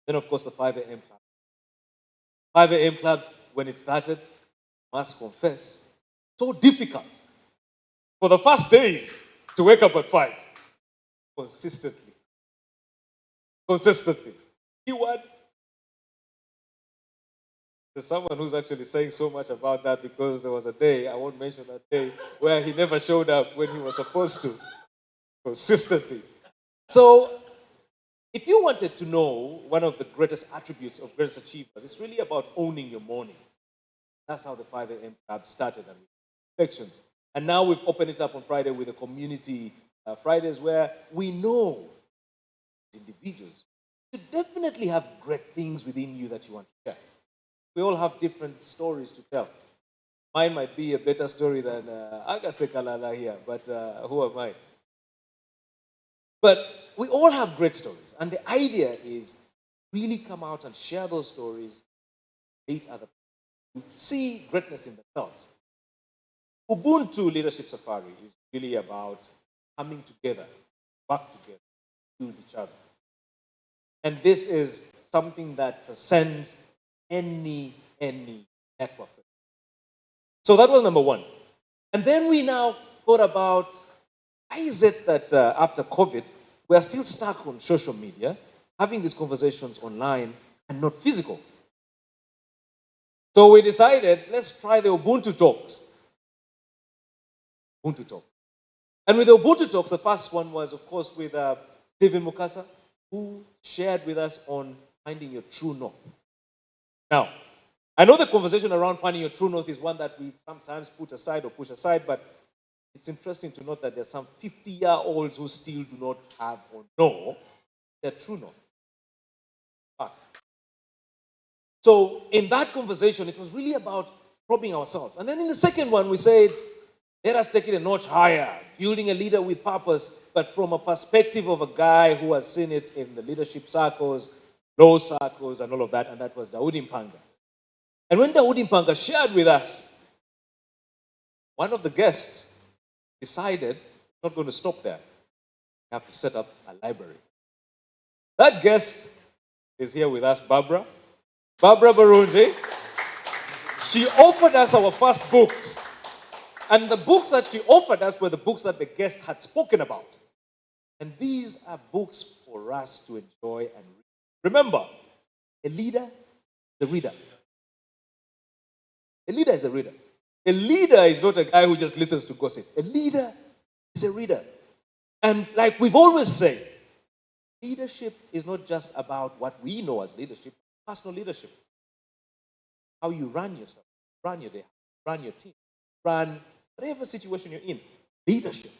Then, of course, the 5 a.m. club. 5 a.m. club, when it started, must confess, so difficult for the first days to wake up at 5 consistently. Consistently. Keyword. There's someone who's actually saying so much about that because there was a day, I won't mention that day, where he never showed up when he was supposed to. Consistently. So, if you wanted to know one of the greatest attributes of greatest achievers, it's really about owning your morning. That's how the 5 a.m. club started and reflections. And now we've opened it up on Friday with a community Fridays where we know individuals, you definitely have great things within you that you want to share. We all have different stories to tell. Mine might be a better story than Agase Kalala here, but who am I? But we all have great stories. And the idea is really come out and share those stories, meet other people, see greatness in themselves. Ubuntu Leadership Safari is really about coming together, work together, with each other. And this is something that transcends any network. So that was number one. And then we now thought about, why is it that after COVID, we are still stuck on social media, having these conversations online and not physical? So we decided, let's try the Ubuntu Talks. Ubuntu Talk. And with the Ubuntu Talks, the first one was, of course, with Stephen Mukasa, who shared with us on finding your true north. Now, I know the conversation around finding your true north is one that we sometimes put aside or push aside, but it's interesting to note that there's some 50-year-olds who still do not have or know their true north. So in that conversation, it was really about probing ourselves. And then in the second one, we said, let us take it a notch higher, building a leader with purpose, but from a perspective of a guy who has seen it in the leadership circles, low circles, and all of that, and that was Daudi Mpanga. And when Daudi Mpanga shared with us, one of the guests decided, not going to stop there, we have to set up a library. That guest is here with us, Barbara Barunji. She offered us our first books. And the books that she offered us were the books that the guest had spoken about. And these are books for us to enjoy and read. Remember, a leader is a reader. A leader is a reader. A leader is not a guy who just listens to gossip. A leader is a reader. And like we've always said, leadership is not just about what we know as leadership, personal leadership. How you run yourself, run your day, run your team, run whatever situation you're in. Leadership.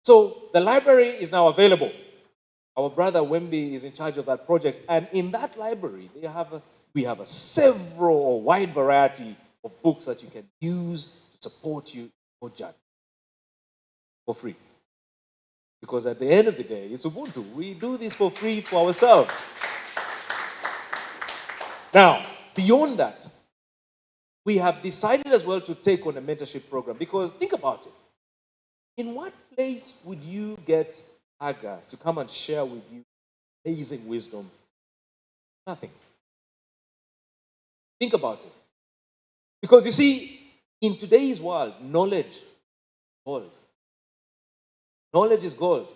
So the library is now available. Our brother Wemby is in charge of that project. And in that library, we have a several or wide variety of books that you can use to support you or judge for free. Because at the end of the day, it's Ubuntu. We do this for free for ourselves. Now, beyond that, we have decided as well to take on a mentorship program because think about it. In what place would you get Aga to come and share with you amazing wisdom? Nothing. Think about it. Because you see, in today's world, knowledge is gold. Knowledge is gold.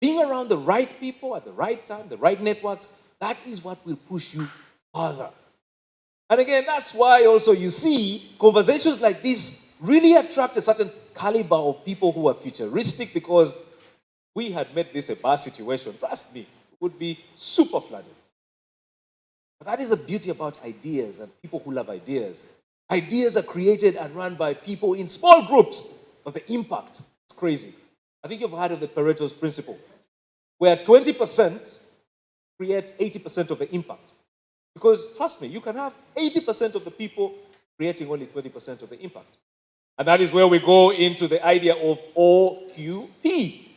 Being around the right people at the right time, the right networks, that is what will push you further. And again, that's why also you see conversations like this really attract a certain caliber of people who are futuristic because we had made this a bar situation. Trust me, it would be super flooded. But that is the beauty about ideas and people who love ideas. Ideas are created and run by people in small groups, but the impact is crazy. I think you've heard of the Pareto's principle, where 20% create 80% of the impact. Because, trust me, you can have 80% of the people creating only 20% of the impact. And that is where we go into the idea of OQP.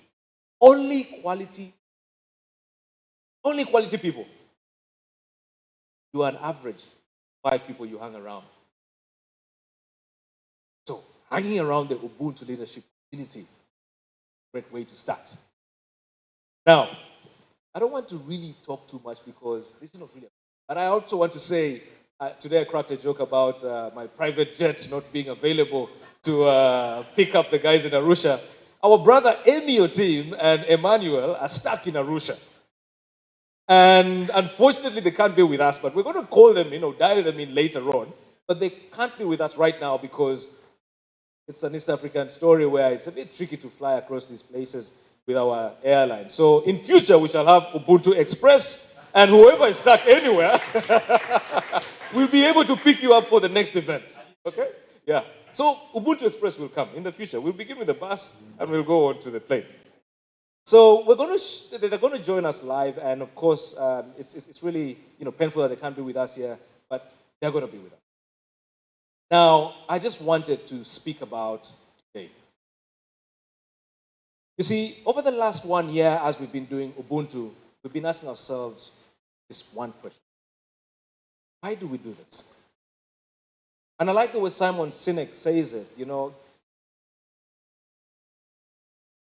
Only quality people. You are an average 5 people you hang around. So, hanging around the Ubuntu leadership community, great way to start. Now, I don't want to really talk too much because this is not really. But I also want to say, today I cracked a joke about my private jet not being available to pick up the guys in Arusha. Our brother Emio team and Emmanuel are stuck in Arusha. And unfortunately, they can't be with us, but we're going to call them, dial them in later on. But they can't be with us right now because it's an East African story where it's a bit tricky to fly across these places with our airline. So in future, we shall have Ubuntu Express, and whoever is stuck anywhere will be able to pick you up for the next event. Okay? Yeah. So Ubuntu Express will come in the future. We'll begin with the bus, and we'll go on to the plane. So they're going to join us live, and of course, it's really painful that they can't be with us here, but they're going to be with us. Now, I just wanted to speak about today. You see, over the last 1 year, as we've been doing Ubuntu, we've been asking ourselves this one question: why do we do this? And I like the way Simon Sinek says it.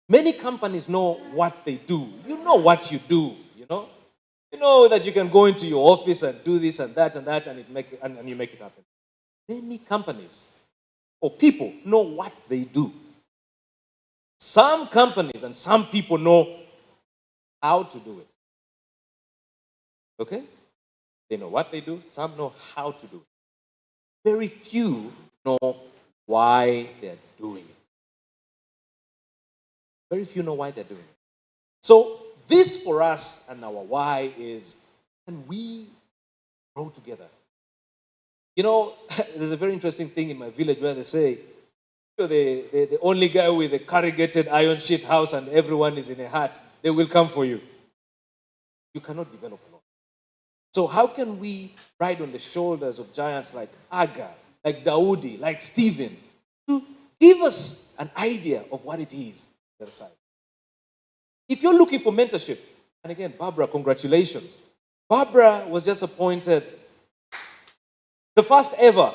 Many companies know what they do. You know what you do, You know that you can go into your office and do this and that, and you make it happen. Many companies or people know what they do. Some companies and some people know how to do it. Okay? They know what they do. Some know how to do it. Very few know why they're doing it. Very few know why they're doing it. So this for us and our why is, can we grow together? There's a very interesting thing in my village where they say, the only guy with a corrugated iron sheet house and everyone is in a hut, they will come for you. You cannot develop alone. So how can we ride on the shoulders of giants like Aga, like Daudi, like Stephen, to give us an idea of what it is on the other side? If you're looking for mentorship, and again, Barbara, congratulations. Barbara was just appointed the first ever.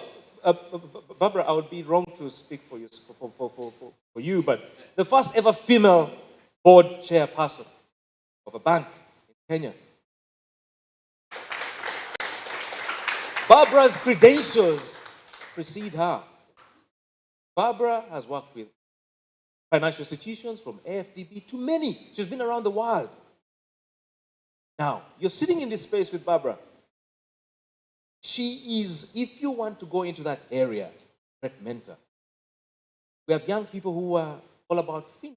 Barbara, I would be wrong to speak for you, but the first ever female board chairperson of a bank in Kenya. Barbara's credentials precede her. Barbara has worked with financial institutions from AFDB to many. She's been around the world. Now, you're sitting in this space with Barbara. She is, if you want to go into that area, a great mentor. We have young people who are all about fintech,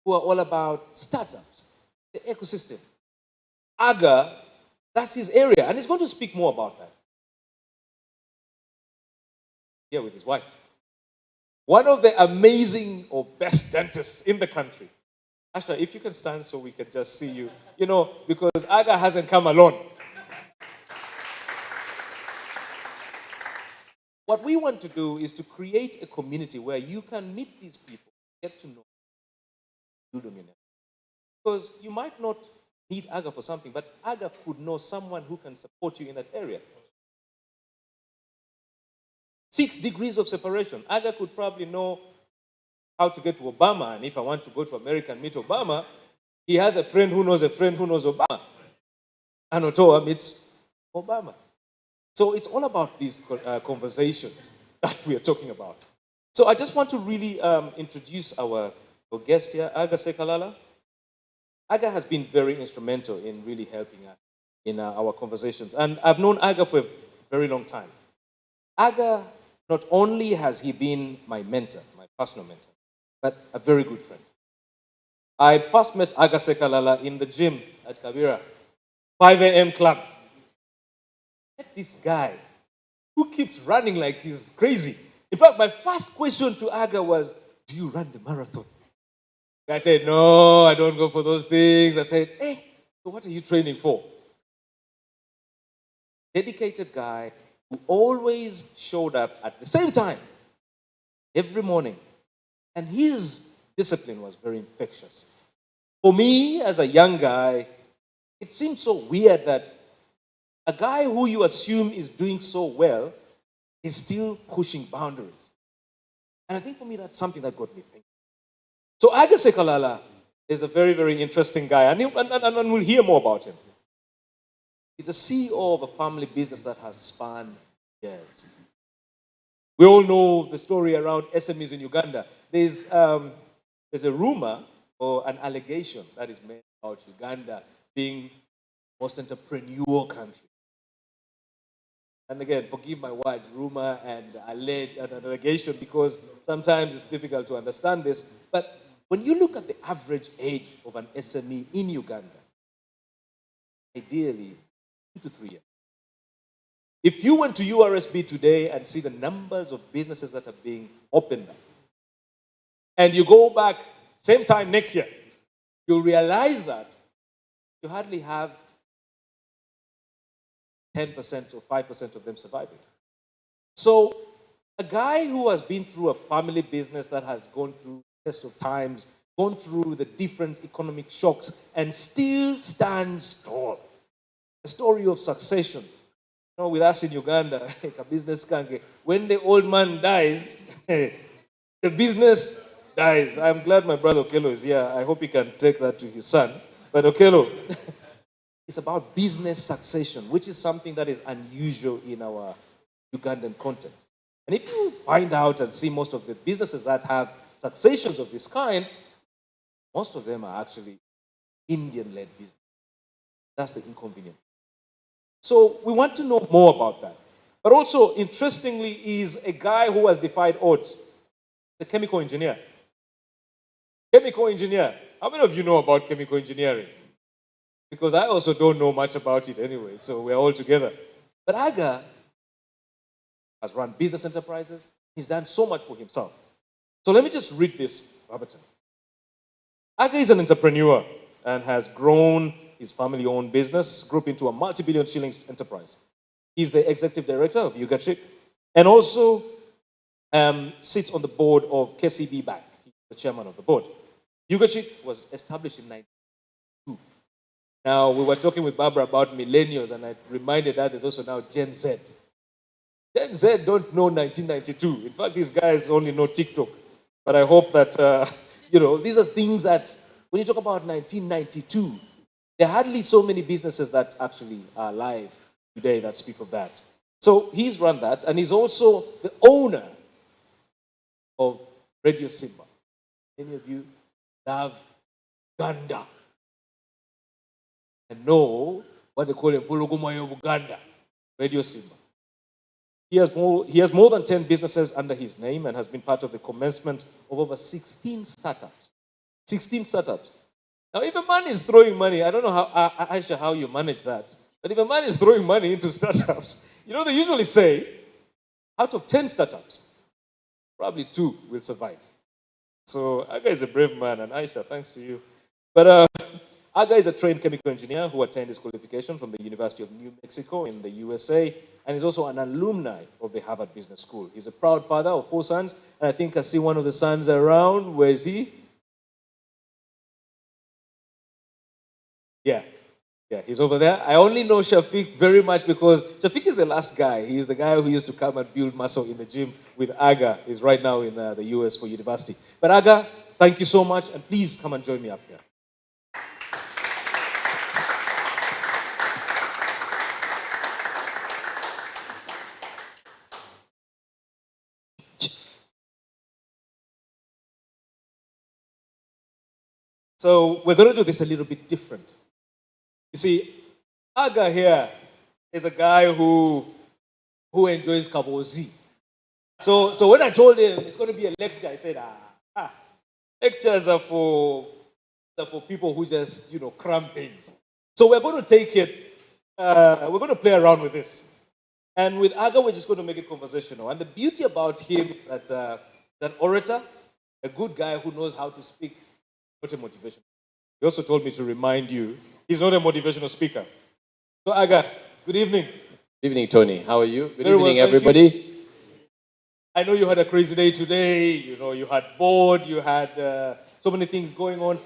who are all about startups, the ecosystem. Aga, that's his area, and he's going to speak more about that. Here with his wife. One of the amazing or best dentists in the country. Asha, if you can stand so we can just see you. Because Aga hasn't come alone. What we want to do is to create a community where you can meet these people, get to know them. Because you might not need Aga for something, but Aga could know someone who can support you in that area. 6 degrees of separation. Aga could probably know how to get to Obama, and if I want to go to America and meet Obama, he has a friend who knows Obama. And Otoa meets Obama. So it's all about these conversations that we are talking about. So I just want to really introduce our guest here, Aga Sekalala. Aga has been very instrumental in really helping us in our conversations. And I've known Aga for a very long time. Aga, not only has he been my mentor, my personal mentor, but a very good friend. I first met Aga Sekalala in the gym at Kabira, 5 a.m. club. Met this guy who keeps running like he's crazy. In fact, my first question to Aga was, do you run the marathon? The guy said, no, I don't go for those things. I said, hey, so what are you training for? Dedicated guy who always showed up at the same time, every morning. And his discipline was very infectious. For me, as a young guy, it seemed so weird that a guy who you assume is doing so well is still pushing boundaries. And I think for me, that's something that got me thinking. So Aga Sekalala is a very, very interesting guy, and we'll hear more about him. He's a CEO of a family business that has spanned years. We all know the story around SMEs in Uganda. There's a rumor or an allegation that is made about Uganda being the most entrepreneurial country. And again, forgive my words, rumor and alleged and an allegation, because sometimes it's difficult to understand this. But when you look at the average age of an SME in Uganda, ideally 2 to 3 years. If you went to URSB today and see the numbers of businesses that are being opened up, and you go back same time next year, you'll realize that you hardly have 10% or 5% of them surviving. So a guy who has been through a family business that has gone through the test of times, gone through the different economic shocks, and still stands tall. A story of succession. You know, with us in Uganda, a business kange, when the old man dies, the business dies. I'm glad my brother Okello is here. I hope he can take that to his son. But Okello, it's about business succession, which is something that is unusual in our Ugandan context. And if you find out and see most of the businesses that have successions of this kind, most of them are actually Indian-led business. That's the inconvenience. So we want to know more about that. But also, interestingly, is a guy who has defied odds, the chemical engineer. Chemical engineer. How many of you know about chemical engineering? Because I also don't know much about it anyway, so we're all together. But Aga has run business enterprises. He's done so much for himself. So let me just read this verbatim. Aga is an entrepreneur and has grown his family-owned business group into a multi-billion shillings enterprise. He's the executive director of Ugachik and also sits on the board of KCB Bank. He's the chairman of the board. Ugachik was established in 1992. Now, we were talking with Barbara about millennials, and I reminded her there's also now Gen Z. Gen Z don't know 1992. In fact, these guys only know TikTok. But I hope that, these are things that, when you talk about 1992, there are hardly so many businesses that actually are alive today that speak of that. So he's run that, and he's also the owner of Radio Simba. Many of you love Uganda and know what they call a Buluguma of Uganda, Radio Simba. He has more than 10 businesses under his name and has been part of the commencement of over 16 startups. 16 startups. Now, if a man is throwing money, I don't know Aisha, how you manage that, but if a man is throwing money into startups, they usually say, out of 10 startups, probably 2 will survive. So Aga is a brave man, and Aisha, thanks to you. But Aga is a trained chemical engineer who attained his qualification from the University of New Mexico in the USA, and is also an alumni of the Harvard Business School. He's a proud father of 4 sons, and I think I see one of the sons around. Where is he? Yeah, he's over there. I only know Shafiq very much because Shafiq is the last guy. He's the guy who used to come and build muscle in the gym with Aga. He's right now in the US for university. But Aga, thank you so much, and please come and join me up here. So we're going to do this a little bit different. You see, Aga here is a guy who enjoys kabozi. So when I told him it's going to be a lecture, I said, lectures are for people who just, cram things. So we're going to take it, we're going to play around with this. And with Aga, we're just going to make it conversational. And the beauty about him is that an orator, a good guy who knows how to speak, not a motivation. He also told me to remind you, he's not a motivational speaker. So Aga, good evening. Good evening, Tony. How are you? Good Very evening, well, everybody. I know you had a crazy day today. You had board, you had so many things going on.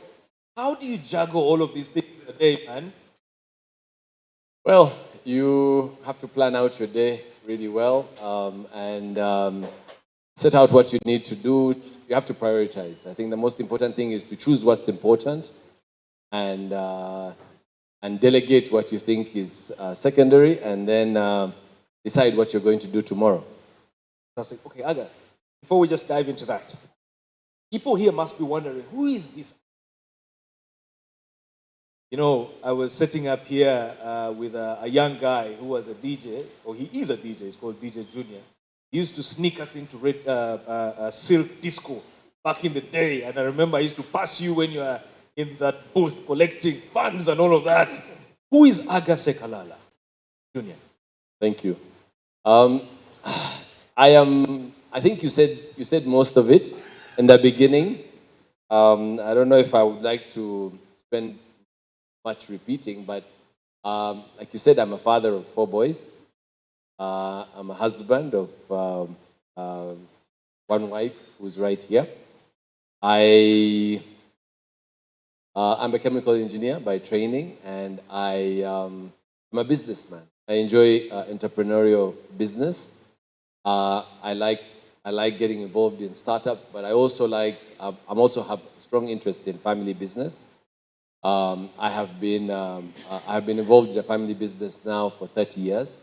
How do you juggle all of these things in a day, man? Well, you have to plan out your day really well. set out what you need to do. You have to prioritize. I think the most important thing is to choose what's important and delegate what you think is secondary, and then decide what you're going to do tomorrow. Fantastic. Okay, Aga, before we just dive into that, people here must be wondering, who is this? You know, I was sitting up here with a young guy who was a DJ, or he is a DJ, he's called DJ Junior. He used to sneak us into Silk Disco back in the day, and I remember I used to pass you when you were in that booth collecting funds and all of that. Who is Aga Sekalala Junior? Thank you. I think you said most of it in the beginning. I don't know if I would like to spend much repeating, but like you said, I'm a father of 4 boys. I'm a husband of one wife who's right here. I'm a chemical engineer by training, and I'm a businessman. I enjoy entrepreneurial business. I like getting involved in startups, but I also have a strong interest in family business. I have been involved in a family business now for 30 years,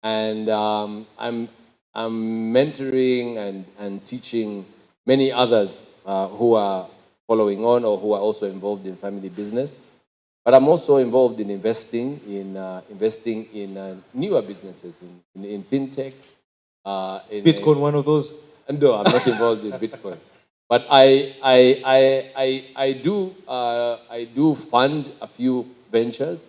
and I'm mentoring and teaching many others who are following on or who are also involved in family business. But I'm also involved in investing in newer businesses in fintech. Bitcoin, one of those? No, I'm not involved in Bitcoin. But I do fund a few ventures,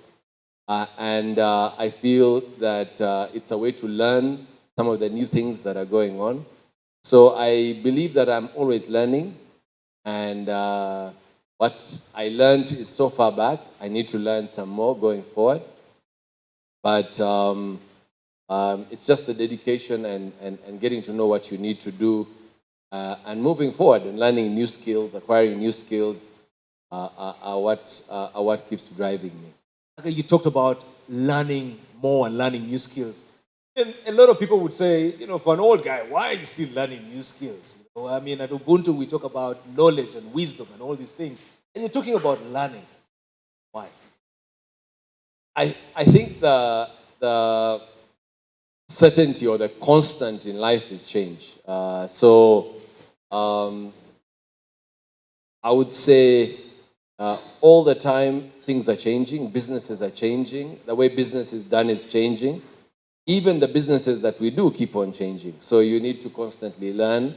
and I feel that it's a way to learn some of the new things that are going on. So I believe that I'm always learning, and what I learned is so far back. I need to learn some more going forward. But it's just the dedication and getting to know what you need to do and moving forward and learning new skills, acquiring new skills are what keeps driving me. Okay, you talked about learning more and learning new skills. And a lot of people would say, you know, for an old guy, why are you still learning new skills? You know, I mean, at Ubuntu, we talk about knowledge and wisdom and all these things. And you're talking about learning. Why? I think the certainty or the constant in life is change. So I would say all the time things are changing, businesses are changing, the way business is done is changing. Even the businesses that we do keep on changing. So you need to constantly learn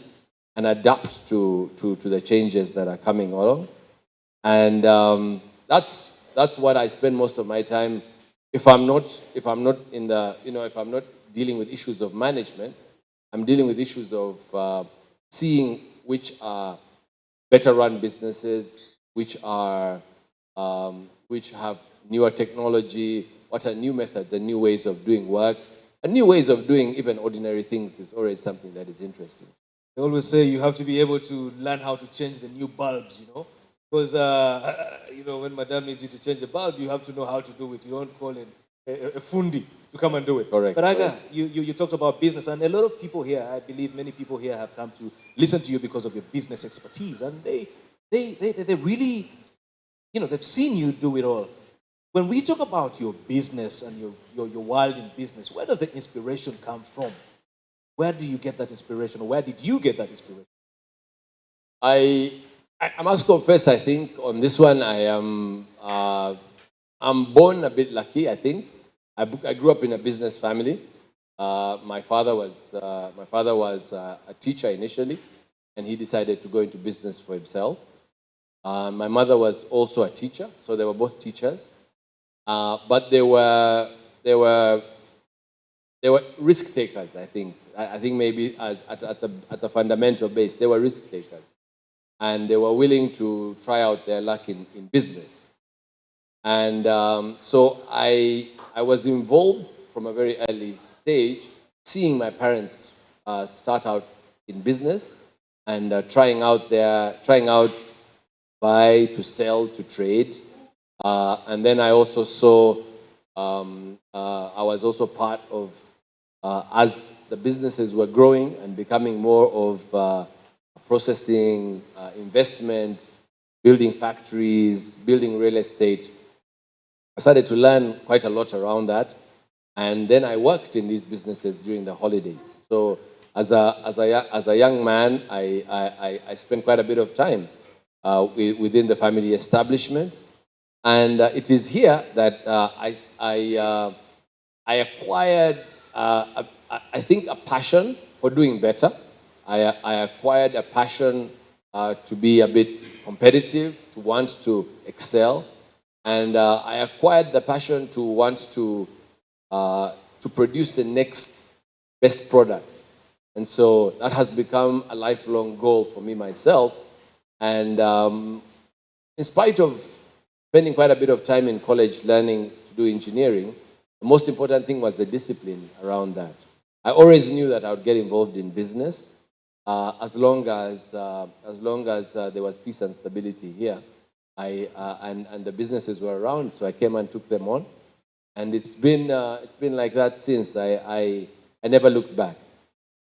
and adapt to the changes that are coming along. And that's what I spend most of my time. If I'm not dealing with issues of management, I'm dealing with issues of seeing which are better run businesses, which have newer technology, what are new methods and new ways of doing work, and new ways of doing even ordinary things is always something that is interesting. They always say you have to be able to learn how to change the new bulbs, you know. Because, you know, when Madame needs you to change a bulb, you have to know how to do it. You don't call in a fundi to come and do it. Correct. But Aga, you talked about business, and a lot of people here, I believe many people here have come to listen to you because of your business expertise, and they really, you know, they've seen you do it all. When we talk about your business and your wild in business, where does the inspiration come from? Where do you get that inspiration, or where did you get that inspiration? I must confess, I think on this one I'm born a bit lucky. I think I grew up in a business family. My father was a teacher initially, and he decided to go into business for himself. My mother was also a teacher, so they were both teachers. But they were risk takers. I think maybe at the fundamental base, they were risk takers, and they were willing to try out their luck in business. And so I was involved from a very early stage, seeing my parents start out in business and trying out buy to sell to trade. And then I also saw I was also part of as the businesses were growing and becoming more of processing, investment, building factories, building real estate, I started to learn quite a lot around that. And then I worked in these businesses during the holidays. So as a young man, I spent quite a bit of time within the family establishments. And it is here that I acquired, I think, a passion for doing better. I acquired a passion to be a bit competitive, to want to excel. And I acquired the passion to want to produce the next best product. And so that has become a lifelong goal for me myself. And in spite of spending quite a bit of time in college learning to do engineering, the most important thing was the discipline around that. I always knew that I would get involved in business as long as there was peace and stability here. And the businesses were around, so I came and took them on, and it's been like that since. I never looked back.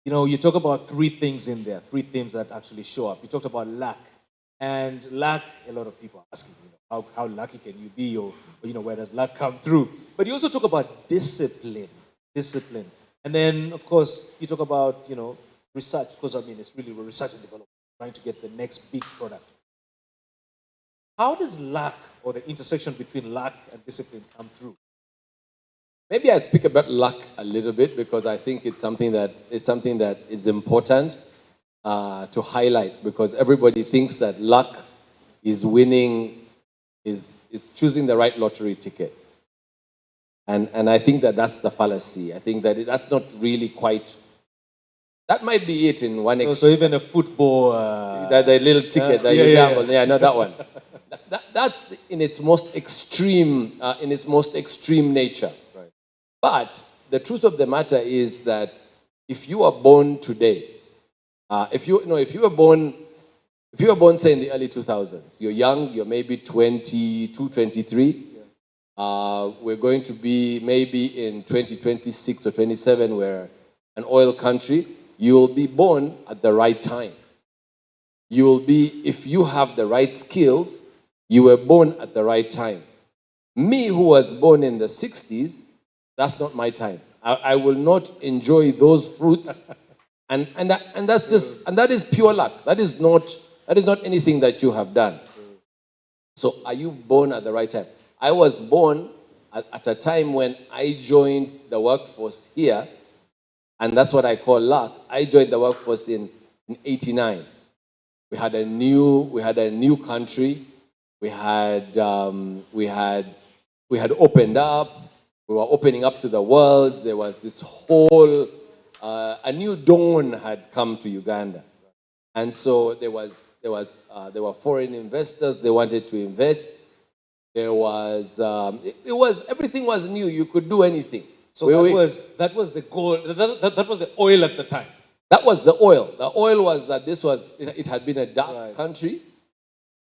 You know, you talk about three things in there, three themes that actually show up. You talked about luck. And luck, a lot of people are asking, how lucky can you be, or where does luck come through? But you also talk about discipline. And then, of course, you talk about, research, because, it's really research and development, trying to get the next big product. How does luck, or the intersection between luck and discipline, come through? Maybe I'd speak about luck a little bit, because I think it's something that is important to highlight, because everybody thinks that luck is winning, is choosing the right lottery ticket. And I think that's the fallacy. I think that's not really quite. That might be it in one. So even a football. The little ticket that you gamble. Yeah, not that one. That's in its most extreme nature. Right. But the truth of the matter is that if you are born today, if you were born, say, in the early 2000s, you're young, you're maybe 22, 23. We're going to be maybe in 2026 or 27, we're an oil country. You'll be born at the right time. If you have the right skills, you were born at the right time. Me, who was born in the 60s, that's not my time. I will not enjoy those fruits. And that is pure luck. That is not anything that you have done. So are you born at the right time? I was born at a time when I joined the workforce here, and that's what I call luck. I joined the workforce in 89. We had a new country. We had opened up. We were opening up to the world. There was this whole a new dawn had come to Uganda, and so there were foreign investors. They wanted to invest. There was everything was new. You could do anything. So that was the goal. That was the oil at the time. That was the oil. The oil was that it had been a dark country,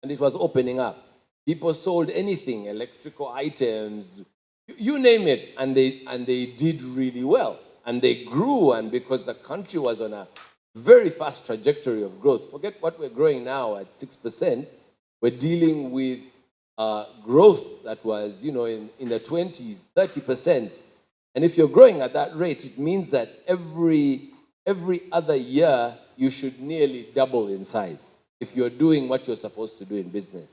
and it was opening up. People sold anything, electrical items, you name it, and they did really well, and they grew, and because the country was on a very fast trajectory of growth. Forget what we're growing now at 6%. We're dealing with growth that was, in the 20s, 30%. And if you're growing at that rate, it means that every other year you should nearly double in size if you're doing what you're supposed to do in business.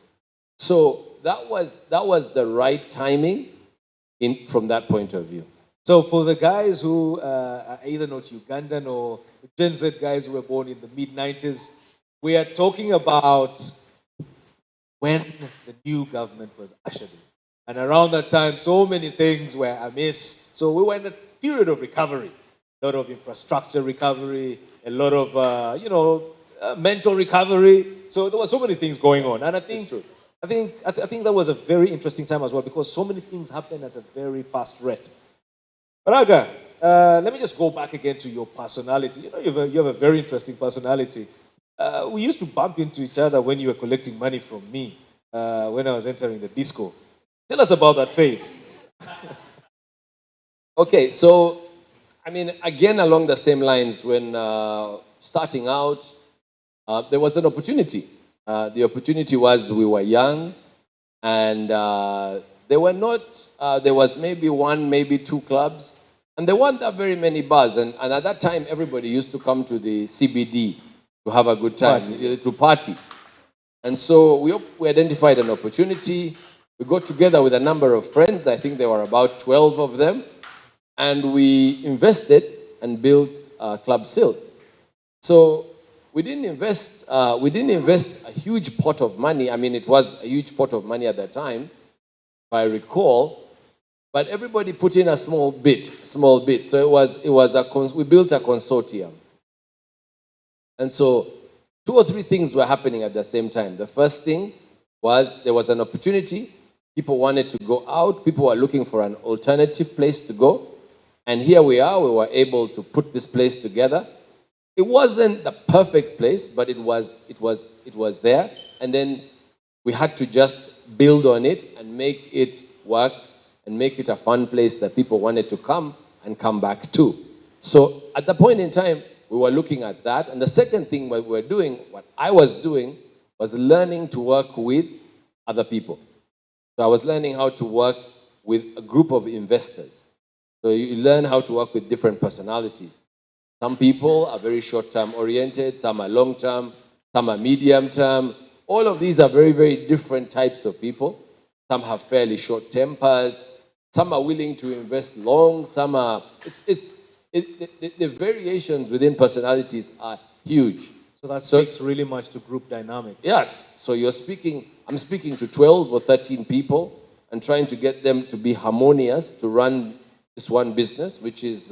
So that was the right timing from that point of view. So for the guys who are either not Ugandan or Gen Z guys who were born in the mid-90s, we are talking about when the new government was ushered in. And around that time, so many things were amiss. So we were in a period of recovery, a lot of infrastructure recovery, a lot of, mental recovery. So there were so many things going on. And I think that was a very interesting time as well, because so many things happened at a very fast rate. Raga, let me just go back again to your personality. You have a very interesting personality. We used to bump into each other when you were collecting money from me when I was entering the disco. Tell us about that phase. Okay, so I mean, again, along the same lines, when starting out, there was an opportunity. The opportunity was we were young, and there were not, there was maybe one, maybe two clubs, and there weren't that very many bars. And at that time, everybody used to come to the CBD to have a good time, to party. And so we identified an opportunity. We got together with a number of friends. I think there were about 12 of them. And we invested and built Club Silk. So we didn't invest a huge pot of money. I mean, it was a huge pot of money at that time, if I recall. But everybody put in a small bit. So we built a consortium. And so 2 or 3 things were happening at the same time. The first thing was there was an opportunity. People wanted to go out. People were looking for an alternative place to go. And here we are. We were able to put this place together. It wasn't the perfect place, but it was there. And then we had to just build on it and make it work and make it a fun place that people wanted to come and come back to. So at the point in time, we were looking at that. And the second thing what I was doing, was learning to work with other people. So I was learning how to work with a group of investors. So you learn how to work with different personalities. Some people are very short-term oriented, some are long-term, some are medium-term. All of these are very, very different types of people. Some have fairly short tempers. Some are willing to invest long. Some are... the variations within personalities are huge. So that speaks really much to group dynamic. Yes. So I'm speaking to 12 or 13 people and trying to get them to be harmonious to run this one business, which is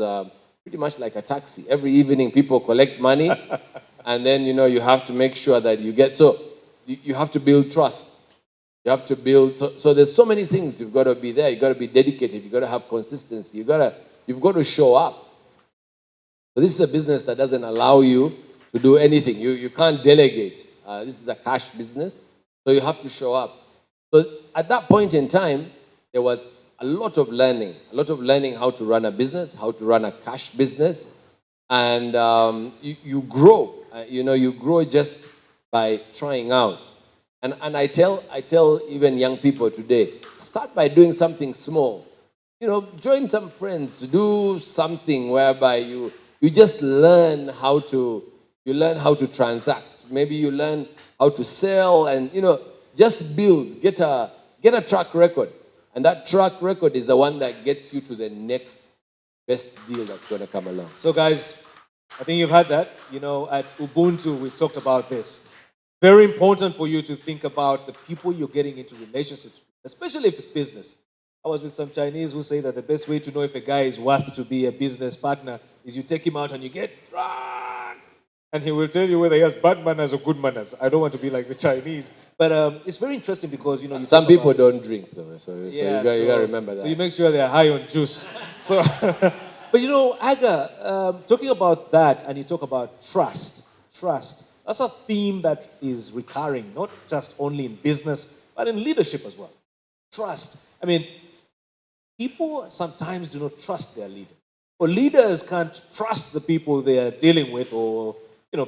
pretty much like a taxi. Every evening people collect money and then, you have to make sure that you get... So you have to build trust. You have to build... So there's so many things. You've got to be there. You've got to be dedicated. You've got to have consistency. You've got to show up. So this is a business that doesn't allow you to do anything. You can't delegate. This is a cash business. So you have to show up. So at that point in time, there was a lot of learning how to run a business, how to run a cash business. And you grow. You grow just by trying out. And I tell even young people today, start by doing something small. Join some friends, do something whereby you just learn how to transact. Maybe you learn how to sell and, just build, get a track record. And that track record is the one that gets you to the next best deal that's going to come along. So guys, I think you've had that. At Ubuntu, we've talked about this. Very important for you to think about the people you're getting into relationships with, especially if it's business. I was with some Chinese who say that the best way to know if a guy is worth to be a business partner is you take him out and you get drunk. And he will tell you whether he has bad manners or good manners. I don't want to be like the Chinese. But it's very interesting because, some people don't drink, though. So you got to remember that. So you make sure they're high on juice. So, but Aga, talking about that, and you talk about trust. That's a theme that is recurring, not just only in business, but in leadership as well. Trust. I mean, people sometimes do not trust their leaders. Or leaders can't trust the people they are dealing with, or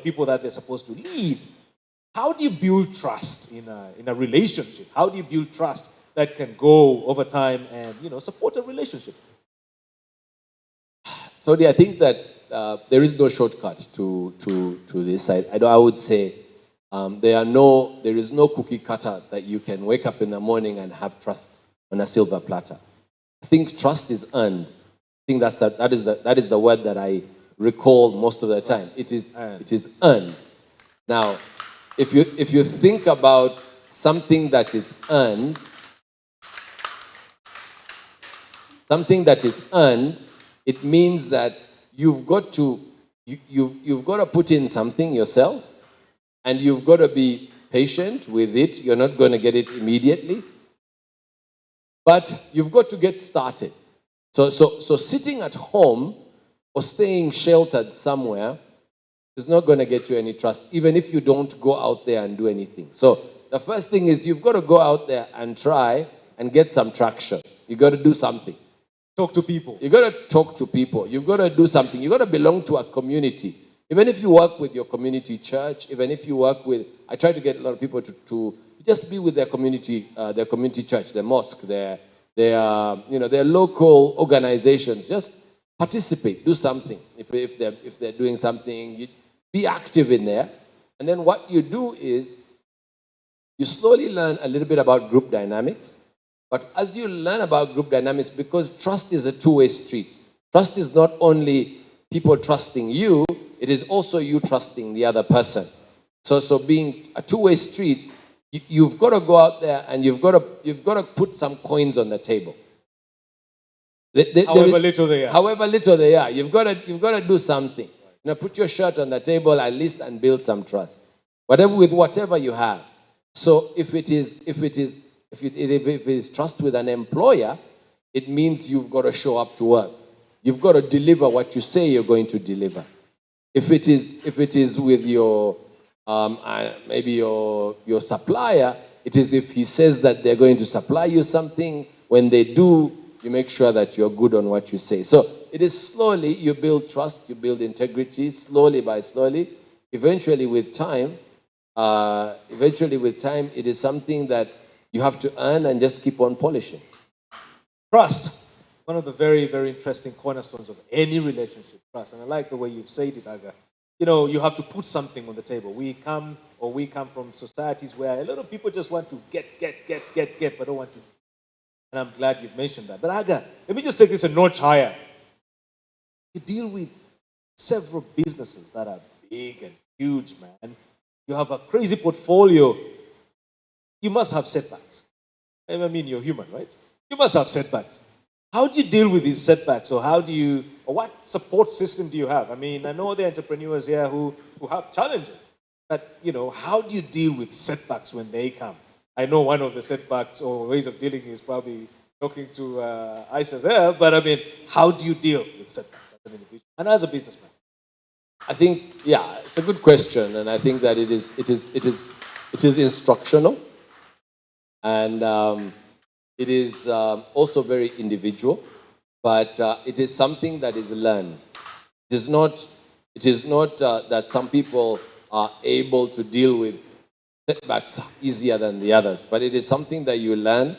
people that they're supposed to lead. How do you build trust in a relationship? How do you build trust that can go over time and support a relationship? Tony, I think that there is no shortcut to this. I would say there is no cookie cutter that you can wake up in the morning and have trust on a silver platter. I think trust is earned. I think that is the word that I recall most of the time. It is earned. Now, if you think about something that is earned, it means that you've got to put in something yourself, and you've got to be patient with it. You're not going to get it immediately, but you've got to get started. So sitting at home or staying sheltered somewhere is not going to get you any trust, even if you don't go out there and do anything. So the first thing is you've got to go out there and try and get some traction. You've got to do something. Talk to people. You got to talk to people. You got to do something. You got to belong to a community. Even if you work with your community church, even if you work with, I try to get a lot of people to just be with their community church, their mosque, their local organizations. Just participate, do something. If they're doing something, you be active in there. And then what you do is you slowly learn a little bit about group dynamics. But as you learn about group dynamics, because trust is a two-way street. Trust is not only people trusting you, it is also you trusting the other person. So being a two-way street, you've got to go out there and you've got to put some coins on the table. However little they are. However little they are, you've got to do something. Put your shirt on the table at least and build some trust. Whatever you have. So if it is trust with an employer, it means you've got to show up to work. You've got to deliver what you say you're going to deliver. If it is with your maybe your supplier, it is if he says that they're going to supply you something. When they do, you make sure that you're good on what you say. So it is slowly you build trust, you build integrity, slowly by slowly. Eventually, with time, it is something that you have to earn and just keep on polishing. Trust. One of the very, very interesting cornerstones of any relationship, trust. And I like the way you've said it, Aga. You have to put something on the table. We come from societies where a lot of people just want to get, but don't want to. And I'm glad you've mentioned that. But Aga, let me just take this a notch higher. You deal with several businesses that are big and huge, man. You have a crazy portfolio. You must have setbacks. I mean, you're human, right? You must have setbacks. How do you deal with these setbacks? Or what support system do you have? I mean, I know there are entrepreneurs here who have challenges. But, how do you deal with setbacks when they come? I know one of the setbacks or ways of dealing is probably talking to Aisha there. But, I mean, how do you deal with setbacks as an individual and as a businessman? I think, it's a good question. And I think that it is instructional. And it is also very individual, but it is something that is learned. It is not that some people are able to deal with setbacks easier than the others, but it is something that you learn.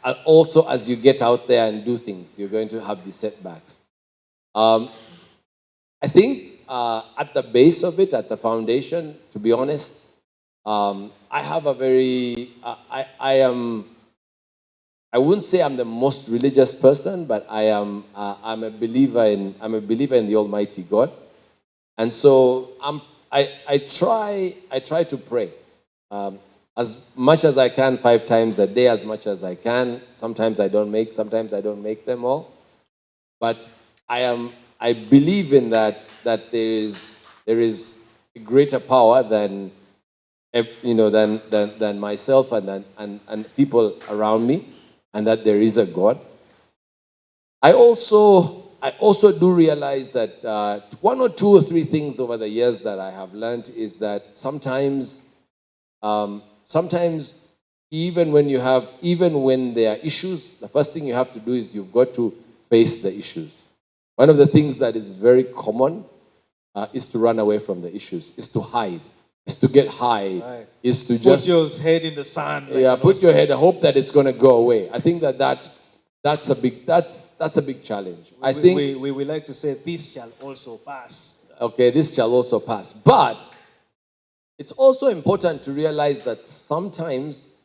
And also, as you get out there and do things, you're going to have these setbacks. I think at the base of it, at the foundation, to be honest, I have a very I wouldn't say I'm the most religious person, but I'm a believer in the Almighty God, and so I try to pray as much as I can, 5 times a day, as much as I can. Sometimes I don't make them all, but I believe in that there is a greater power than than myself and people around me, and that there is a God. I also do realize that 1 or 2 or 3 things over the years that I have learned is that sometimes even when there are issues, the first thing you have to do is you've got to face the issues. One of the things that is very common is to run away from the issues, is to hide. Is to get high, right. Is to just put your head in the sand. Put your head. Hope that it's going to go away. I think that's a big challenge. We like to say this shall also pass. Okay, this shall also pass. But it's also important to realize that sometimes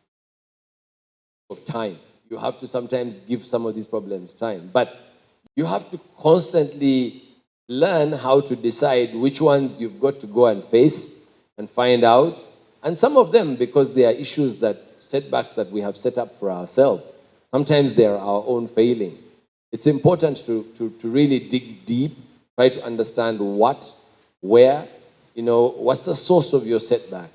of time, you have to sometimes give some of these problems time. But you have to constantly learn how to decide which ones you've got to go and face and find out. And some of them, because they are setbacks that we have set up for ourselves. Sometimes they are our own failing. It's important to really dig deep, try to understand what's the source of your setback.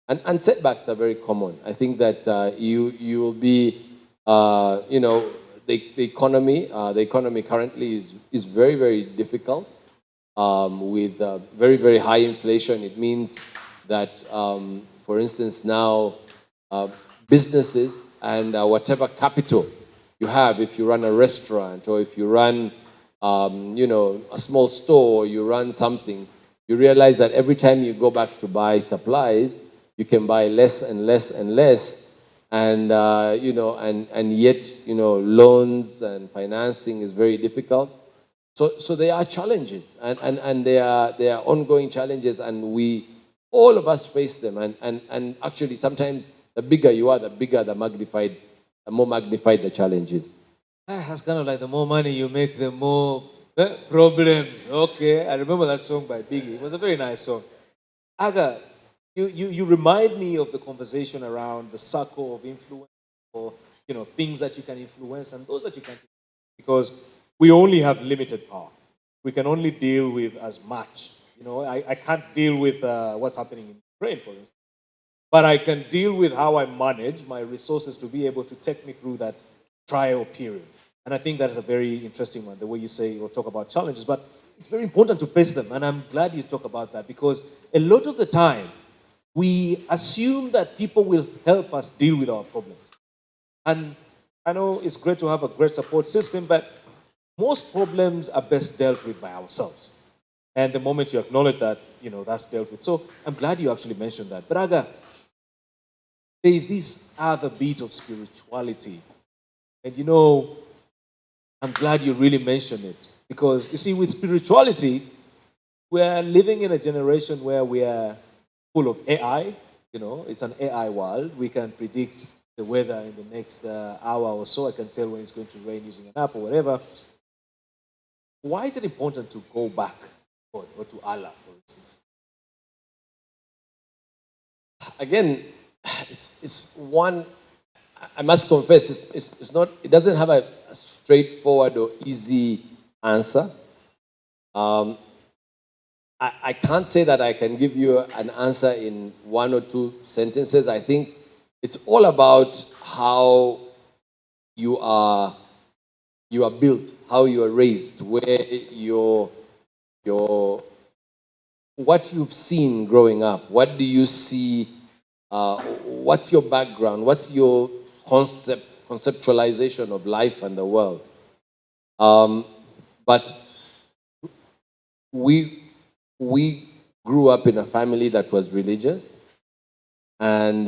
And setbacks are very common. I think that you will be, the economy currently is very, very difficult with very, very high inflation. It means that, for instance, now businesses and whatever capital you have if you run a restaurant or if you run, a small store, or you run something, you realize that every time you go back to buy supplies, you can buy less and less and less, and and yet loans and financing is very difficult. So there are challenges, and there are ongoing challenges, and all of us face them, and actually sometimes the bigger you are, the more magnified the challenges. That's kind of like the more money you make, the more problems. Okay, I remember that song by Biggie. It was a very nice song. Aga, you remind me of the conversation around the circle of influence, or things that you can influence and those that you can't, because we only have limited power. We can only deal with as much. I can't deal with what's happening in Ukraine, for instance, but I can deal with how I manage my resources to be able to take me through that trial period. And I think that is a very interesting one, the way you say or talk about challenges. But it's very important to face them. And I'm glad you talk about that, because a lot of the time we assume that people will help us deal with our problems. And I know it's great to have a great support system, but most problems are best dealt with by ourselves. And the moment you acknowledge that, that's dealt with. So I'm glad you actually mentioned that. Braga, there is this other bit of spirituality. And I'm glad you really mentioned it. Because you see, with spirituality, we're living in a generation where we are full of AI. It's an AI world. We can predict the weather in the next hour or so. I can tell when it's going to rain using an app or whatever. Why is it important to go back to God or to Allah, for instance? Again, it's one. I must confess, it's not. It doesn't have a straightforward or easy answer. I can't say that I can give you an answer in one or two sentences. I think it's all about how you are built, how you are raised, where your what you've seen growing up. What do you see? What's your background? What's your conceptualization of life and the world? But we grew up in a family that was religious, and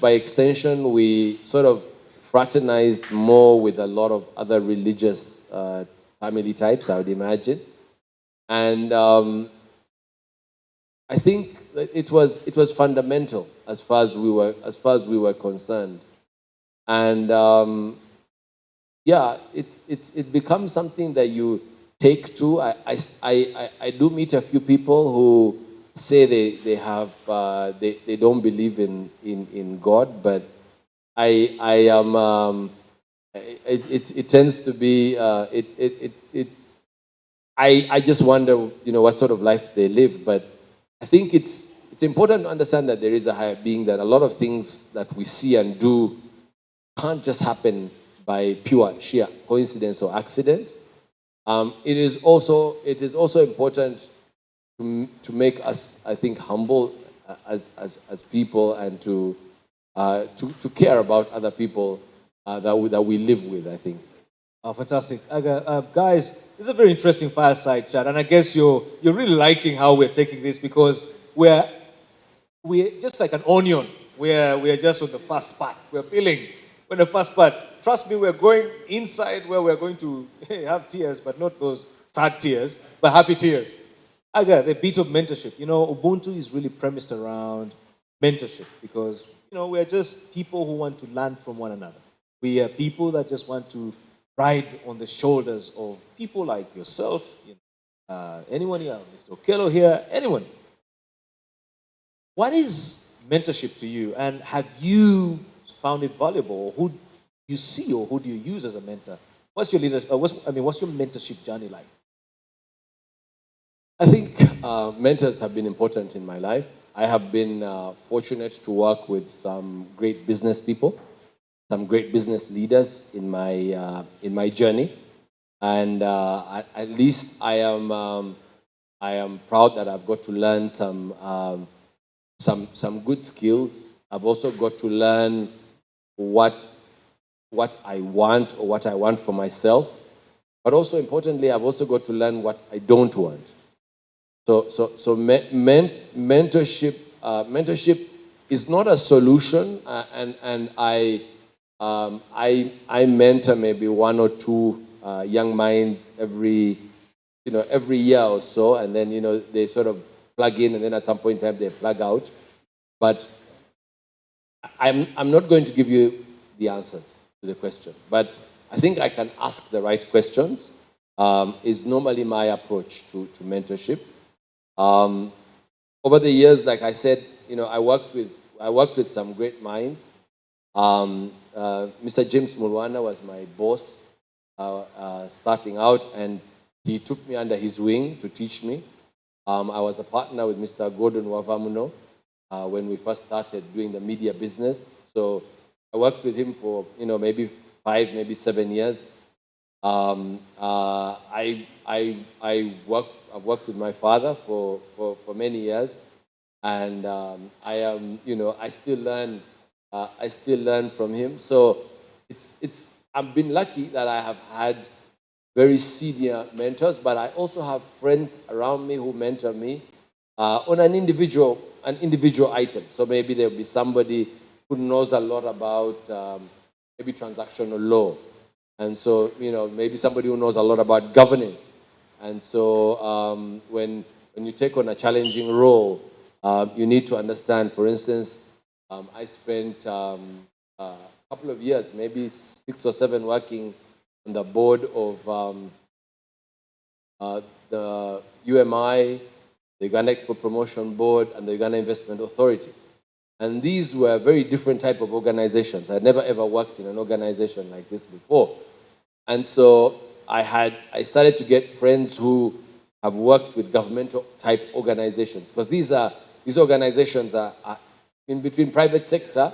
by extension, we sort of fraternized more with a lot of other religious family types, I would imagine, and I think that it was fundamental as far as we were concerned, and it becomes something that you take to. I do meet a few people who say they don't believe in God, but I am it tends to be I just wonder what sort of life they live. But I think it's important to understand that there is a higher being, that a lot of things that we see and do can't just happen by pure sheer coincidence or accident. It is also important to make us, I think, humble as people, and to care about other people that we live with, I think. Oh, fantastic. Guys, this is a very interesting fireside chat, and I guess you're really liking how we're taking this, because we're just like an onion. We're just on the first part. We're peeling. We're the first part. Trust me, we're going inside where we're going to have tears, but not those sad tears, but happy tears. The bit of mentorship. Ubuntu is really premised around mentorship, because we're just people who want to learn from one another. We are people that just want to ride on the shoulders of people like yourself, anyone here, Mr. Okello here, anyone. What is mentorship to you, and have you found it valuable? Who do you see, or who do you use as a mentor? What's your what's your mentorship journey like? I think mentors have been important in my life. I have been fortunate to work with some great business people, some great business leaders in my journey, and at least I am proud that I've got to learn some good skills I've also got to learn what I want or what I want for myself. But also importantly, I've also got to learn what I don't want. Mentorship is not a solution, and I mentor maybe one or two young minds every year or so, and then they sort of plug in, and then at some point in time they plug out. But I'm not going to give you the answers to the question, but I think I can ask the right questions. Is normally my approach to mentorship. Over the years, like I said, I worked with some great minds. Mr. James Mulwana was my boss starting out, and he took me under his wing to teach me. I was a partner with Mr. Gordon Wavamuno when we first started doing the media business. So I worked with him for maybe 5, maybe 7 years. I've worked with my father for many years, and I still learn from him. So I've been lucky that I have had very senior mentors, but I also have friends around me who mentor me on an individual item. So maybe there'll be somebody who knows a lot about maybe transactional law, and so maybe somebody who knows a lot about governance. And so when you take on a challenging role, you need to understand. For instance, I spent a couple of years, maybe 6 or 7, working on the board of the UMI, the Uganda Export Promotion Board, and the Uganda Investment Authority. And these were very different type of organizations. I had never ever worked in an organization like this before. And so I started to get friends who have worked with governmental type organizations, because these organizations are in between private sector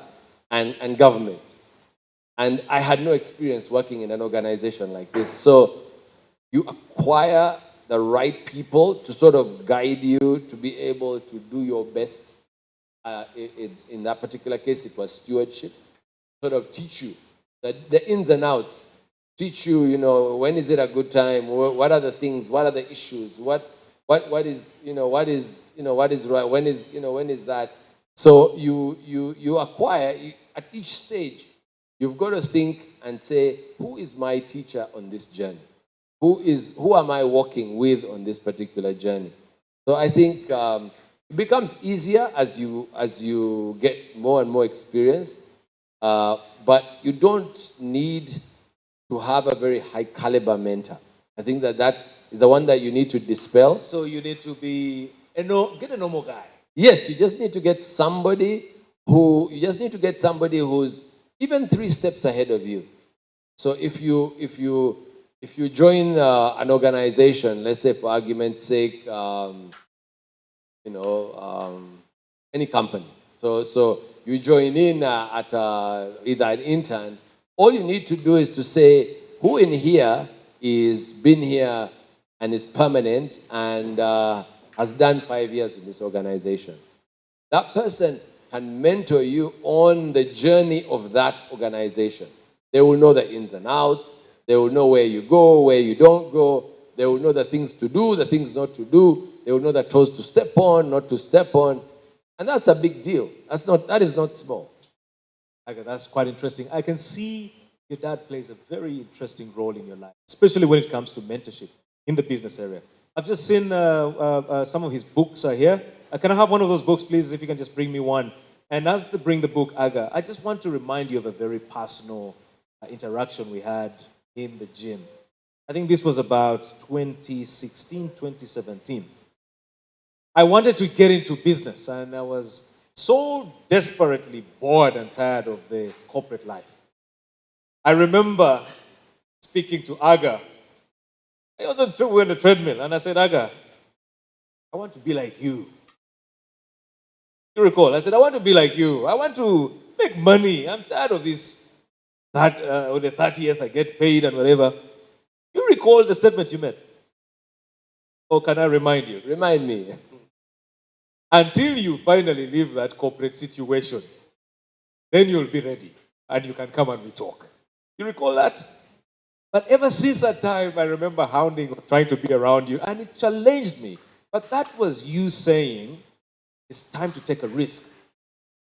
and government. And I had no experience working in an organization like this. So you acquire the right people to sort of guide you to be able to do your best. In that particular case, it was stewardship. Sort of teach you the ins and outs. Teach you, when is it a good time? What are the things? What are the issues? What is right? When is that? So you acquire at each stage. You've got to think and say, who is my teacher on this journey? Who am I walking with on this particular journey? So I think it becomes easier as you get more and more experience, but you don't need to have a very high caliber mentor. I think that is the one that you need to dispel. So you need to get a normal guy. Yes, you just need to get somebody who's even 3 steps ahead of you. So if you join an organization, let's say for argument's sake, any company. So you join in at either an intern. All you need to do is to say, who in here is been here and is permanent and has done 5 years in this organization. That person can mentor you on the journey of that organization. They will know the ins and outs. They will know where you go, where you don't go. They will know the things to do, the things not to do. They will know the toes to step on, not to step on. And that's a big deal. That is not small. Okay, that's quite interesting. I can see your dad plays a very interesting role in your life, especially when it comes to mentorship in the business area. I've just seen some of his books are here. Can I have one of those books, please, if you can just bring me one? And as they bring the book, Aga, I just want to remind you of a very personal interaction we had in the gym. I think this was about 2016, 2017. I wanted to get into business, and I was so desperately bored and tired of the corporate life. I remember speaking to Aga. We were on the treadmill, and I said, Aga, I want to be like you. You recall? I said, I want to be like you. I want to make money. I'm tired of this, on the 30th I get paid and whatever. You recall the statement you made? Or can I remind you? Remind me. Until you finally leave that corporate situation, then you'll be ready and you can come and we talk. You recall that? But ever since that time, I remember hounding or trying to be around you, and it challenged me. But that was you saying, it's time to take a risk.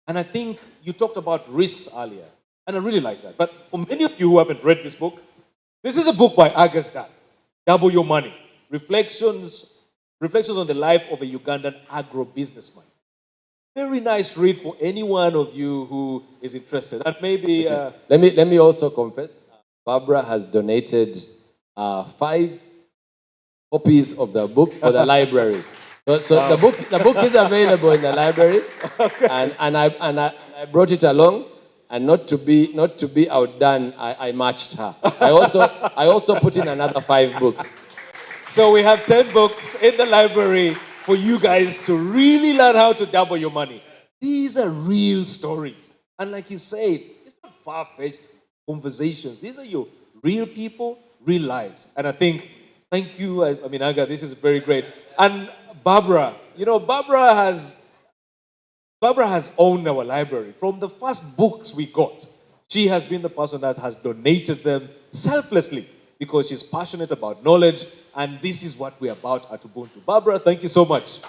And I think you talked about risks earlier, and I really like that. But for many of you who haven't read this book, this is a book by Aga's dad, Double Your Money, reflections on the life of a Ugandan agro-businessman. Very nice read for any one of you who is interested. And maybe... Let me also confess, Barbara has donated 5 copies of the book for the library. So wow. The book is available in the library, okay. and I brought it along, and not to be outdone, I matched her. I also put in another 5 books. So we have 10 books in the library for you guys to really learn how to double your money. These are real stories, and like you said, it's not far-fetched conversations. These are your real people, real lives, and I think. Thank you. I mean, Aga, this is very great. And Barbara, Barbara has owned our library. From the first books we got, she has been the person that has donated them selflessly because she's passionate about knowledge, and this is what we're about at Ubuntu. Barbara, thank you so much.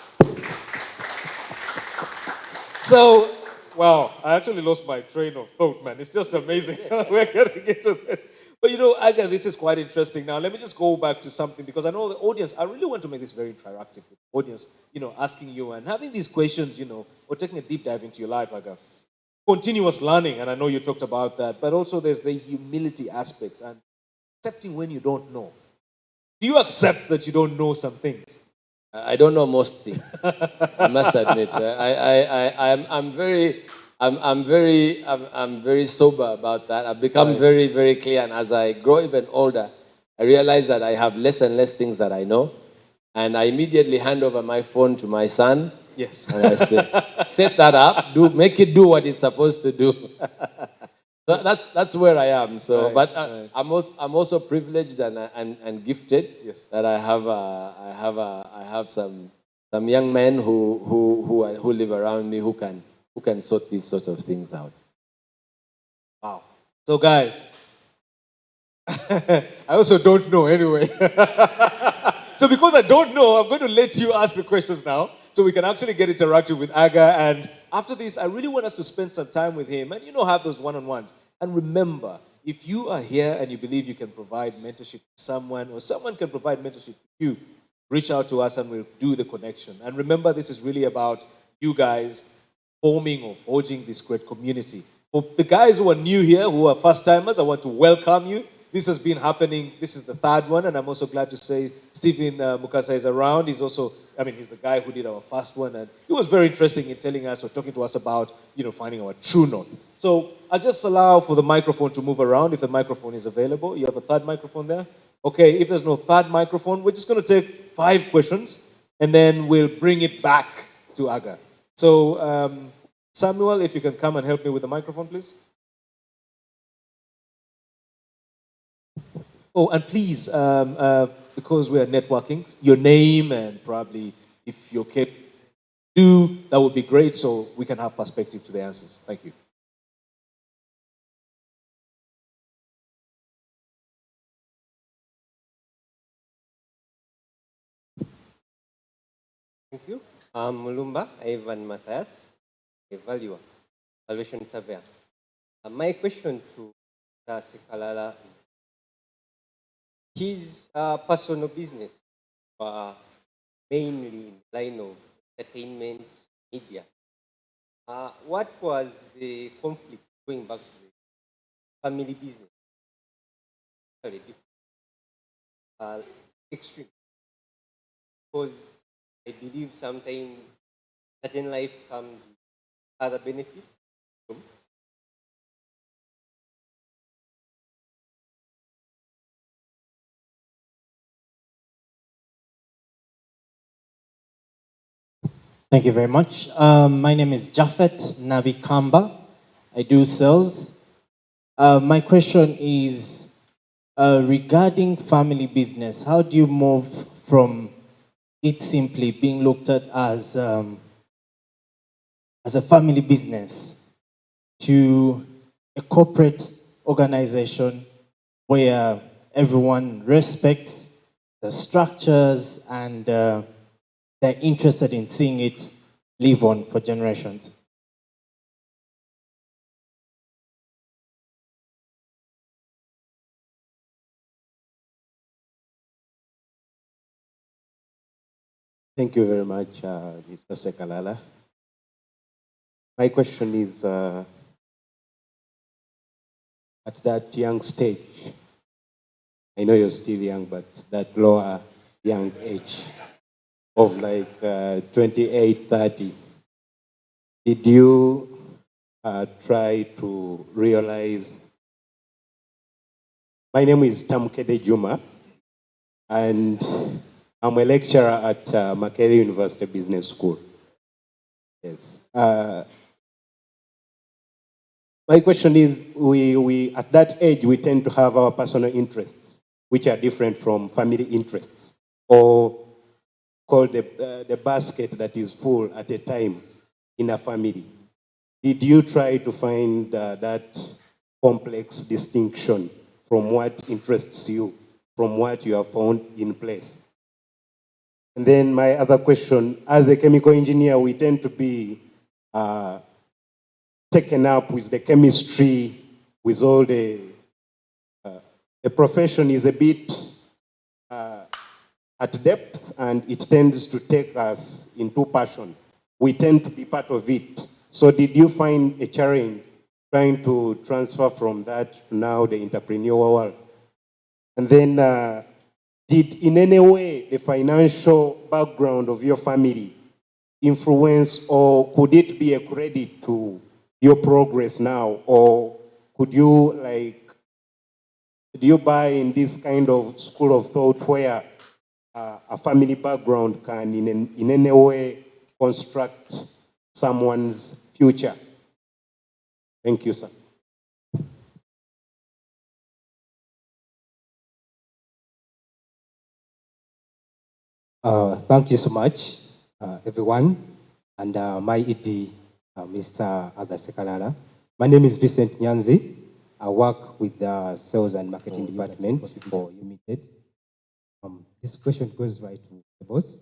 So, wow, I actually lost my train of thought, man. It's just amazing. We're getting into this. But Aga, this is quite interesting. Now, let me just go back to something, because I know the audience, I really want to make this very interactive with the audience, asking you and having these questions, or taking a deep dive into your life, Aga. Continuous learning, and I know you talked about that, but also there's the humility aspect and accepting when you don't know. Do you accept that you don't know some things? I don't know most things. I must admit. I'm very sober about that. I've become very, very clear, and as I grow even older, I realize that I have less and less things that I know, and I immediately hand over my phone to my son. Yes. And I say, set that up, make it do what it's supposed to do. So that's where I am. So, but I'm also privileged and gifted. Yes. That I have some young men who live around me who can sort these sort of things out. Wow. So guys, I also don't know anyway. So because I don't know, I'm going to let you ask the questions now so we can actually get interactive with Aga. And after this, I really want us to spend some time with him and, have those one-on-ones. And remember, if you are here and you believe you can provide mentorship to someone, or someone can provide mentorship to you, reach out to us and we'll do the connection. And remember, this is really about you guys forming or forging this great community. For the guys who are new here, who are first-timers, I want to welcome you. This has been happening. This is the 3rd one, and I'm also glad to say Stephen Mukasa is around. He's the guy who did our first one, and he was very interesting in telling us or talking to us about, finding our true north. So I'll just allow for the microphone to move around if the microphone is available. You have a 3rd microphone there? Okay, if there's no 3rd microphone, we're just going to take 5 questions, and then we'll bring it back to Aga. So, Samuel, if you can come and help me with the microphone, please. Oh, and please, because we are networking, your name and probably if you're okay, that would be great so we can have perspective to the answers. Thank you. Thank you. Mulumba, Ivan Matthias, Valuation Surveyor. My question to Sekalala is, his personal business, mainly in the line of entertainment, media. What was the conflict going back to the family business? Extreme. Because I believe sometimes certain life comes with other benefits. Thank you very much. My name is Jafet Navikamba. I do sales. My question is regarding family business. How do you move from it simply being looked at as a family business to a corporate organization where everyone respects the structures and they're interested in seeing it live on for generations? Thank you very much, Mr. Sekalala. My question is, at that young stage, I know you're still young, but that lower young age of like 28, 30, did you try to realize? My name is Tamkede Juma, and I'm a lecturer at Makerere University Business School. Yes. My question is, we at that age, we tend to have our personal interests, which are different from family interests, or called the basket that is full at a time in a family. Did you try to find that complex distinction from what interests you, from what you have found in place? And then my other question, as a chemical engineer, we tend to be taken up with the chemistry, with all the profession is a bit at depth, and it tends to take us into passion. We tend to be part of it. So did you find a challenge trying to transfer from that to now the entrepreneurial world? And then did in any way the financial background of your family influence, or could it be a credit to your progress now? Or could you do you buy in this kind of school of thought where a family background can in any way construct someone's future? Thank you, sir. Thank you so much, everyone, and my ED, Mr. Agasekalala. My name is Vincent Nyanzi. I work with the Sales and Marketing Department for Limited. This question goes right to the boss.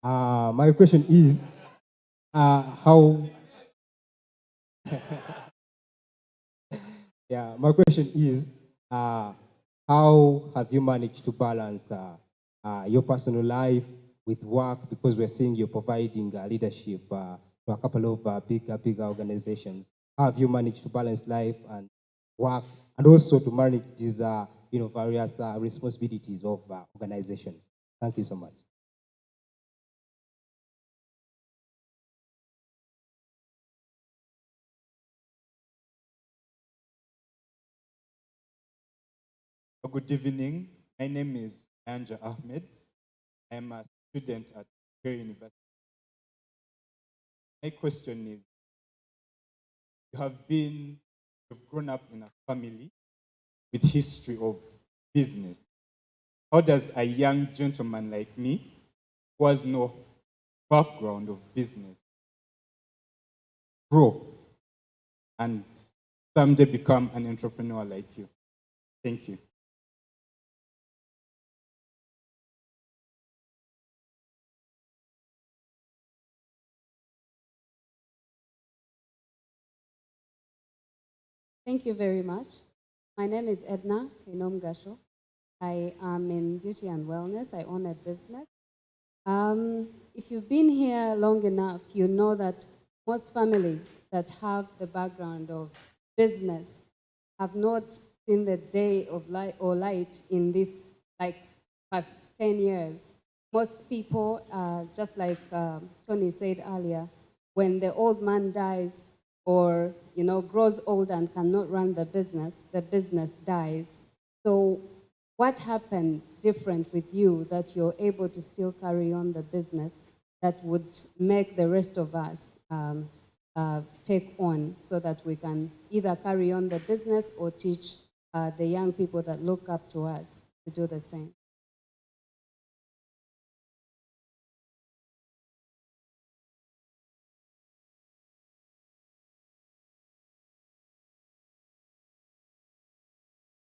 My question is, how? Yeah, my question is, how have you managed to balance your personal life with work? Because we're seeing you're providing leadership to a couple of bigger organizations. How have you managed to balance life and work, and also to manage these, various responsibilities of organizations? Thank you so much. Good evening. My name is Anja Ahmed. I'm a student at Makerere University. My question is, you've grown up in a family with history of business. How does a young gentleman like me, who has no background of business, grow and someday become an entrepreneur like you? Thank you. Thank you very much. My name is Edna Kainom Gasho. I am in beauty and wellness. I own a business. If you've been here long enough, you know that most families that have the background of business have not seen the day of light or light in this like past 10 years. Most people, just like Tony said earlier, when the old man dies or grows old and cannot run the business dies. So what happened different with you that you're able to still carry on the business that would make the rest of us take on, so that we can either carry on the business or teach the young people that look up to us to do the same?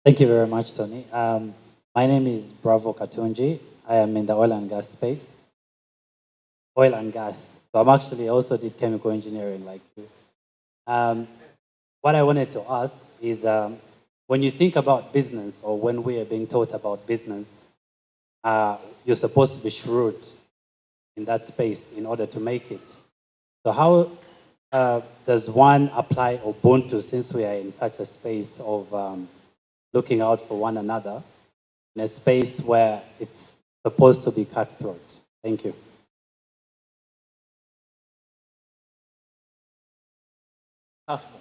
Thank you very much, Tony. My name is Bravo Katunji. I am in the oil and gas space. Oil and gas. So I'm actually also did chemical engineering like you. What I wanted to ask is when you think about business or when we are being taught about business, you're supposed to be shrewd in that space in order to make it. So how does one apply Ubuntu since we are in such a space of looking out for one another in a space where it's supposed to be cutthroat? Thank you. Half more.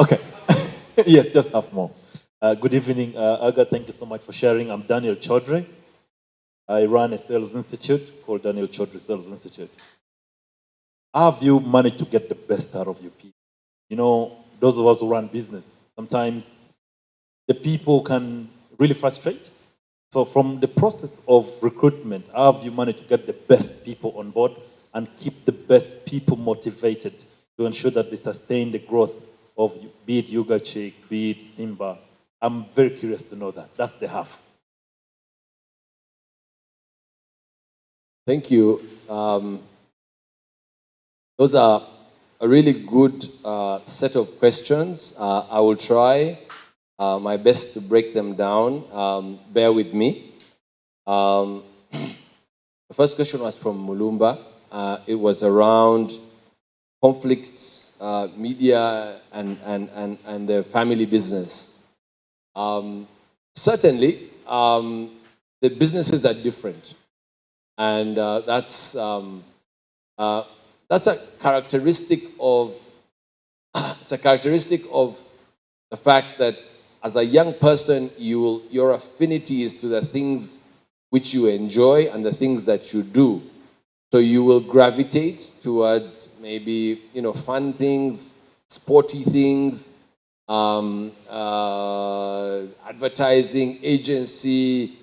Okay. Yes, just half more. Good evening, Aga. Thank you so much for sharing. I'm Daniel Chaudhry. I run a sales institute called Daniel Chaudhry Sales Institute. How have you managed to get the best out of your people? You know, those of us who run business, sometimes the people can really frustrate. So from the process of recruitment, how have you managed to get the best people on board and keep the best people motivated to ensure that they sustain the growth of, be it Yuga Chick, be it Simba? I'm very curious to know that. That's the half. Thank you. Those are a really good set of questions. I will try my best to break them down. Bear with me. The first question was from Mulumba. It was around conflicts, media, and the family business. Certainly, the businesses are different. And that's a characteristic of the fact that as a young person, your affinity is to the things which you enjoy and the things that you do. So you will gravitate towards maybe fun things, sporty things, advertising, agency.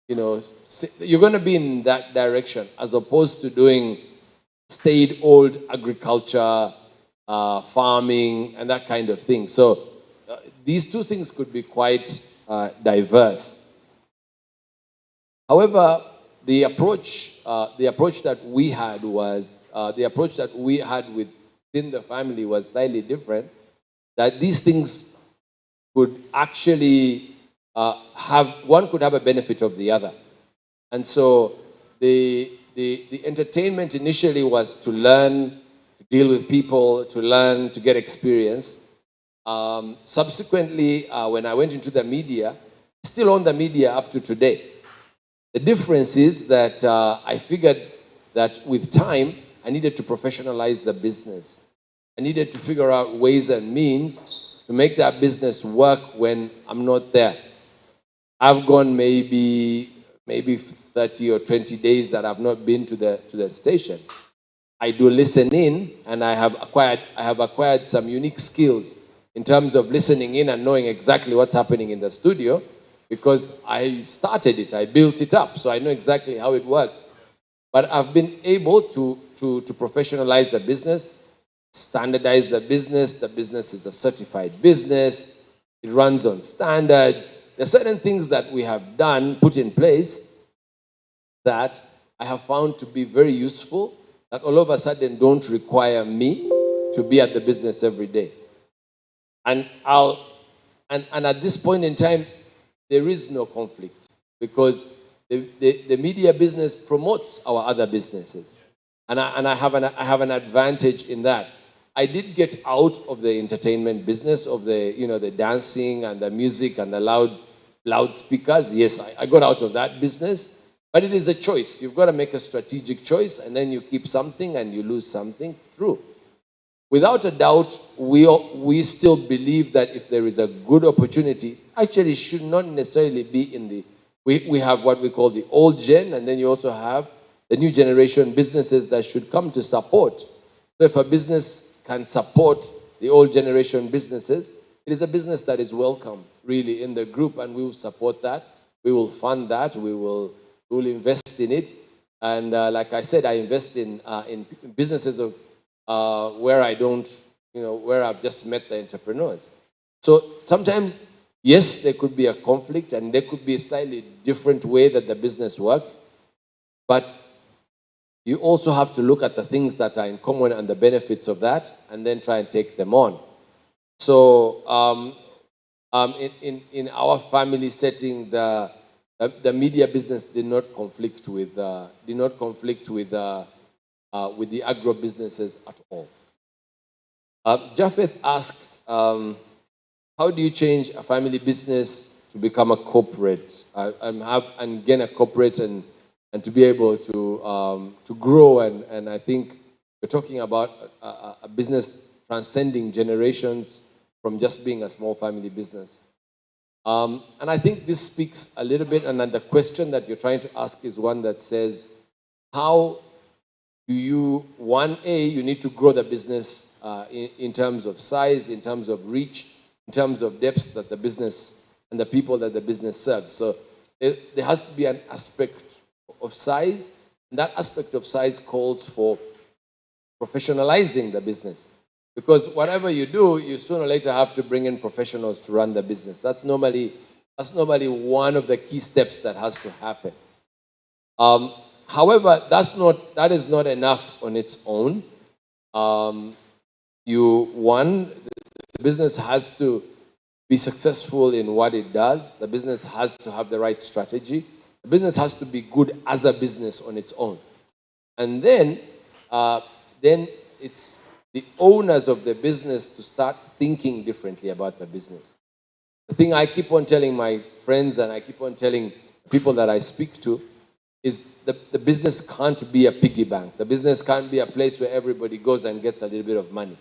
You're going to be in that direction as opposed to doing staid old agriculture, farming, and that kind of thing. So these two things could be quite diverse. However, the approach that we had within the family was slightly different. That these things could actually one could have a benefit of the other. And so the entertainment initially was to learn to deal with people, to learn to get experience. Subsequently, when I went into the media, still on the media up to today. The difference is that I figured that with time, I needed to professionalize the business. I needed to figure out ways and means to make that business work when I'm not there. I've gone maybe 30 or 20 days that I've not been to the station. I do listen in, and I have acquired some unique skills in terms of listening in and knowing exactly what's happening in the studio, because I started it, I built it up, so I know exactly how it works. But I've been able to professionalize the business, standardize the business. The business is a certified business. It runs on standards. There are certain things that we have done, put in place, that I have found to be very useful, that all of a sudden don't require me to be at the business every day. And at this point in time, there is no conflict, because the media business promotes our other businesses. And I have an advantage in that. I did get out of the entertainment business of the dancing and the music and the loudspeakers. Yes, I got out of that business, but it is a choice. You've got to make a strategic choice, and then you keep something and you lose something. True. Without a doubt, we still believe that if there is a good opportunity, actually it should not necessarily be in the. We have what we call the old gen, and then you also have the new generation businesses that should come to support. So if a business can support the old generation businesses, it is a business that is welcome, really, in the group, and we will support that. We will fund that. We will invest in it. And like I said, I invest in businesses of where I don't, where I've just met the entrepreneurs. So sometimes, yes, there could be a conflict and there could be a slightly different way that the business works, but you also have to look at the things that are in common and the benefits of that and then try and take them on. So in our family setting, the media business did not conflict with the agro businesses at all. Japheth asked, how do you change a family business to become a corporate and gain a corporate and to be able to grow? And I think you're talking about a business transcending generations from just being a small family business. And I think this speaks a little bit, and then the question that you're trying to ask is one that says, how do you, you need to grow the business in terms of size, in terms of reach, in terms of depth that the business and the people that the business serves. So there has to be an aspect of size, and that aspect of size calls for professionalizing the business. Because whatever you do, you sooner or later have to bring in professionals to run the business. That's normally one of the key steps that has to happen. However, that is not enough on its own. The business has to be successful in what it does. The business has to have the right strategy. The business has to be good as a business on its own. And then it's the owners of the business to start thinking differently about the business. The thing I keep on telling my friends and I keep on telling people that I speak to is the business can't be a piggy bank. The business can't be a place where everybody goes and gets a little bit of money.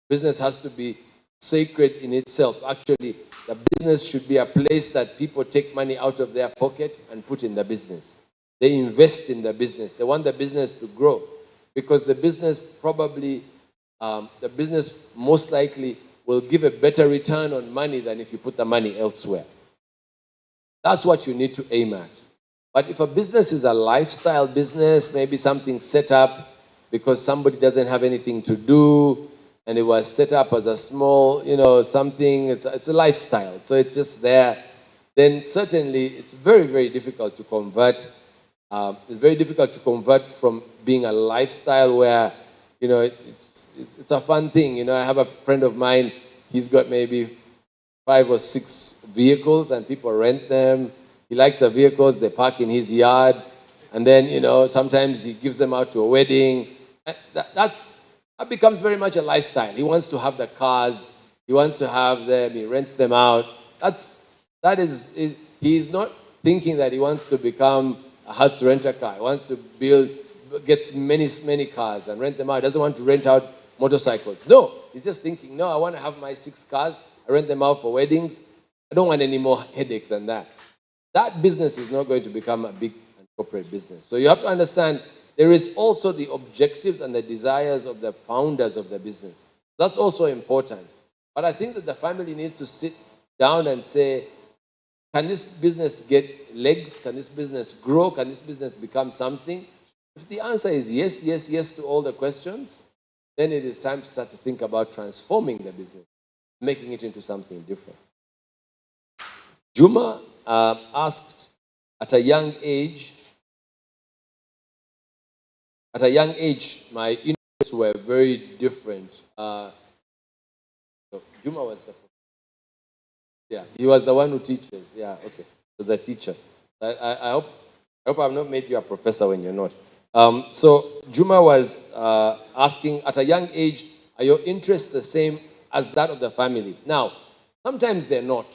Business has to be sacred in itself. Actually, the business should be a place that people take money out of their pocket and put in the business. They invest in the business. They want the business to grow because the business most likely will give a better return on money than if you put the money elsewhere. That's what you need to aim at. But if a business is a lifestyle business, maybe something set up because somebody doesn't have anything to do, and it was set up as a small, something, it's a lifestyle. So it's just there. Then certainly it's very, very difficult to convert. It's very difficult to convert from being a lifestyle where, it's a fun thing. I have a friend of mine, he's got maybe 5 or 6 vehicles and people rent them. He likes the vehicles, they park in his yard. And then, sometimes he gives them out to a wedding. That becomes very much a lifestyle. He wants to have the cars. He wants to have them. He rents them out. He's not thinking that he wants to become a house renter car. He wants to gets many cars and rent them out. He doesn't want to rent out motorcycles. No, he's just thinking, no, I want to have my 6 cars. I rent them out for weddings. I don't want any more headache than that. That business is not going to become a big and corporate business. So you have to understand there is also the objectives and the desires of the founders of the business. That's also important. But I think that the family needs to sit down and say, can this business get legs? Can this business grow? Can this business become something? If the answer is yes to all the questions, then it is time to start to think about transforming the business, making it into something different. Juma asked, at a young age, my interests were very different. So Juma was he was the one who teaches. Yeah, okay. He was a teacher. I hope I've not made you a professor when you're not. So Juma was asking, at a young age, are your interests the same as that of the family? Now, sometimes they're not.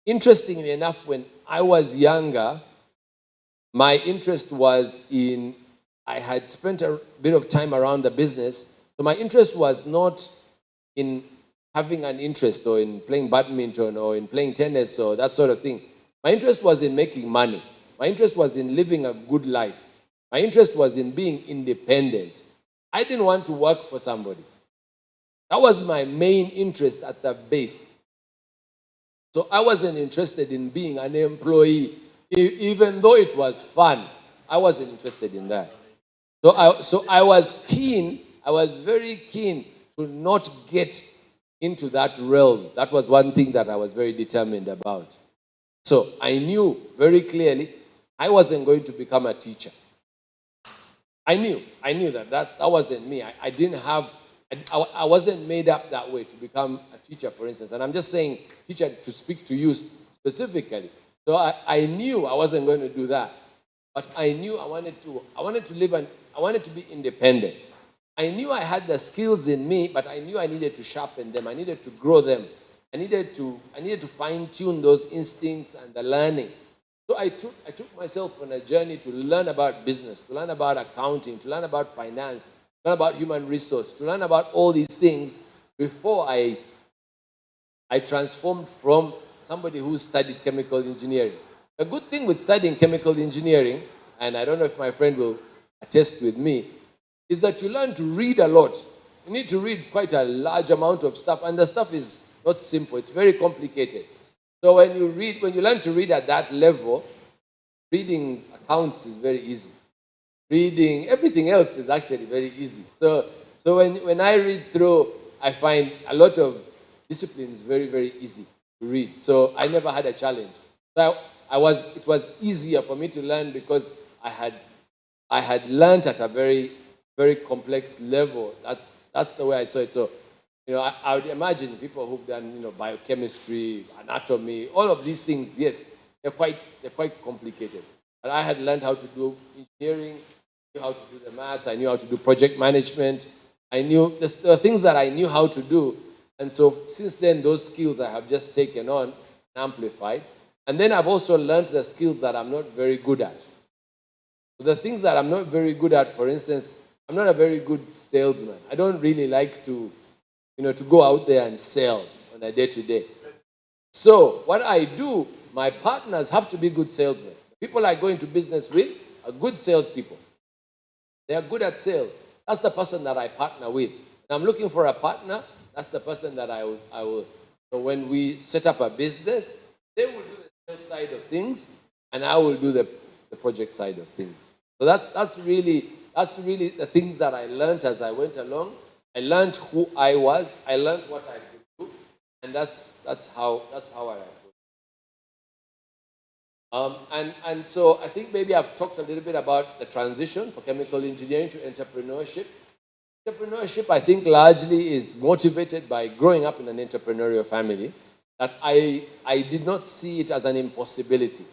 Interestingly enough, when I was younger, my interest was I had spent a bit of time around the business, so my interest was not in having an interest or in playing badminton or in playing tennis or that sort of thing. My interest was in making money. My interest was in living a good life. My interest was in being independent. I didn't want to work for somebody. That was my main interest at the base. So I wasn't interested in being an employee, even though it was fun. I wasn't interested in that. So I was very keen to not get into that realm. That was one thing that I was very determined about. So I knew very clearly I wasn't going to become a teacher. I knew that wasn't me. I didn't have, I wasn't made up that way to become a teacher, for instance. And I'm just saying teacher to speak to you specifically. So I knew I wasn't going to do that. But I knew I wanted to live and I wanted to be independent. I knew I had the skills in me, but I knew I needed to sharpen them. I needed to grow them. I needed to fine-tune those instincts and the learning. So I took myself on a journey to learn about business, to learn about accounting, to learn about finance, to learn about human resource, to learn about all these things before I transformed from somebody who studied chemical engineering. The good thing with studying chemical engineering, and I don't know if my friend will attest with me, is that you learn to read a lot. You need to read quite a large amount of stuff, and the stuff is not simple. It's very complicated. So when you learn to read at that level, reading accounts is very easy. Reading everything else is actually very easy. So when I read through, I find a lot of disciplines very, very easy to read. So I never had a challenge. So it was easier for me to learn because I had learned at a very, very complex level. That's the way I saw it. So, I would imagine people who've done, biochemistry, anatomy, all of these things, yes, they're quite complicated. But I had learned how to do engineering, knew how to do the maths, I knew how to do project management. I knew the things that I knew how to do. And so since then, those skills I have just taken on and amplified. And then I've also learned the skills that I'm not very good at. So the things that I'm not very good at, for instance, I'm not a very good salesman. I don't really like to go out there and sell on a day-to-day. So what I do, my partners have to be good salesmen. The people I go into business with are good salespeople. They are good at sales. That's the person that I partner with. And I'm looking for a partner. That's the person that I will. So when we set up a business, they will do the sales side of things, and I will do the project side of things. So that's really the things that I learned as I went along. I learned who I was. I learned what I could do, and that's how I approach. And so I think maybe I've talked a little bit about the transition from chemical engineering to entrepreneurship. Entrepreneurship, I think, largely is motivated by growing up in an entrepreneurial family. That I did not see it as an impossibility.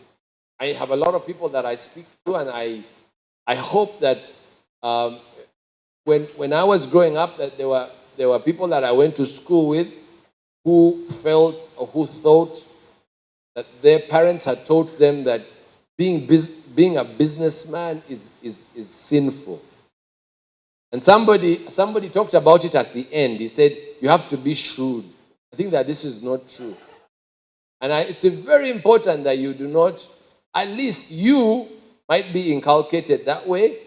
I have a lot of people that I speak to, and I hope that when I was growing up, that there were people that I went to school with who felt or who thought that their parents had taught them that being a businessman is sinful. And somebody talked about it at the end. He said, you have to be shrewd. I think that this is not true. And it's very important that you do not, at least you might be inculcated that way.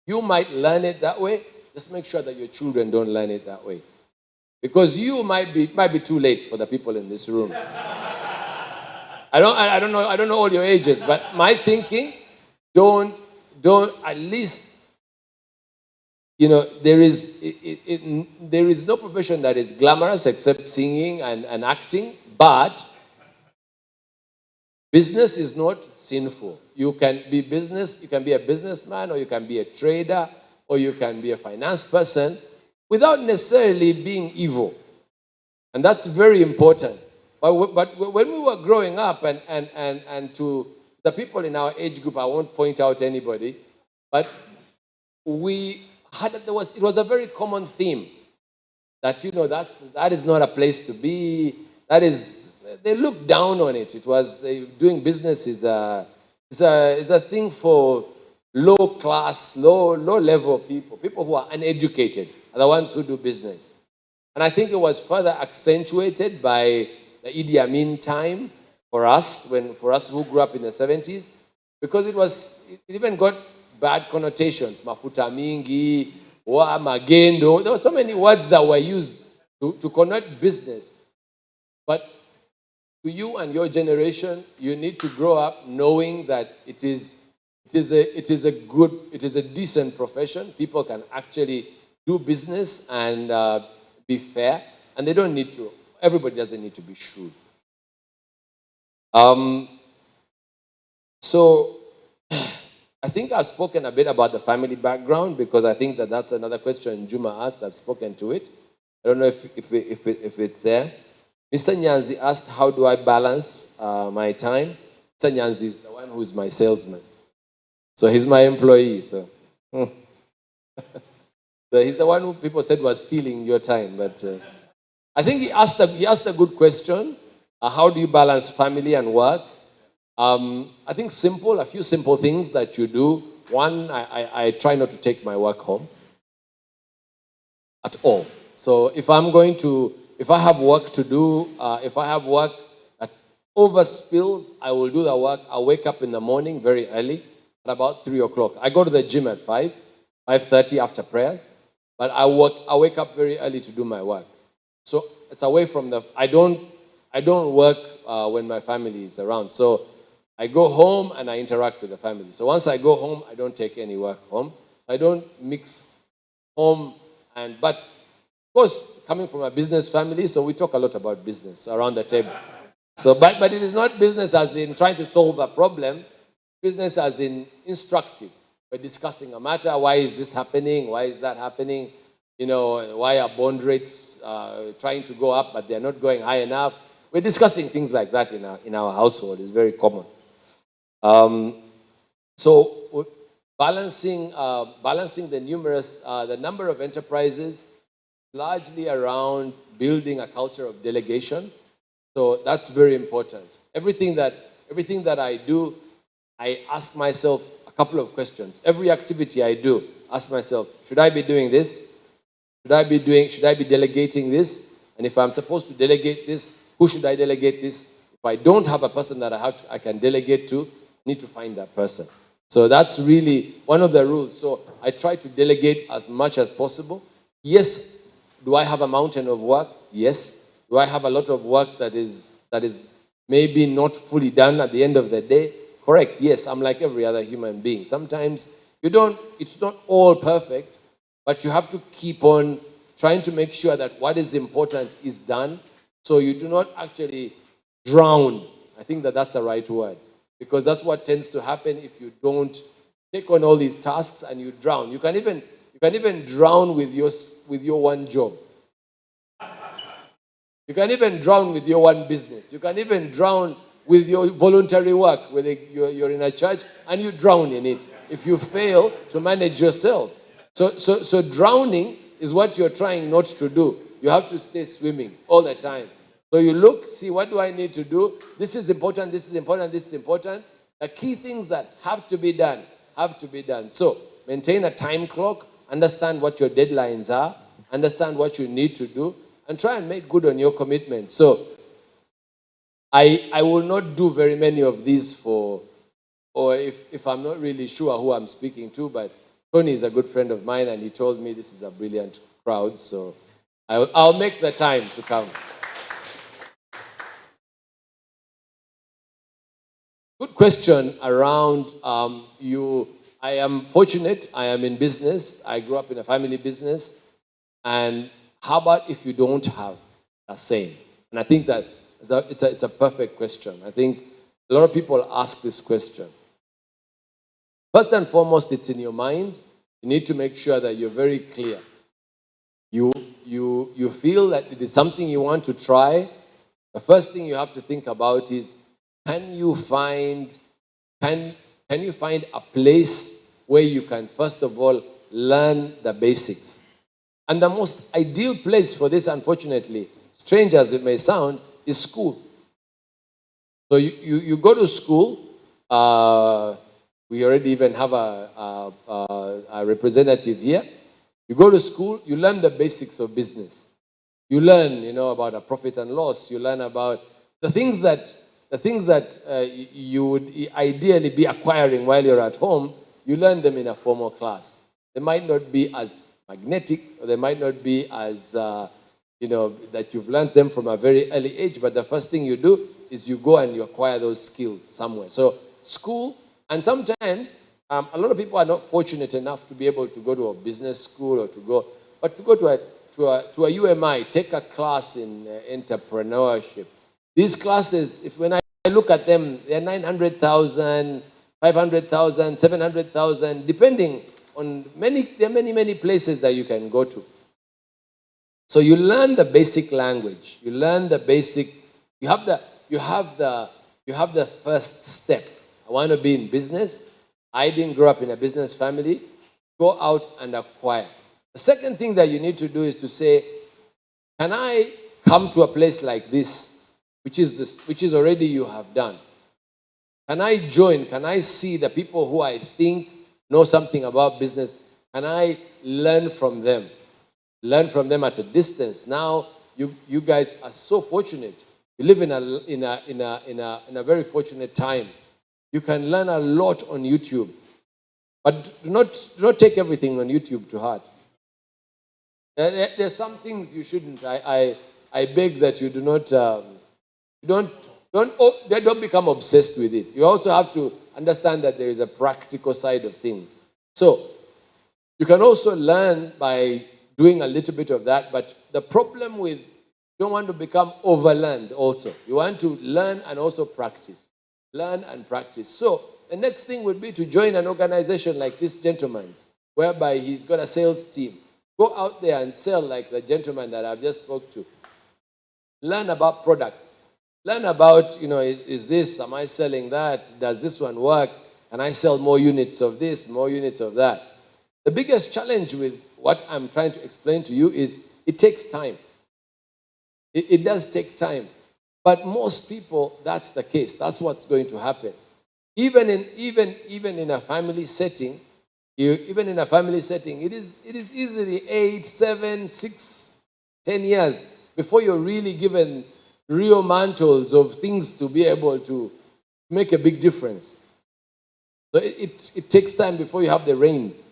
You might learn it that way. Just make sure that your children don't learn it that way. Because it might be too late for the people in this room. I don't know all your ages, but my thinking, don't at least, there is no profession that is glamorous except singing and acting, but business is not sinful. You can be a businessman, or you can be a trader, or you can be a finance person without necessarily being evil. And that's very important. But when we were growing up, and to the people in our age group, I won't point out anybody, but it was a very common theme that that is not a place to be. They looked down on it. It was doing business is a thing for low class, low level people who are uneducated are the ones who do business. And I think it was further accentuated by the Idi Amin time for us who grew up in the 70s, because it even got bad connotations. Mafuta mingi, wa magendo. There were so many words that were used to connote business. But to you and your generation, you need to grow up knowing that it is a decent profession. People can actually do business and be fair. And they don't need to, everybody doesn't need to be shrewd. So I think I've spoken a bit about the family background because I think that that's another question Juma asked. I've spoken to it. I don't know if it's there. Mr. Nyanzi asked, how do I balance my time? Mr. Nyanzi is the one who is my salesman. So he's my employee. So, so he's the one who people said was stealing your time. But I think he asked a good question. How do you balance family and work? I think a few simple things that you do. One, I try not to take my work home at all. So if I have work to do, if I have work that overspills, I will do the work. I'll wake up in the morning very early at about 3 o'clock. I go to the gym at 5:30 after prayers, but I wake up very early to do my work. So it's away from I don't work when my family is around. So I go home and I interact with the family. So once I go home, I don't take any work home. I don't mix home but of course, coming from a business family, so we talk a lot about business around the table. So, but it is not business as in trying to solve a problem. Business as in instructive. We're discussing a matter. Why is this happening? Why is that happening? Why are bond rates trying to go up, but they're not going high enough? We're discussing things like that in our household. It's very common. So balancing the number of enterprises, largely around building a culture of delegation. So that's very important. Everything that I do, I ask myself a couple of questions. Every activity I do, ask myself, should I be doing this? Should I be delegating this? And if I'm supposed to delegate this, who should I delegate this? If I don't have a person that I can delegate to, I need to find that person. So that's really one of the rules. So I try to delegate as much as possible. Yes, do I have a mountain of work? Yes. Do I have a lot of work that is maybe not fully done at the end of the day? Correct. Yes, I'm like every other human being. Sometimes it's not all perfect, but you have to keep on trying to make sure that what is important is done so you do not actually drown. I think that's the right word, because that's what tends to happen if you don't take on all these tasks and you drown. You can even drown with your one job. You can even drown with your one business. You can even drown with your voluntary work, whether you're in a church and you drown in it if you fail to manage yourself. So drowning is what you're trying not to do. You have to stay swimming all the time. So you look, see, what do I need to do? This is important, this is important, this is important. The key things that have to be done have to be done. So maintain a time clock, understand what your deadlines are, understand what you need to do, and try and make good on your commitment. So I will not do very many of these if I'm not really sure who I'm speaking to, but Tony is a good friend of mine and he told me this is a brilliant crowd, so I'll make the time to come. Good question around you. I am fortunate. I am in business. I grew up in a family business. And how about if you don't have the same? And I think that it's a perfect question. I think a lot of people ask this question. First and foremost, it's in your mind. You need to make sure that you're very clear. You feel that it is something you want to try. The first thing you have to think about is, can you find a place where you can, first of all, learn the basics? And the most ideal place for this, unfortunately, strange as it may sound, is school. So you go to school. We already even have a representative here. You go to school, you learn the basics of business. You learn, about a profit and loss. You learn about the things that you would ideally be acquiring while you're at home. You learn them in a formal class. They might not be as magnetic, or they might not be as, that you've learned them from a very early age, but the first thing you do is you go and you acquire those skills somewhere. So school, and sometimes a lot of people are not fortunate enough to be able to go to a business school or to go to to a UMI, take a class in entrepreneurship. These classes, if when I look at them, they're 900,000, 500,000, 700,000, depending on there are many places that you can go to. So you learn the basic language. You learn the basic. You have the first step. I want to be in business. I didn't grow up in a business family. Go out and acquire. The second thing that you need to do is to say, can I come to a place like this, which is already you have done? Can I join? Can I see the people who I think know something about business? Can I learn from them? Learn from them at a distance. Now you guys are so fortunate. You live in a very fortunate time. You can learn a lot on YouTube, but do not take everything on YouTube to heart. There's some things you shouldn't. I beg that you do not. Don't become obsessed with it. You also have to understand that there is a practical side of things. So you can also learn by doing a little bit of that, but the problem with you don't want to become overlearned also. You want to learn and also practice. Learn and practice. So the next thing would be to join an organization like this gentleman's, whereby he's got a sales team. Go out there and sell like the gentleman that I've just spoke to. Learn about products. Learn about, is this, am I selling that? Does this one work? Can I sell more units of this, more units of that? The biggest challenge with what I'm trying to explain to you is it takes time. It does take time. But most people, that's the case. That's what's going to happen. Even in a family setting, it is easily 8, 7, 6, 10 years before you're really given real mantles of things to be able to make a big difference. So it takes time before you have the reins.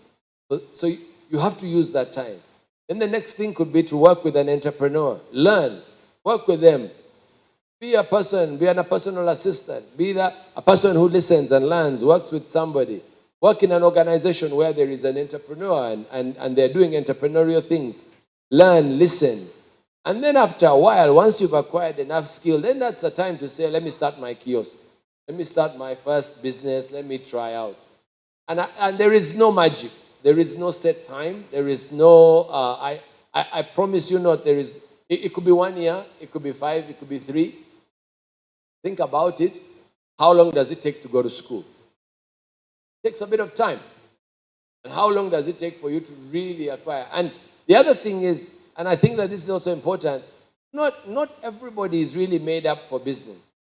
So you have to use that time. Then the next thing could be to work with an entrepreneur. Learn. Work with them. Be a personal assistant. Be a person who listens and learns, works with somebody. Work in an organization where there is an entrepreneur and they're doing entrepreneurial things. Learn, listen. And then after a while, once you've acquired enough skill, then that's the time to say, let me start my kiosk. Let me start my first business. Let me try out. And there is no magic. There is no set time. There is no, I promise you not, there is, it could be 1 year, it could be 5, it could be 3. Think about it. How long does it take to go to school? It takes a bit of time. And how long does it take for you to really acquire? And the other thing is, and I think that this is also important, not everybody is really made up for business.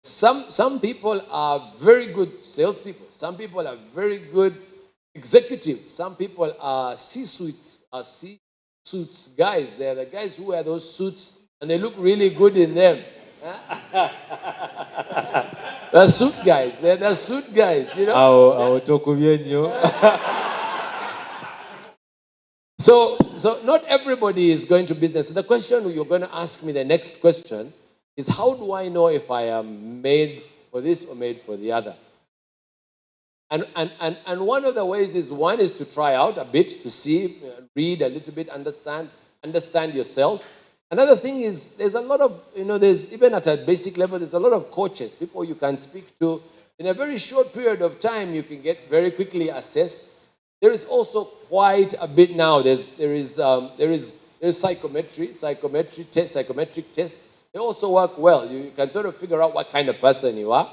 Some people are very good salespeople. Some people are very good executives. Some people are C-suites guys. They're the guys who wear those suits and they look really good in them. The suit guys. They're the suit guys, So not everybody is going to business. The question you're going to ask me, the next question, is how do I know if I am made for this or made for the other? And one of the ways is to try out a bit, to see, read a little bit, understand yourself. Another thing is there's a lot of, there's even at a basic level, there's a lot of coaches, people you can speak to. In a very short period of time, you can get very quickly assessed. There is also quite a bit now. There is psychometric tests. They also work well. You can sort of figure out what kind of person you are.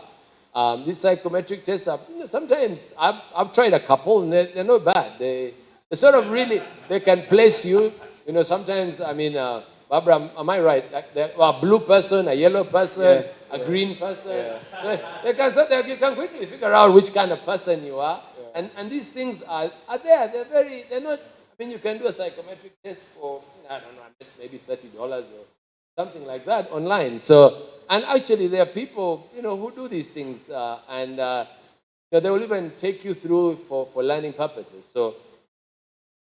These psychometric tests are, sometimes I've tried a couple and they're not bad. They sort of really, they can place you, sometimes, Barbara, am I right? Like a blue person, a yellow person, a green person. Yeah. So you can quickly figure out which kind of person you are. Yeah. And these things are there. They're not, you can do a psychometric test for, I don't know, maybe $30 or something like that online. So, and actually there are people, who do these things and they will even take you through for learning purposes. So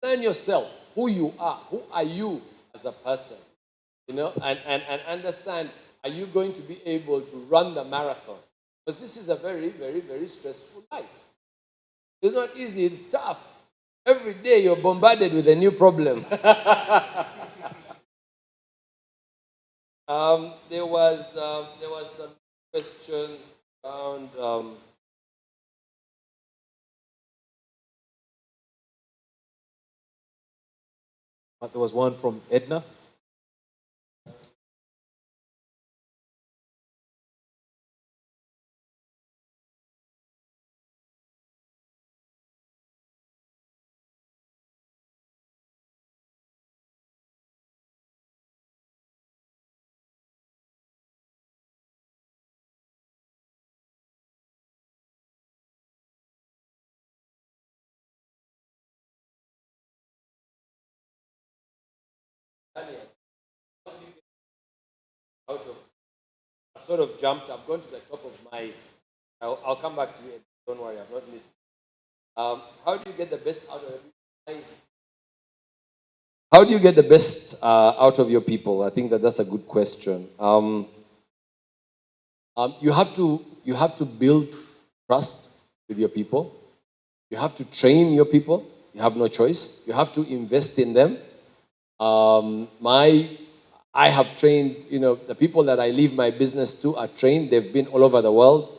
learn yourself, who you are. Who are you as a person? And understand, are you going to be able to run the marathon? Because this is a very, very, very stressful life. It's not easy, it's tough. Every day you're bombarded with a new problem. There was some questions around. There was one from Edna. Out of, I've sort of jumped. I've gone to the top of my. I'll come back to you. Don't worry, I've not missed. How do you get the best out of every? How do you get the best out of your people? I think that's a good question. You have to build trust with your people. You have to train your people. You have no choice. You have to invest in them. I have trained, the people that I leave my business to are trained. They've been all over the world.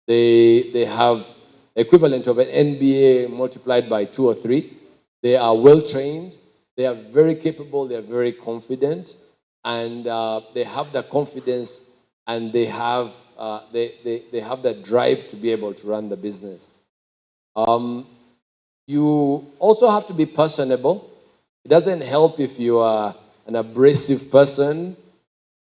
They have equivalent of an MBA multiplied by 2 or 3. They are well trained. They are very capable. They are very confident, and they have the confidence, and they have that drive to be able to run the business. You also have to be personable. It doesn't help if you are an abrasive person.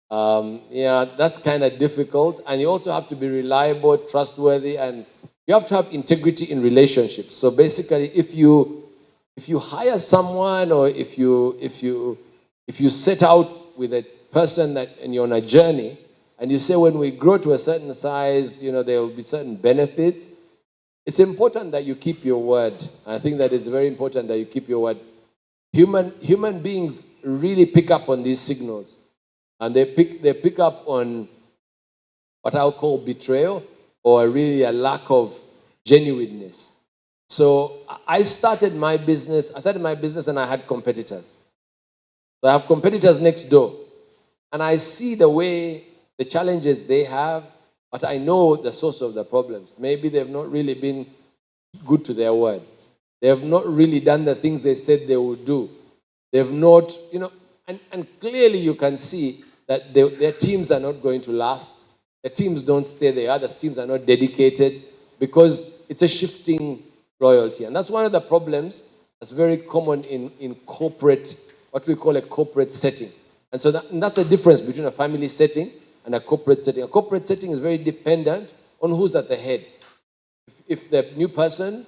That's kind of difficult. And you also have to be reliable, trustworthy, and you have to have integrity in relationships. So basically, if you hire someone, or if you set out with a person and you're on a journey, and you say, when we grow to a certain size, there will be certain benefits, it's important that you keep your word. I think that it's very important that you keep your word. Human beings really pick up on these signals, and they pick up on what I'll call betrayal, or really a lack of genuineness. So I started my business and I had competitors. So I have competitors next door, and I see the challenges they have, but I know the source of the problems. Maybe they've not really been good to their word. They have not really done the things they said they would do. They've not, and clearly you can see that their teams are not going to last. The teams don't stay there. Other teams are not dedicated, because it's a shifting loyalty. And that's one of the problems that's very common in corporate, what we call a corporate setting. And so that's the difference between a family setting and a corporate setting. A corporate setting is very dependent on who's at the head. If the new person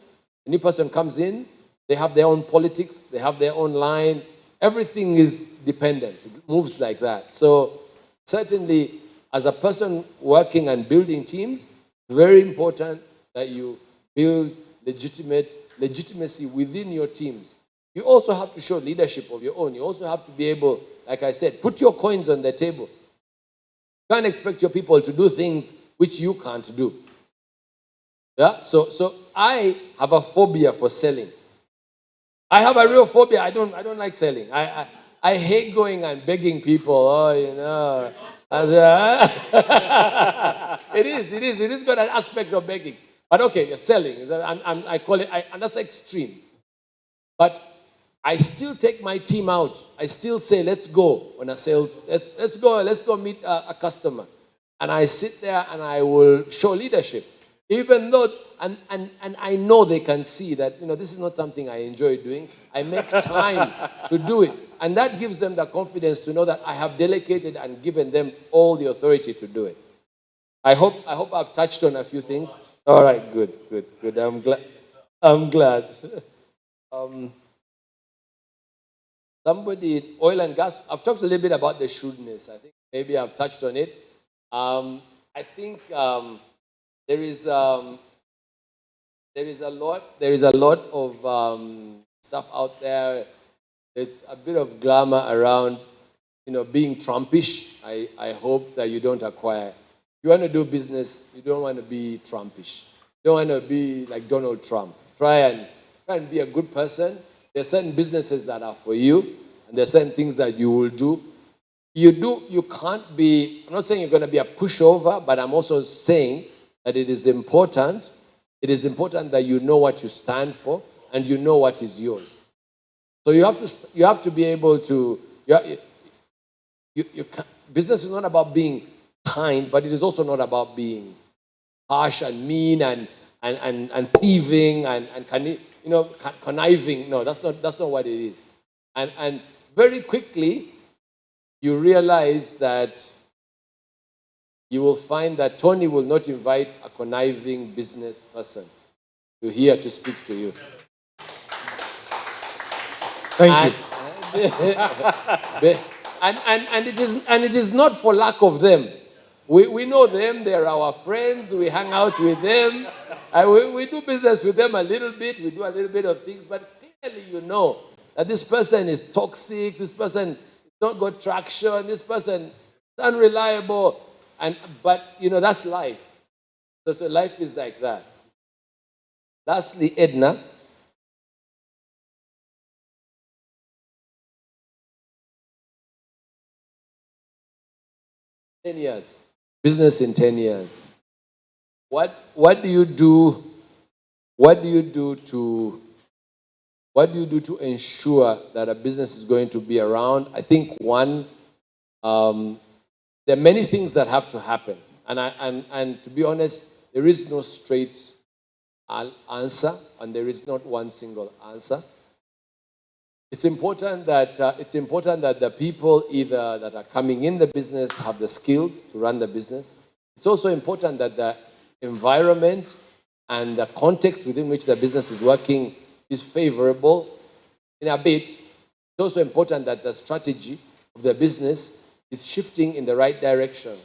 comes in, they have their own politics, they have their own line. Everything is dependent. It moves like that. So certainly, as a person working and building teams, it's very important that you build legitimacy within your teams. You also have to show leadership of your own. You also have to be able, like I said, put your coins on the table. You can't expect your people to do things which you can't do. Yeah? So I have a phobia for selling. I have a real phobia. I don't like selling. I hate going and begging people. It is got an aspect of begging. But okay, you're selling. I call it, and that's extreme. But I still take my team out. I still say, let's go on a sales. Let's go meet a customer. And I sit there and I will show leadership. Even though, and I know they can see that, this is not something I enjoy doing. I make time to do it. And that gives them the confidence to know that I have delegated and given them all the authority to do it. I hope I've touched on a few things. All right, good. I'm glad. Somebody in oil and gas, I've talked a little bit about the shrewdness. I think maybe I've touched on it. I think there is a lot of stuff out there. There's a bit of glamour around, being Trumpish. I hope that you don't acquire. If you want to do business, you don't want to be Trumpish. You don't want to be like Donald Trump. Try and be a good person. There are certain businesses that are for you, and there are certain things that you will do. you can't be, I'm not saying you're going to be a pushover, but I'm also saying that it is important that you know what you stand for and you know what is yours. So you have to be able to, business is not about being kind, but it is also not about being harsh and mean and thieving and conniving. No, that's not what it is. And very quickly you realize that you will find that Tony will not invite a conniving business person to here to speak to you. Thank you. And it is not for lack of them. We know them, they're our friends, we hang out with them, we do business with them a little bit, we do a little bit of things, but clearly you know that this person is toxic, this person has not got traction, this person is unreliable, but that's life. So life is like that. Lastly, Edna. 10 years. Business in 10 years. What do you do? What do you do to ensure that a business is going to be around? I think one, there are many things that have to happen, and to be honest, there is no straight answer, and there is not one single answer. It's important that the people either that are coming in the business have the skills to run the business. It's also important that the environment and the context within which the business is working is favorable in a bit. It's also important that the strategy of the business is shifting in the right direction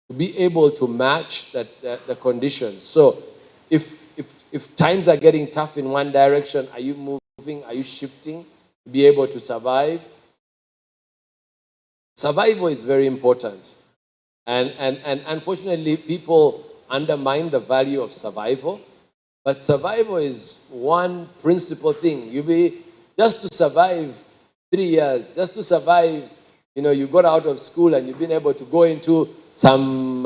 to be able to match the conditions. So if times are getting tough in one direction, are you moving? Are you shifting to be able to survive? Survival is very important. And unfortunately, people undermine the value of survival. But survival is one principal thing. Just to survive 3 years, just to survive, you got out of school and you've been able to go into some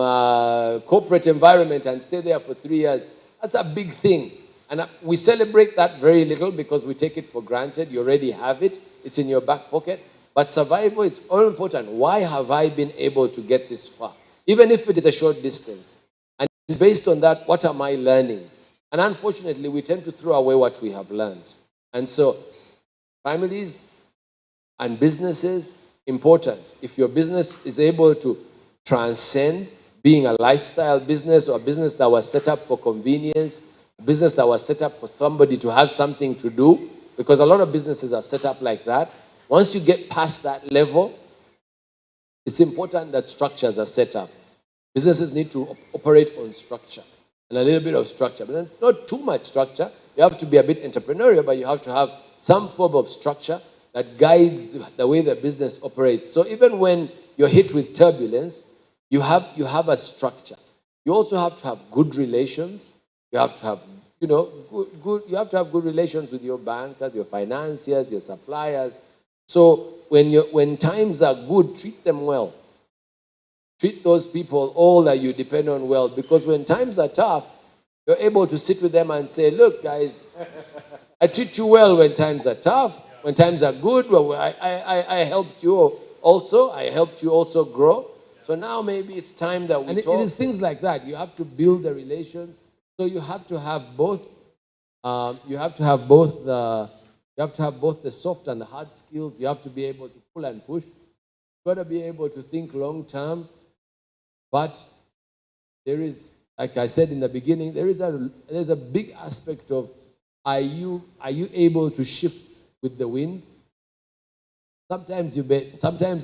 corporate environment and stay there for 3 years. That's a big thing. And we celebrate that very little because we take it for granted. You already have it. It's in your back pocket. But survival is all important. Why have I been able to get this far? Even if it is a short distance. And based on that, what are my learnings? And unfortunately, we tend to throw away what we have learned. And so, families and businesses, important. If your business is able to transcend being a lifestyle business or a business that was set up for convenience, a business that was set up for somebody to have something to do, because a lot of businesses are set up like that. Once you get past that level, it's important that structures are set up. Businesses need to operate on structure and a little bit of structure, but not too much structure. You have to be a bit entrepreneurial, but you have to have some form of structure that guides the way the business operates. So even when you're hit with turbulence, you have a structure. You also have to have good relations. You have to have, good. You have to have good relations with your bankers, your financiers, your suppliers. So when times are good, treat them well. Treat those people, all that you depend on, well, because when times are tough, you're able to sit with them and say, look, guys, I treat you well when times are tough. When times are good, well, I helped you also. I helped you also grow. So now maybe it's time that we talk. It is things like that. You have to build the relations. So you have to have both. You have to have both the soft and the hard skills. You have to be able to pull and push. You've got to be able to think long term. But there is, like I said in the beginning, there's a big aspect of are you able to shift with the wind? Sometimes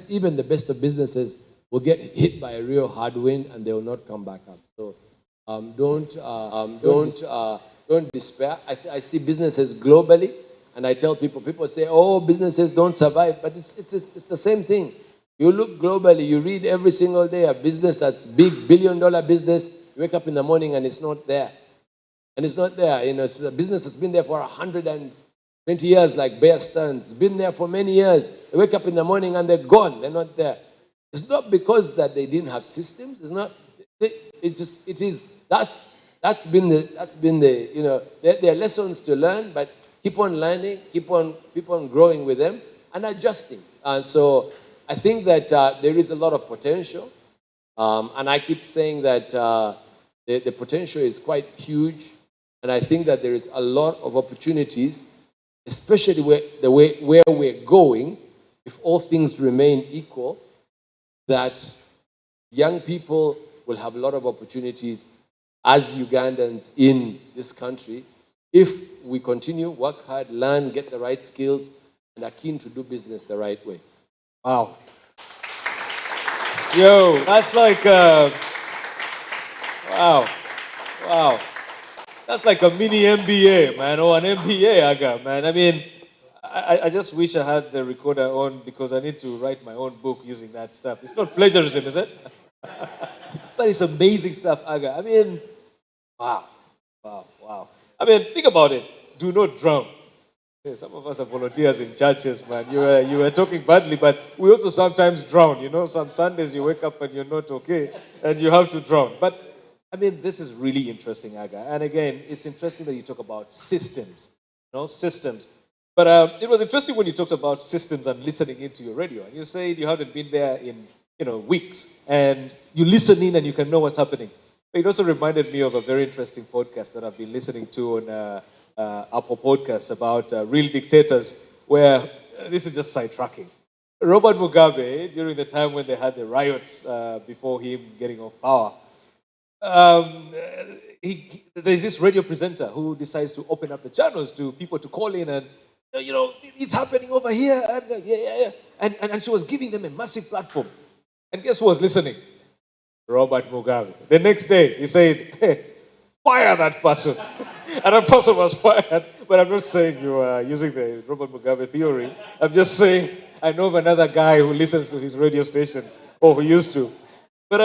even the best of businesses will get hit by a real hard wind and they will not come back up. So don't despair. I see businesses globally, and I tell people say, oh, businesses don't survive, but it's the same thing. You look globally, you read every single day a business that's big, $1 billion business. You wake up in the morning and it's not there. And it's not there. It's a business that's been there for 120 years, like Bear Stearns. Been there for many years. They wake up in the morning and they're gone. They're not there. It's not because that they didn't have systems. It's not. It just it is. That's been the there are lessons to learn, but keep on learning, keep on growing with them and adjusting. And so I think that there is a lot of potential, and I keep saying that the potential is quite huge, and I think that there is a lot of opportunities, especially where we're going. If all things remain equal, that young people will have a lot of opportunities as Ugandans in this country if we continue, work hard, learn, get the right skills, and are keen to do business the right way. Wow. Yo, that's like, wow. That's like a mini MBA, man, or an MBA, Aga, man. I mean, I just wish I had the recorder on because I need to write my own book using that stuff. It's not plagiarism, is it? But it's amazing stuff, Aga. I mean, wow. I mean, think about it. Do not drown. Yeah, some of us are volunteers in churches, man. You were talking badly, but we also sometimes drown. You know, some Sundays you wake up and you're not okay, and you have to drown. But I mean, this is really interesting, Aga. And again, it's interesting that you talk about systems. Systems. But it was interesting when you talked about systems and listening into your radio. And you said you haven't been there in weeks, and you listen in and you can know what's happening. It also reminded me of a very interesting podcast that I've been listening to on Apple Podcasts about real dictators, where this is just sidetracking. Robert Mugabe, during the time when they had the riots before him getting off power, there's this radio presenter who decides to open up the channels to people to call in and, it's happening over here. And, and she was giving them a massive platform. And guess who was listening? Robert Mugabe. The next day, he said, hey, fire that person. And that person was fired. But I'm not saying you are using the Robert Mugabe theory. I'm just saying I know of another guy who listens to his radio stations, or who used to. But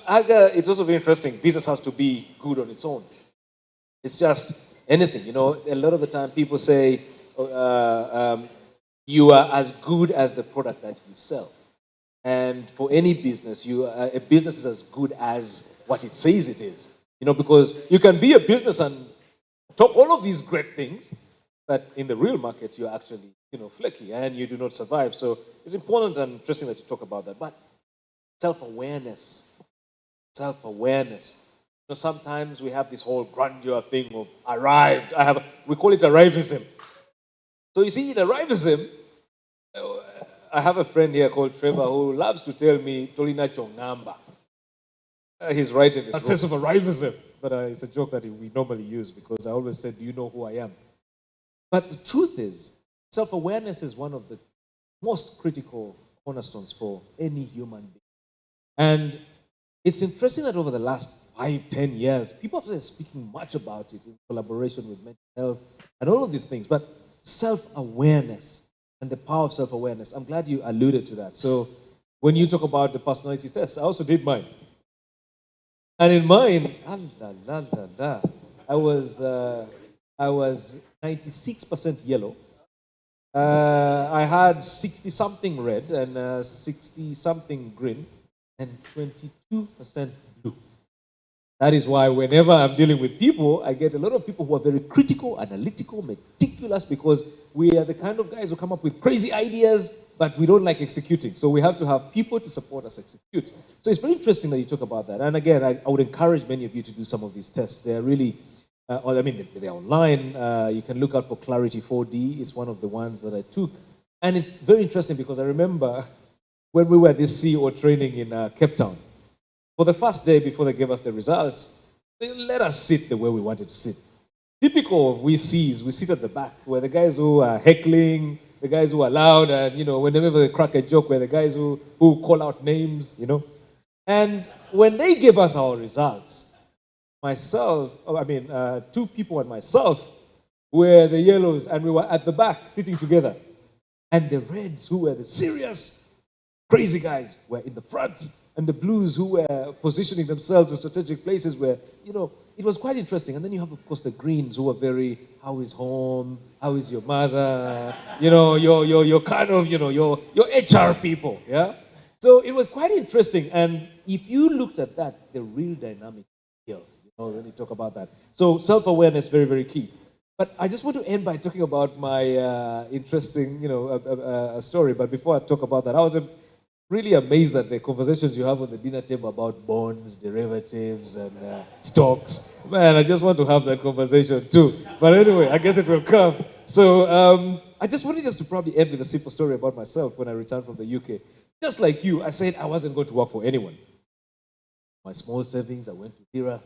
Aga, it's also very interesting. Business has to be good on its own. It's just anything. A lot of the time people say you are as good as the product that you sell. And for any business, a business is as good as what it says it is. Because you can be a business and talk all of these great things, but in the real market, you're actually, flaky and you do not survive. So it's important and interesting that you talk about that. But self-awareness. Sometimes we have this whole grandeur thing of arrived. We call it arrivism. So you see, in arrivism, I have a friend here called Trevor who loves to tell me Tolina Chongamba. He's right in this. A sense of arrivism. But it's a joke that we normally use because I always said, do you know who I am? But the truth is, self-awareness is one of the most critical cornerstones for any human being. And it's interesting that over the last 5-10 years, people have been speaking much about it in collaboration with mental health and all of these things. But self-awareness and the power of self-awareness, I'm glad you alluded to that. So when you talk about the personality test, I also did mine. And in mine, I was 96% yellow. I had 60-something red and 60-something green and 22% blue. That is why whenever I'm dealing with people, I get a lot of people who are very critical, analytical, meticulous, because we are the kind of guys who come up with crazy ideas, but we don't like executing. So we have to have people to support us execute. So it's very interesting that you talk about that. And again, I would encourage many of you to do some of these tests. They're really, they're online. You can look out for Clarity 4D. It's one of the ones that I took. And it's very interesting because I remember when we were at this CEO training in Cape Town, for the first day before they gave us the results, they let us sit the way we wanted to sit. Typical of we Cs, we sit at the back, where the guys who are heckling, the guys who are loud, and, whenever they crack a joke, where the guys who call out names, And when they gave us our results, two people and myself were the yellows, and we were at the back sitting together. And the reds, who were the serious, crazy guys, were in the front. And the blues, who were positioning themselves in strategic places, were, it was quite interesting. And then you have, of course, the greens, who are very, how is home? How is your mother? Your kind of, your HR people, yeah? So it was quite interesting. And if you looked at that, the real dynamic here, when you talk about that. So self-awareness, very, very key. But I just want to end by talking about my interesting, a story. But before I talk about that, I was really amazed at the conversations you have on the dinner table about bonds, derivatives, and stocks. Man, I just want to have that conversation too. But anyway, I guess it will come. So I just wanted to probably end with a simple story about myself when I returned from the UK. Just like you, I said I wasn't going to work for anyone. My small savings, I went to Hira,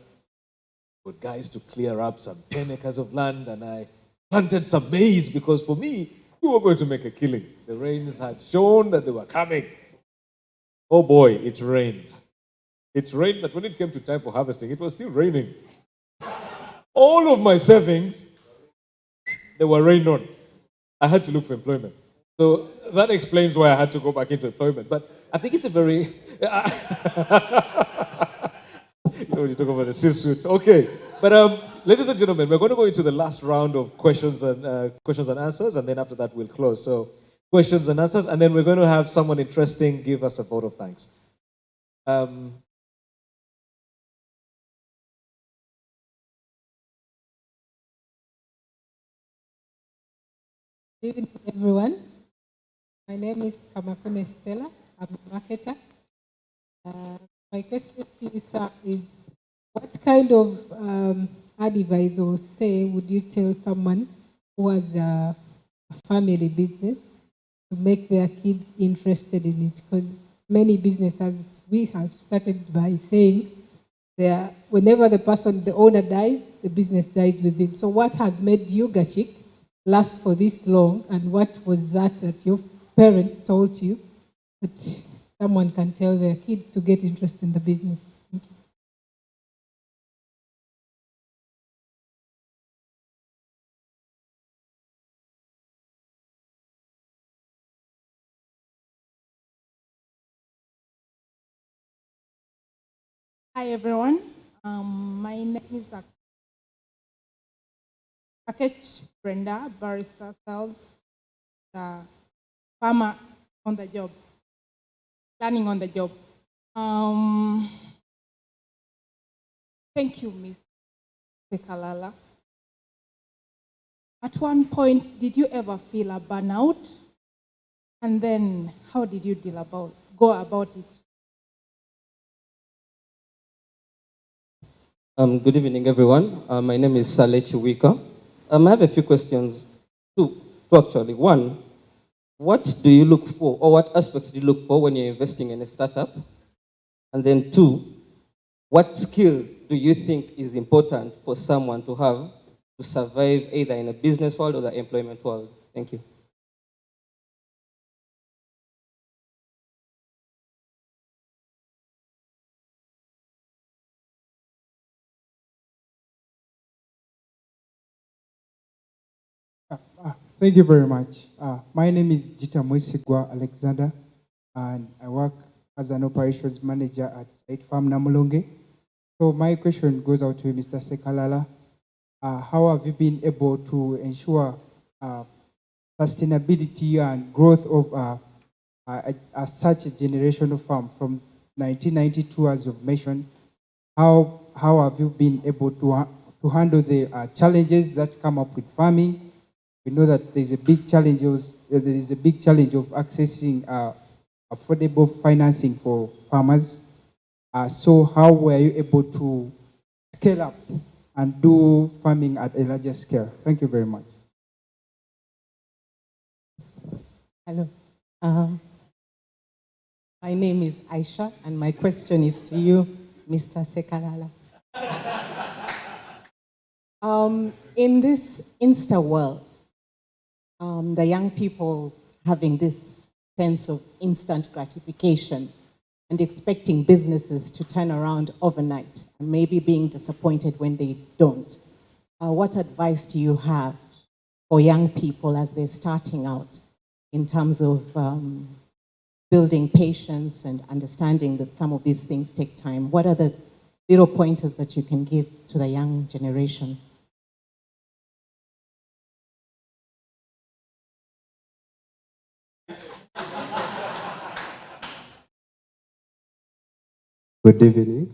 got guys to clear up some 10 acres of land, and I planted some maize because for me, we were going to make a killing. The rains had shown that they were coming. Oh boy, it rained. It rained that when it came to time for harvesting, it was still raining. All of my savings, they were rained on. I had to look for employment. So that explains why I had to go back into employment. But I think it's a very. You talk about the suit. Okay. But ladies and gentlemen, we're going to go into the last round of questions and answers, and then after that we'll close. So questions and answers, and then we're going to have someone interesting give us a vote of thanks. Good evening, everyone. My name is Kamakune Stella. I'm a marketer. My question to you, sir, is what kind of advice or say would you tell someone who has a family business to make their kids interested in it? Because many businesses, we have started by saying, whenever the owner dies, the business dies with him. So what has made you, Gashik, last for this long, and what was that your parents told you that someone can tell their kids to get interested in the business? Thank you. Hi everyone. My name is Akech Brenda, barrister sales, farmer on the job, planning on the job. Thank you, Ms. Sekalala. At one point, did you ever feel a burnout? And then how did you go about it? Good evening, everyone. My name is Saleh Chiwika. I have a few questions. Two, actually. One, what do you look for, or what aspects do you look for when you're investing in a startup? And then two, what skill do you think is important for someone to have to survive either in a business world or the employment world? Thank you. Thank you very much. My name is Jita Mwesigwa Alexander, and I work as an operations manager at State Farm Namulonge. So my question goes out to Mr. Sekalala. How have you been able to ensure sustainability and growth of such a generational farm from 1992, as you've mentioned? How have you been able to handle the challenges that come up with farming? We know that there is a big challenge of accessing affordable financing for farmers. So how were you able to scale up and do farming at a larger scale? Thank you very much. Hello. My name is Aisha, and my question is to you, Mr. Sekalala. In this Insta world, the young people having this sense of instant gratification and expecting businesses to turn around overnight and maybe being disappointed when they don't. What advice do you have for young people as they're starting out in terms of building patience and understanding that some of these things take time? What are the little pointers that you can give to the young generation? Good evening.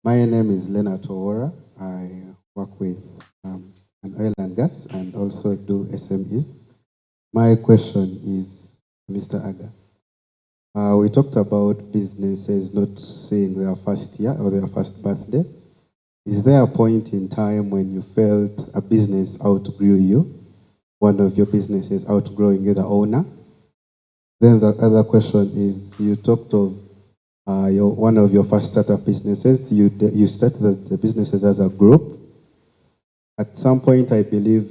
My name is Leonard Owora. I work with an oil and gas and also do SMEs. My question is, Mr. Aga. We talked about businesses not seeing their first year or their first birthday. Is there a point in time when you felt a business outgrew you, one of your businesses outgrowing you, the owner? Then the other question is, you talked of one of your first startup businesses. You started the businesses as a group. At some point, I believe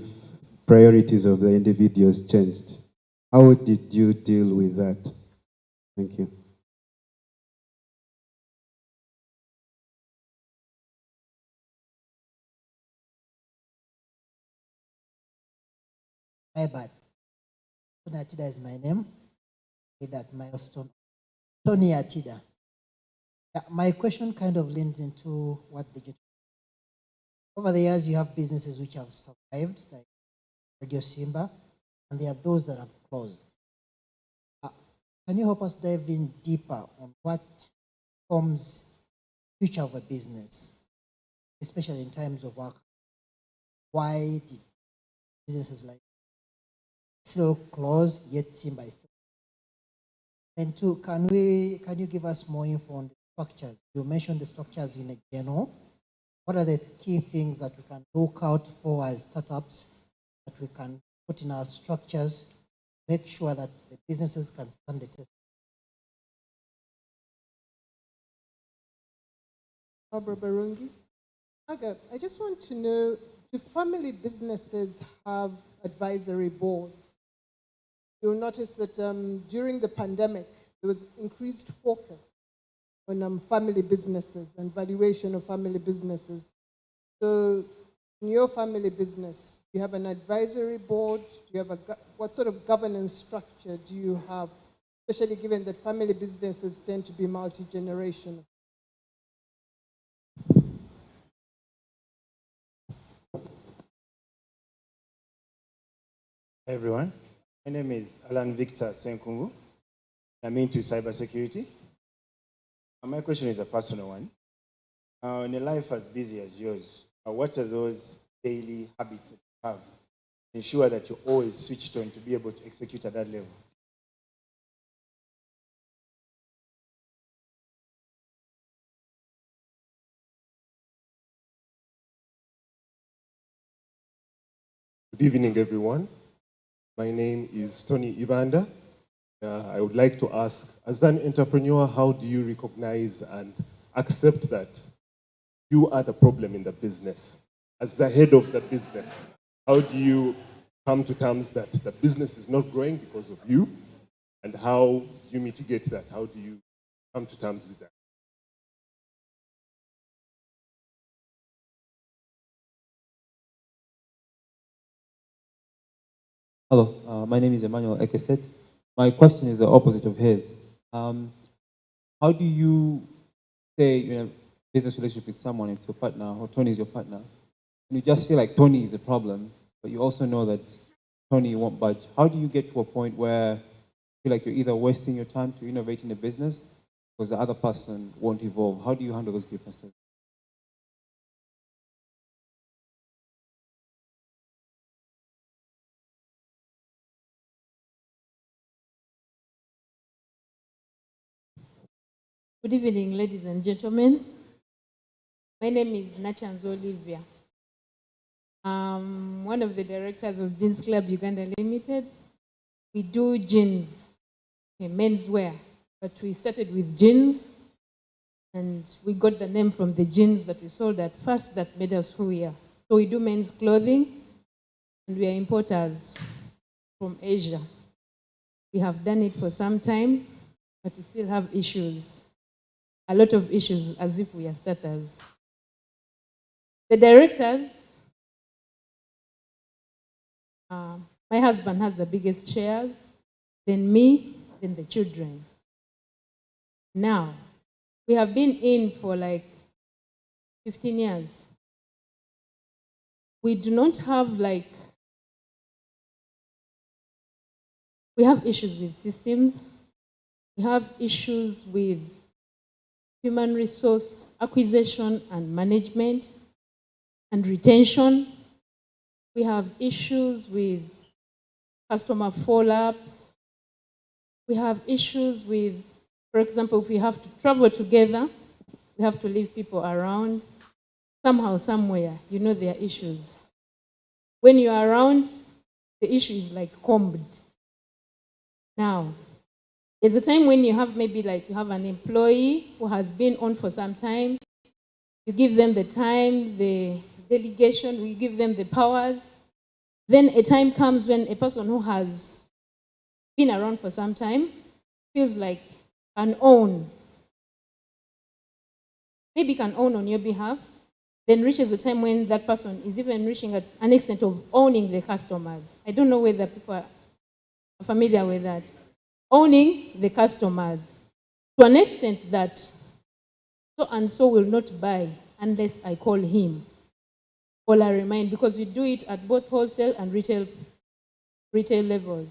priorities of the individuals changed. How did you deal with that? Thank you. My bad. Tony Atida is my name. With that milestone. Tony Atida. Yeah, my question kind of leans into what the over the years you have businesses which have survived, like Radio Simba, and there are those that have closed. Can you help us dive in deeper on what forms future of a business, especially in times of work? Why did businesses like still close yet Simba is still? And two, can you give us more info on the structures? You mentioned the structures in a general. What are the key things that we can look out for as startups that we can put in our structures, make sure that the businesses can stand the test? Barbara Barungi. Aga, I just want to know, do family businesses have advisory boards? You'll notice that during the pandemic, there was increased focus on family businesses and valuation of family businesses. So in your family business, do you have an advisory board? Do you have what sort of governance structure do you have, especially given that family businesses tend to be multi-generational? Hi everyone, my name is Alan Victor Senkungu. I'm into cybersecurity. My question is a personal one. In a life as busy as yours, what are those daily habits that you have? Ensure that you're always switched on to be able to execute at that level. Good evening, everyone. My name is Tony Ibanda. I would like to ask, as an entrepreneur, how do you recognize and accept that you are the problem in the business? As the head of the business, how do you come to terms that the business is not growing because of you? And how do you mitigate that? How do you come to terms with that? Hello, my name is Emmanuel Ekeset. My question is the opposite of his. How do you say you're in a business relationship with someone, it's your partner, or Tony is your partner, and you just feel like Tony is a problem, but you also know that Tony won't budge? How do you get to a point where you feel like you're either wasting your time to innovate in the business because the other person won't evolve? How do you handle those differences? Good evening, ladies and gentlemen. My name is Nachanzo Olivia. I'm one of the directors of Jeans Club Uganda Limited. We do jeans, menswear, but we started with jeans, and we got the name from the jeans that we sold at first that made us who we are. So we do men's clothing, and we are importers from Asia. We have done it for some time, but we still have issues. A lot of issues, as if we are starters. The directors, my husband has the biggest shares, then me, then the children. Now, we have been in for like 15 years. We do not have we have issues with systems. We have issues with human resource acquisition and management and retention. We have issues with customer follow-ups. We have issues with, for example, if we have to travel together, we have to leave people around. Somehow, somewhere, you know there are issues. When you're around, the issue is like combed. Now, there's a time when you have maybe like you have an employee who has been on for some time. You give them the time, the delegation, we give them the powers. Then a time comes when a person who has been around for some time feels like can own. Maybe can own on your behalf. Then reaches a time when that person is even reaching an extent of owning the customers. I don't know whether people are familiar with that. Owning the customers to an extent that so and so will not buy unless I call him or I remind, because we do it at both wholesale and retail levels.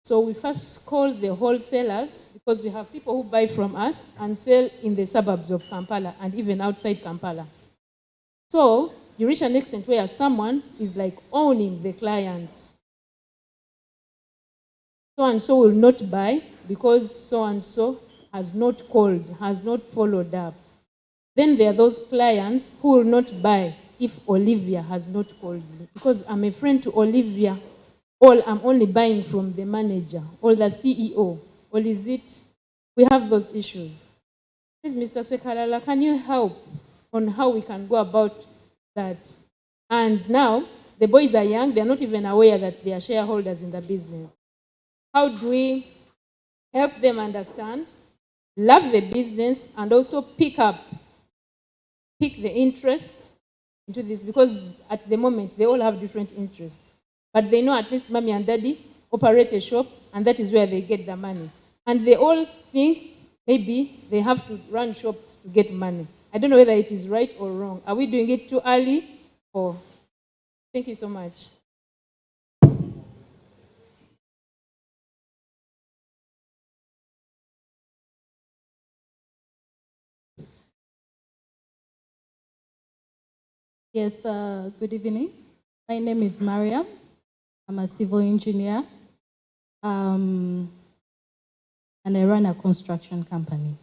So we first call the wholesalers because we have people who buy from us and sell in the suburbs of Kampala and even outside Kampala. So you reach an extent where someone is like owning the clients. So and so will not buy because so and so has not called, has not followed up. Then there are those clients who will not buy if Olivia has not called me because I'm a friend to Olivia, or I'm only buying from the manager or the CEO, or is it? We have those issues. Please, Mr. Sekalala, can you help on how we can go about that? And now, the boys are young, they're not even aware that they are shareholders in the business. How do we help them understand, love the business, and also pick the interest into this? Because at the moment, they all have different interests. But they know at least mommy and daddy operate a shop, and that is where they get the money. And they all think maybe they have to run shops to get money. I don't know whether it is right or wrong. Are we doing it too early? Or thank you so much. Yes, good evening. My name is Mariam. I'm a civil engineer, and I run a construction company.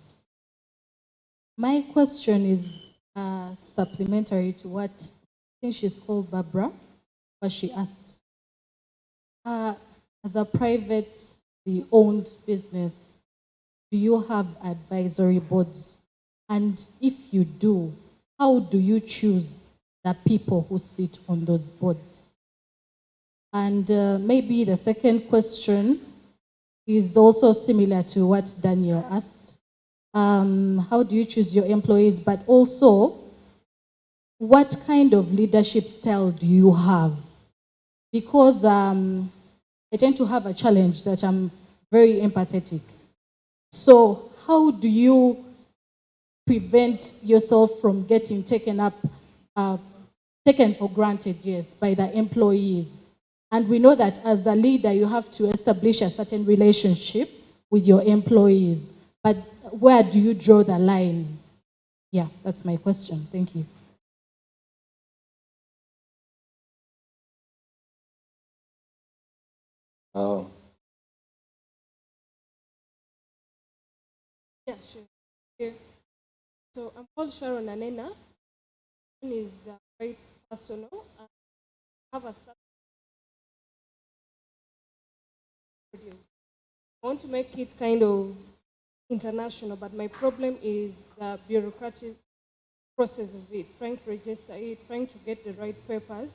My question is supplementary to what I think she's called Barbara, what she asked. As a privately owned business, do you have advisory boards? And if you do, how do you choose the people who sit on those boards? And maybe the second question is also similar to what Daniel asked. How do you choose your employees? But also, what kind of leadership style do you have? Because I tend to have a challenge that I'm very empathetic. So how do you prevent yourself from getting taken for granted, yes, by the employees? And we know that as a leader, you have to establish a certain relationship with your employees. But where do you draw the line? Yeah, that's my question. Thank you. Oh. Yeah, sure. Yeah. So I'm called Sharon Anena. One is very personal. I have a start. I want to make it kind of international, but my problem is the bureaucratic process of it, trying to register it, trying to get the right papers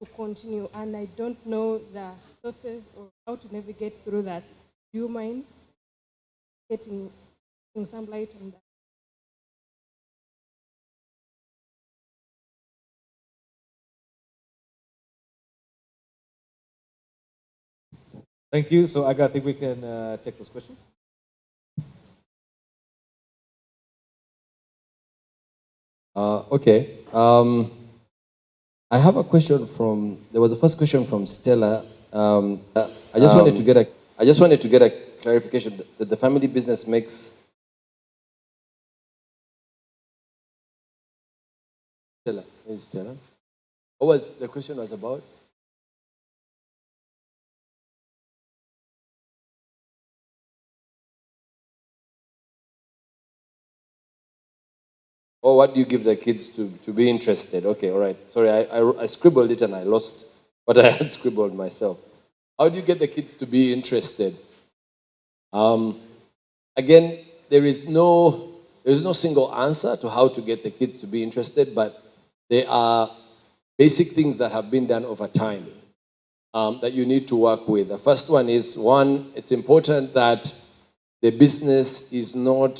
to continue, and I don't know the process or how to navigate through that. Do you mind getting some light on that? Thank you. So, Aga, I think we can take those questions. Okay. I have a question there was a first question from Stella. I just wanted to get a clarification that the family business makes Stella. Yes, Stella. What was the question was about? Or what do you give the kids to be interested? Okay, all right. Sorry, I scribbled it and I lost what I had scribbled myself. How do you get the kids to be interested? Um, Again, there is no single answer to how to get the kids to be interested, but there are basic things that have been done over time that you need to work with. The first one is it's important that the business is not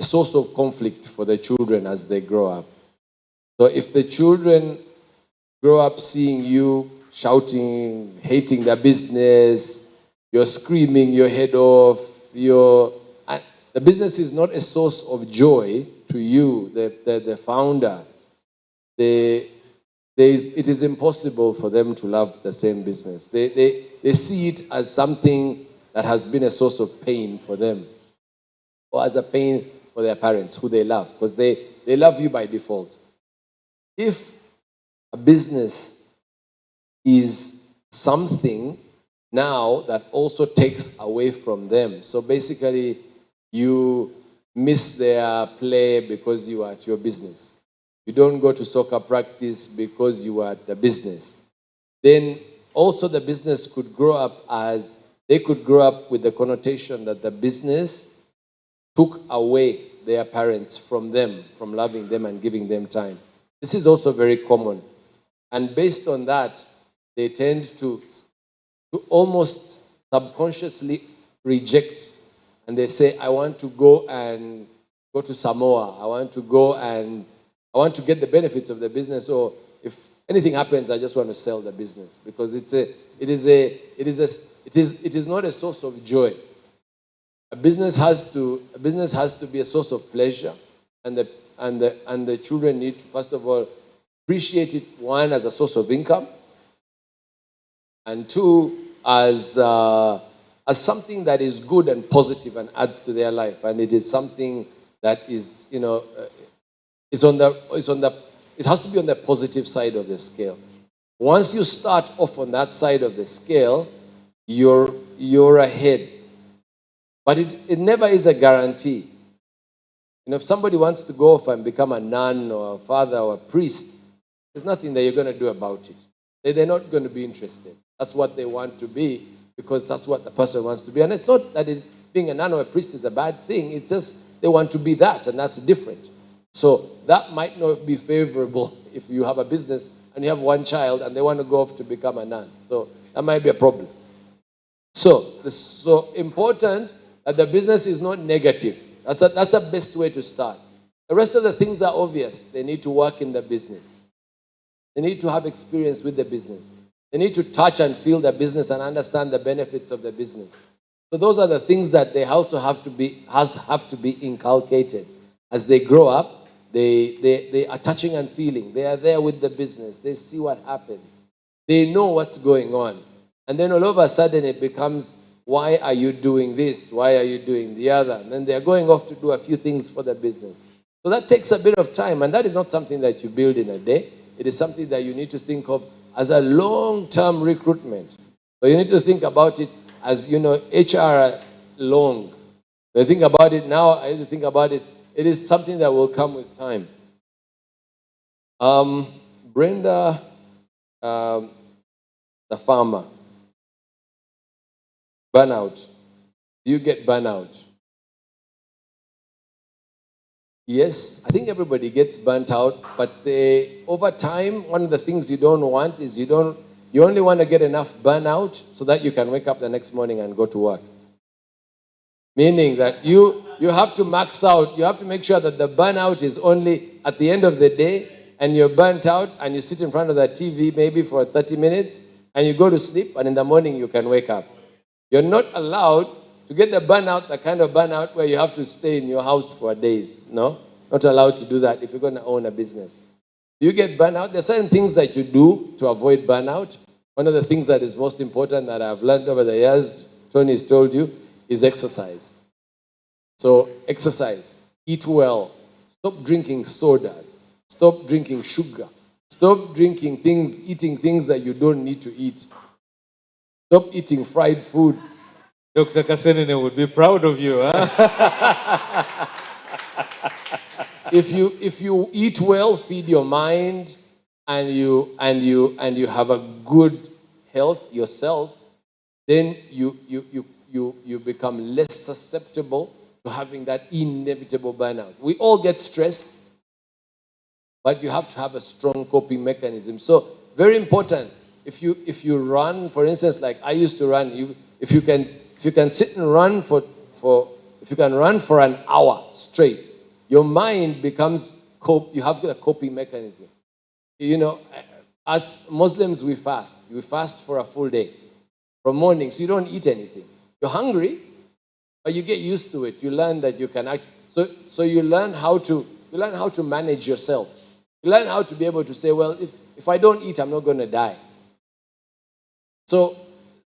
a source of conflict for the children as they grow up. So if the children grow up seeing you shouting, hating their business, you're screaming your head off, the business is not a source of joy to you, the founder. It is impossible for them to love the same business. They see it as something that has been a source of pain for them, or as a pain for their parents, who they love, because they love you by default. If a business is something now that also takes away from them, so basically you miss their play because you are at your business, you don't go to soccer practice because you are at the business, then also the business could grow up with the connotation that the business took away their parents from them, from loving them and giving them time. This is also very common. And based on that, they tend to almost subconsciously reject. And they say, I want to go to Samoa. I want to get the benefits of the business. Or if anything happens, I just want to sell the business, because it is not a source of joy. A business has to be a source of pleasure, and the children need to, first of all, appreciate it, one, as a source of income, and two, as something that is good and positive and adds to their life, and it is something that is, it has to be on the positive side of the scale. Once you start off on that side of the scale, you're ahead. But it never is a guarantee. If somebody wants to go off and become a nun or a father or a priest, there's nothing that you're going to do about it. They're not going to be interested. That's what they want to be, because that's what the person wants to be. And it's not that being a nun or a priest is a bad thing. It's just they want to be that, and that's different. So that might not be favorable if you have a business and you have one child and they want to go off to become a nun. So that might be a problem. So it's so important that the business is not negative. That's the best way to start. The rest of the things are obvious. They need to work in the business. They need to have experience with the business. They need to touch and feel the business and understand the benefits of the business. So those are the things that they also have to be inculcated. As they grow up, they are touching and feeling. They are there with the business. They see what happens. They know what's going on. And then all of a sudden it becomes, why are you doing this? Why are you doing the other? And then they're going off to do a few things for the business. So that takes a bit of time, and that is not something that you build in a day. It is something that you need to think of as a long-term recruitment. So you need to think about it as, HR long. When I think about it now, I need to think about it. It is something that will come with time. Brenda, the farmer. Burnout. Do you get burnout? Yes, I think everybody gets burnt out, but over time, one of the things you don't want is you only want to get enough burnout so that you can wake up the next morning and go to work. Meaning that you have to max out, you have to make sure that the burnout is only at the end of the day, and you're burnt out and you sit in front of the TV maybe for 30 minutes and you go to sleep, and in the morning you can wake up. You're not allowed to get the burnout, the kind of burnout where you have to stay in your house for days. No? Not allowed to do that if you're going to own a business. You get burnout. There are certain things that you do to avoid burnout. One of the things that is most important that I've learned over the years, Tony has told you, is exercise. So exercise, eat well, stop drinking sodas, Stop drinking sugar. Stop drinking things, eating things that you don't need to eat. Stop eating fried food. Dr. Kasenine would be proud of you, huh? If you eat well, feed your mind, and you have a good health yourself, then you become less susceptible to having that inevitable burnout. We all get stressed, but you have to have a strong coping mechanism. So very important. If you run, for instance, like I used to run, if you can sit and run if you can run for an hour straight, your mind becomes you have a coping mechanism. You know, as Muslims we fast. We fast for a full day. From morning, so you don't eat anything. You're hungry, but you get used to it. You learn that you can act. So you learn how to manage yourself. You learn how to be able to say, well, if I don't eat, I'm not going to die. So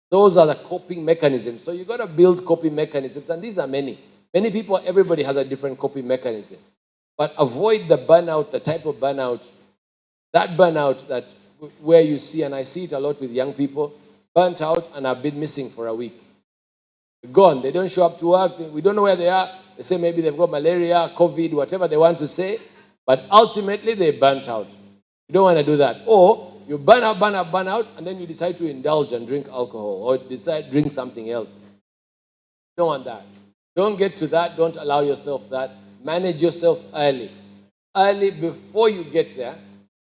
those are the coping mechanisms. So you got to build coping mechanisms, and these are many. Many people, everybody has a different coping mechanism. But avoid the burnout, the type of burnout, that burnout that where you see, and I see it a lot with young people, burnt out and have been missing for a week. Gone. They don't show up to work. We don't know where they are. They say maybe they've got malaria, COVID, whatever they want to say. But ultimately, they burnt out. You don't want to do that. Or you burn out, and then you decide to indulge and drink alcohol or decide to drink something else. You don't want that. Don't get to that. Don't allow yourself that. Manage yourself early. Early, before you get there,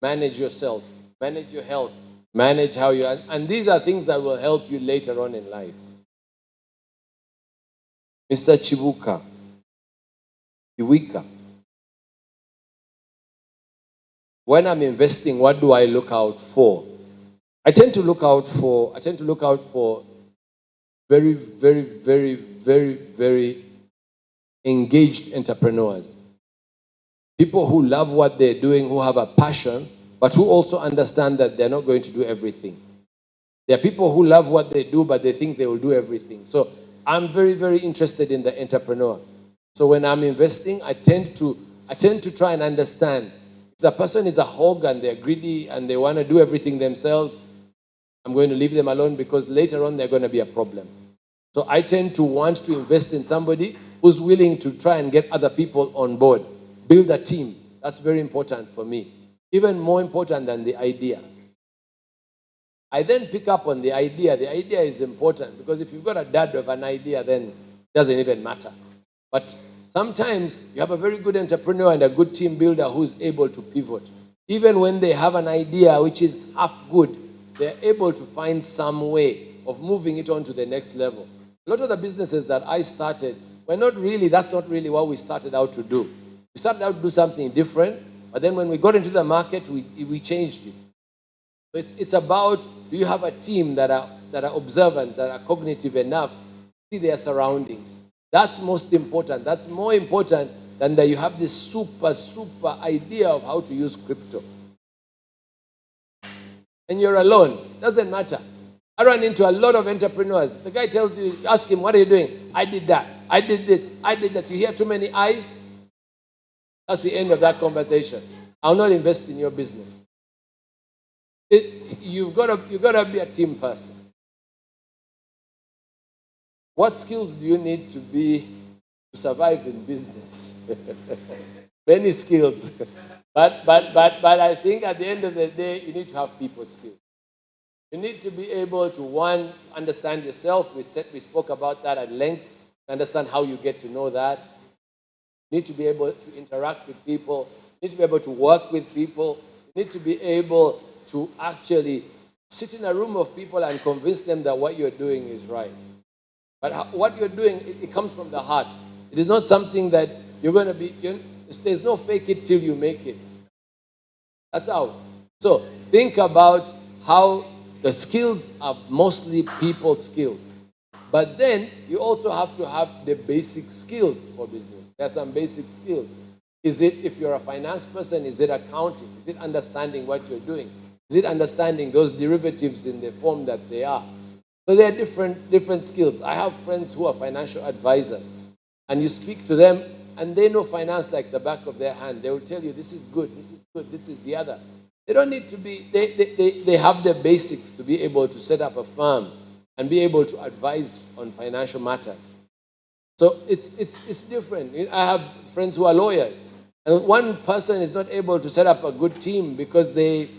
manage yourself. Manage your health. Manage how you are. And these are things that will help you later on in life. Mr. Chiwika. When I'm investing, what do I look out for? I tend to look out for very, very, very, very, very engaged entrepreneurs. People who love what they're doing, who have a passion, but who also understand that they're not going to do everything. There are people who love what they do, but they think they will do everything. So I'm very, very interested in the entrepreneur. So when I'm investing, I tend to try and understand. If the person is a hog and they're greedy and they want to do everything themselves, I'm going to leave them alone because later on they're going to be a problem. So I tend to want to invest in somebody who's willing to try and get other people on board. Build a team. That's very important for me. Even more important than the idea. I then pick up on the idea. The idea is important because if you've got a dud of an idea, then it doesn't even matter. But sometimes you have a very good entrepreneur and a good team builder who's able to pivot. Even when they have an idea which is half good, they're able to find some way of moving it on to the next level. A lot of the businesses that I started that's not really what we started out to do. We started out to do something different, but then when we got into the market, we changed it. So it's about, do you have a team that are observant, that are cognitive enough to see their surroundings? That's most important. That's more important than that you have this super idea of how to use crypto. And you're alone. Doesn't matter. I run into a lot of entrepreneurs. The guy tells you, ask him, what are you doing? I did that. I did this. I did that. You hear too many eyes? That's the end of that conversation. I'll not invest in your business. You've got to be a team person. What skills do you need to survive in business? Many skills. But I think at the end of the day, you need to have people skills. You need to be able to, one, understand yourself. We spoke about that at length. Understand how you get to know that. You need to be able to interact with people. You need to be able to work with people. You need to be able to actually sit in a room of people and convince them that what you're doing is right. But what you're doing, it comes from the heart. It is not something that you're going to be, there's no fake it till you make it. That's out. So think about how the skills are mostly people skills. But then you also have to have the basic skills for business. There are some basic skills. Is it, if you're a finance person, is it accounting? Is it understanding what you're doing? Is it understanding those derivatives in the form that they are? So there are different skills. I have friends who are financial advisors. And you speak to them, and they know finance like the back of their hand. They will tell you, this is good, this is good, this is the other. They don't need to be, they have the basics to be able to set up a firm and be able to advise on financial matters. So it's different. I have friends who are lawyers, and one person is not able to set up a good team because they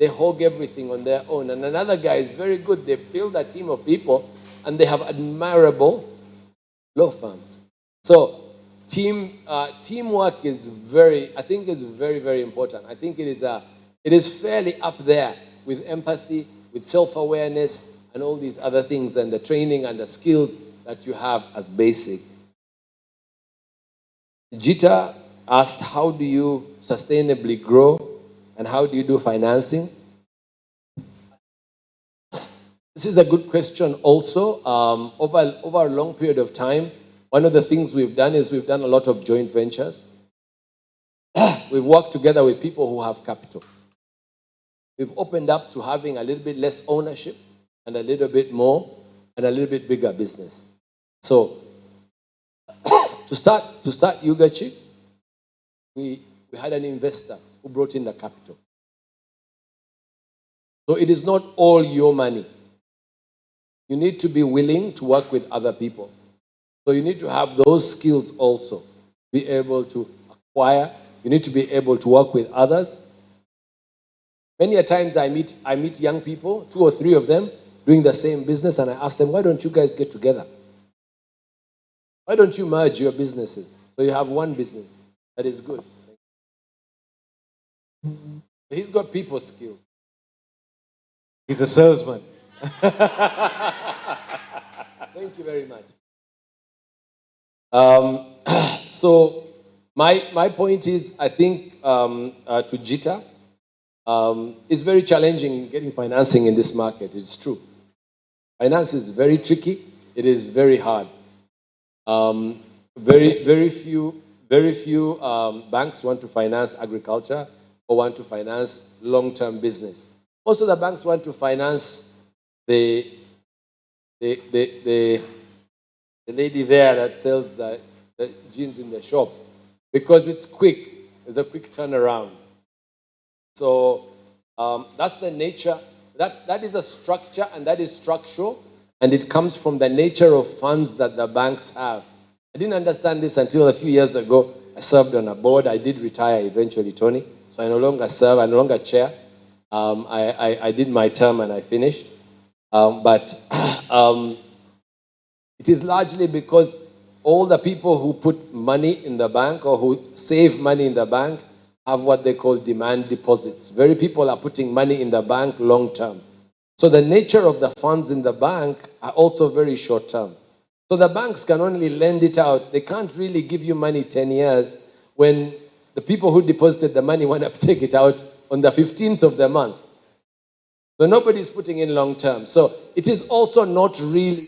hog everything on their own. And another guy is very good. They build a team of people, and they have admirable law firms. So teamwork is I think is very, very important. I think it is fairly up there with empathy, with self-awareness, and all these other things, and the training and the skills that you have as basic. Jita asked, how do you sustainably grow, and how do you do financing? This is a good question also. Over a long period of time, one of the things we've done is we've done a lot of joint ventures. We've worked together with people who have capital. We've opened up to having a little bit less ownership and a little bit more and a little bit bigger business. So to start Yugachi, we had an investor who brought in the capital. So it is not all your money. You need to be willing to work with other people. So you need to have those skills also. Be able to acquire. You need to be able to work with others. Many a times I meet young people, 2 or 3 of them, doing the same business, and I ask them, why don't you guys get together? Why don't you merge your businesses? So you have one business that is good. He's got people skills. He's a salesman. Thank you very much. So my point is, I think to Jita, it's very challenging getting financing in this market. It's true. Finance is very tricky. It is very hard. Very few banks want to finance agriculture or want to finance long-term business. Most of the banks want to finance the lady there that sells the jeans in the shop because it's quick. It's a quick turnaround. So that's the nature. That is a structure, and that is structural, and it comes from the nature of funds that the banks have. I didn't understand this until a few years ago. I served on a board. I did retire eventually, Tony. So I no longer serve. I no longer chair. I did my term and I finished. But it is largely because all the people who put money in the bank or who save money in the bank have what they call demand deposits. Very people are putting money in the bank long term. So the nature of the funds in the bank are also very short term. So the banks can only lend it out. They can't really give you money 10 years when the people who deposited the money want to take it out on the 15th of the month. So nobody's putting in long term. So it is also not really...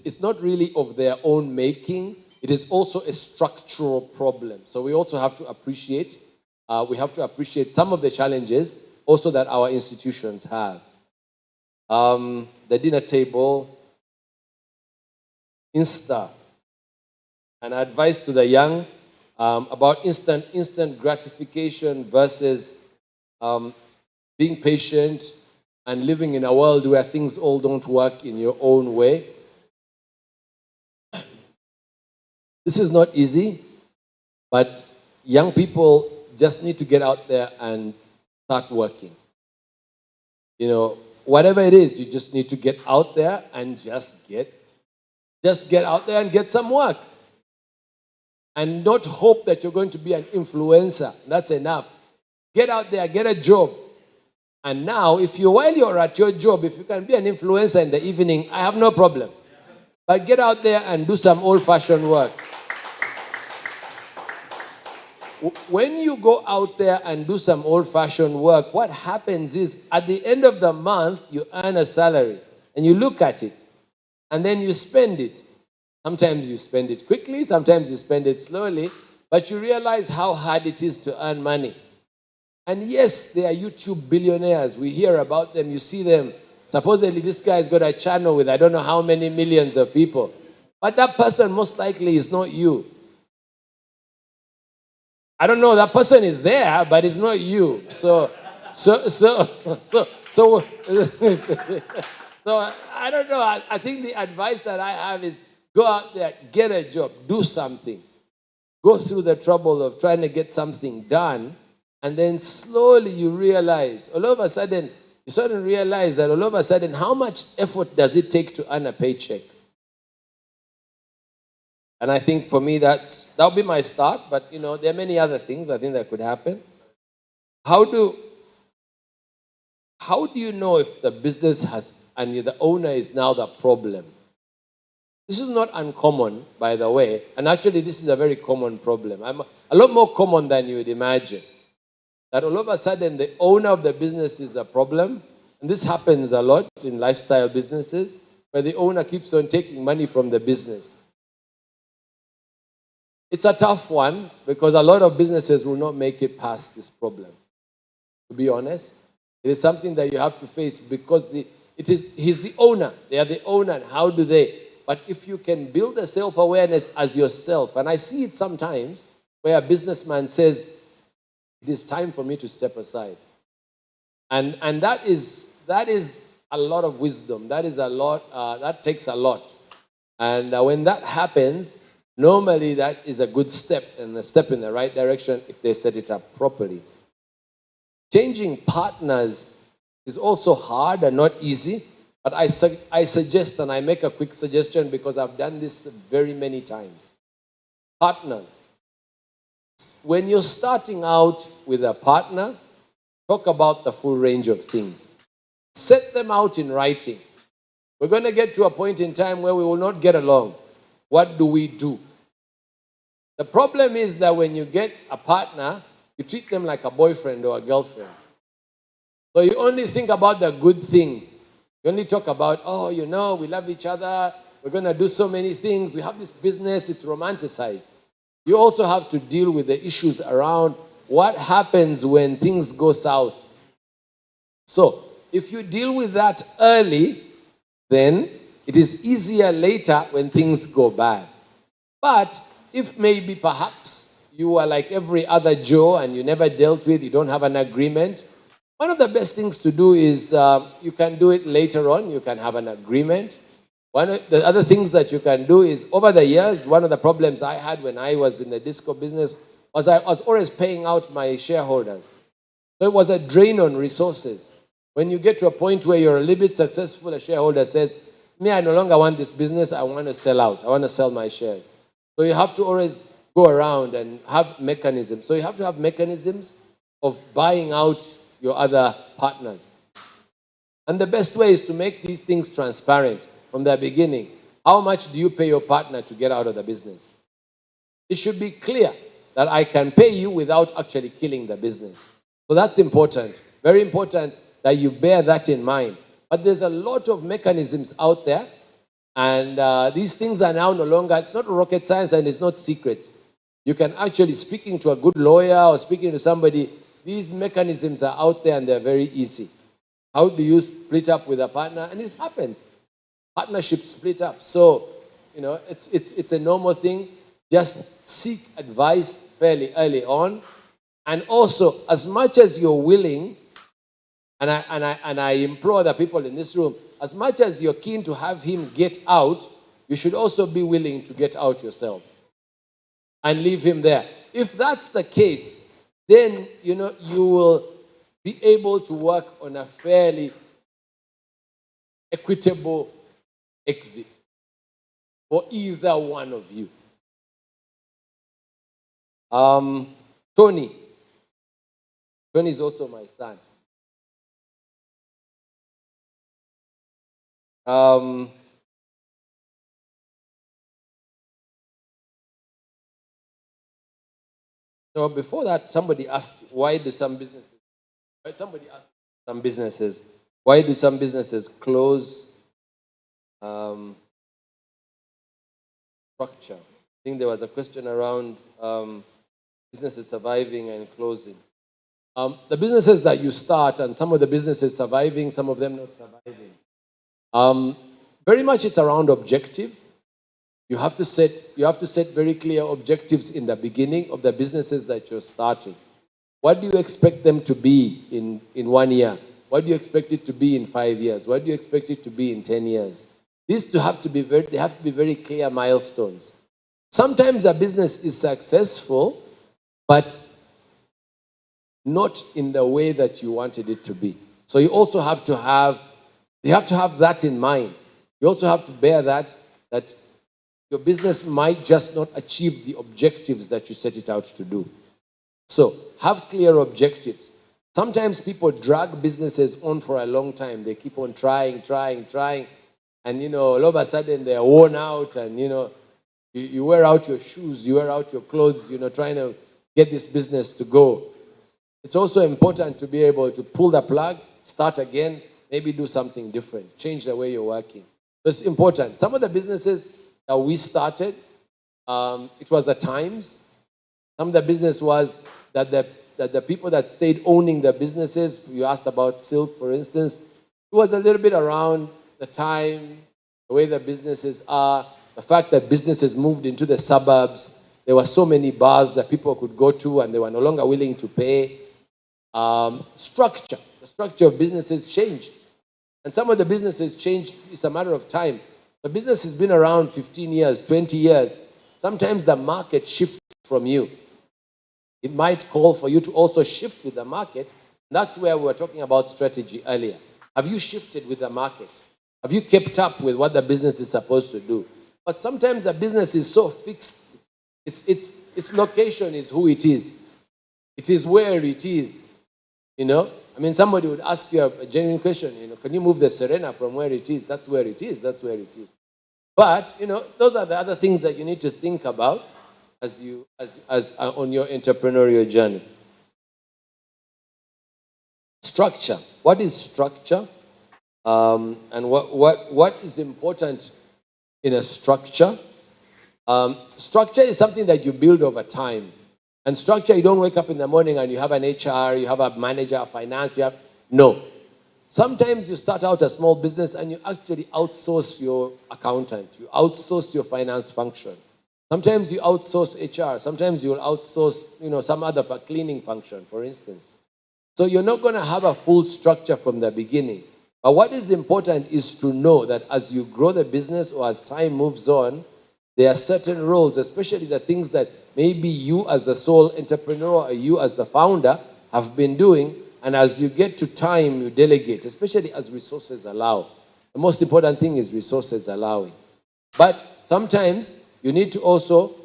It's not really of their own making. It is also a structural problem. So we also have to appreciate, some of the challenges also that our institutions have. The dinner table, Insta, and advice to the young about instant gratification versus being patient and living in a world where things all don't work in your own way. This is not easy, but young people just need to get out there and start working. You know, whatever it is, you just need to get out there and just get out there and get some work. And not hope that you're going to be an influencer. That's enough. Get out there, get a job. And now, while you're at your job, if you can be an influencer in the evening, I have no problem. But get out there and do some old-fashioned work. When you go out there and do some old-fashioned work, what happens is, at the end of the month, you earn a salary. And you look at it. And then you spend it. Sometimes you spend it quickly, sometimes you spend it slowly. But you realize how hard it is to earn money. And yes, they are YouTube billionaires. We hear about them, you see them. Supposedly, this guy's got a channel with I don't know how many millions of people. But that person most likely is not you. I don't know, that person is there, but it's not you. So, so I don't know. I think the advice that I have is go out there, get a job, do something. Go through the trouble of trying to get something done, and then slowly you realize, all of a sudden, you sort of realize that all of a sudden, how much effort does it take to earn a paycheck? And I think for me, that'll be my start. But there are many other things I think that could happen. How do you know if the business has and the owner is now the problem? This is not uncommon, by the way, and actually this is a very common problem. A lot more common than you would imagine. That all of a sudden the owner of the business is a problem, and this happens a lot in lifestyle businesses, where the owner keeps on taking money from the business. It's a tough one because a lot of businesses will not make it past this problem. To be honest, it is something that you have to face because he's the owner. They are the owner, and how do they? But if you can build a self-awareness as yourself, and I see it sometimes where a businessman says, it is time for me to step aside. And that is a lot of wisdom. That is a lot, that takes a lot. And when that happens, normally that is a good step and a step in the right direction if they set it up properly. Changing partners is also hard and not easy, but I suggest, and I make a quick suggestion because I've done this very many times. Partners. When you're starting out with a partner, talk about the full range of things. Set them out in writing. We're going to get to a point in time where we will not get along. What do we do? The problem is that when you get a partner, you treat them like a boyfriend or a girlfriend. So you only think about the good things. You only talk about, we love each other, we're going to do so many things, we have this business, it's romanticized. You also have to deal with the issues around what happens when things go south. So, if you deal with that early, then it is easier later when things go bad. But if maybe perhaps you are like every other Joe and you never dealt with, you don't have an agreement, one of the best things to do is you can do it later on. You can have an agreement. One of the other things that you can do is, over the years, one of the problems I had when I was in the disco business was I was always paying out my shareholders. So it was a drain on resources. When you get to a point where you're a little bit successful, a shareholder says, me, I no longer want this business. I want to sell out. I want to sell my shares. So you have to always go around and have mechanisms. So you have to have mechanisms of buying out your other partners. And the best way is to make these things transparent from the beginning. How much do you pay your partner to get out of the business? It should be clear that I can pay you without actually killing the business. So that's important. Very important that you bear that in mind. But there's a lot of mechanisms out there, and these things are now no longer, it's not rocket science and it's not secrets. You can actually, speaking to a good lawyer or speaking to somebody, these mechanisms are out there and they're very easy. How do you split up with a partner? And it happens. Partnerships split up. So, it's a normal thing. Just seek advice fairly early on. And also, as much as you're willing, and I implore the people in this room, as much as you're keen to have him get out, you should also be willing to get out yourself and leave him there. If that's the case, then you will be able to work on a fairly equitable exit for either one of you. Tony is also my son. So before that, somebody asked, why do some businesses close structure? I think there was a question around businesses surviving and closing. the businesses that you start, and some of the businesses surviving, some of them not surviving. Very much it's around objective. You have to set very clear objectives in the beginning of the businesses that you're starting. What do you expect them to be in 1 year? What do you expect it to be in 5 years? What do you expect it to be in 10 years? They have to be very clear milestones. Sometimes a business is successful, but not in the way that you wanted it to be. So you also have to have that in mind. You also have to bear that your business might just not achieve the objectives that you set it out to do. So have clear objectives. Sometimes people drag businesses on for a long time. They keep on trying. And, all of a sudden they're worn out and, you wear out your shoes, you wear out your clothes, trying to get this business to go. It's also important to be able to pull the plug, start again, maybe do something different, change the way you're working. It's important. Some of the businesses that we started, it was the times. Some of the business was that the people that stayed owning the businesses, you asked about Silk, for instance, it was a little bit around the time, the way the businesses are, the fact that businesses moved into the suburbs. There were so many bars that people could go to and they were no longer willing to pay. The structure of businesses changed. And some of the businesses changed, it's a matter of time. The business has been around 15 years, 20 years. Sometimes the market shifts from you. It might call for you to also shift with the market. That's where we were talking about strategy earlier. Have you shifted with the market? Have you kept up with what the business is supposed to do? But sometimes a business is so fixed. Its location is who it is. It is where it is. Somebody would ask you a genuine question, can you move the Serena from where it is? That's where it is. That's where it is. But, those are the other things that you need to think about as on your entrepreneurial journey. Structure. What is structure? And what is important in a structure? Structure is something that you build over time. And structure, you don't wake up in the morning and you have an HR, you have a manager, finance, no. Sometimes you start out a small business and you actually outsource your accountant, you outsource your finance function. Sometimes you outsource HR, sometimes you'll outsource, some other cleaning function, for instance. So you're not going to have a full structure from the beginning. But what is important is to know that as you grow the business or as time moves on, there are certain roles, especially the things that maybe you as the sole entrepreneur or you as the founder have been doing, and as you get to time, you delegate, especially as resources allow. The most important thing is resources allowing. But sometimes you need to also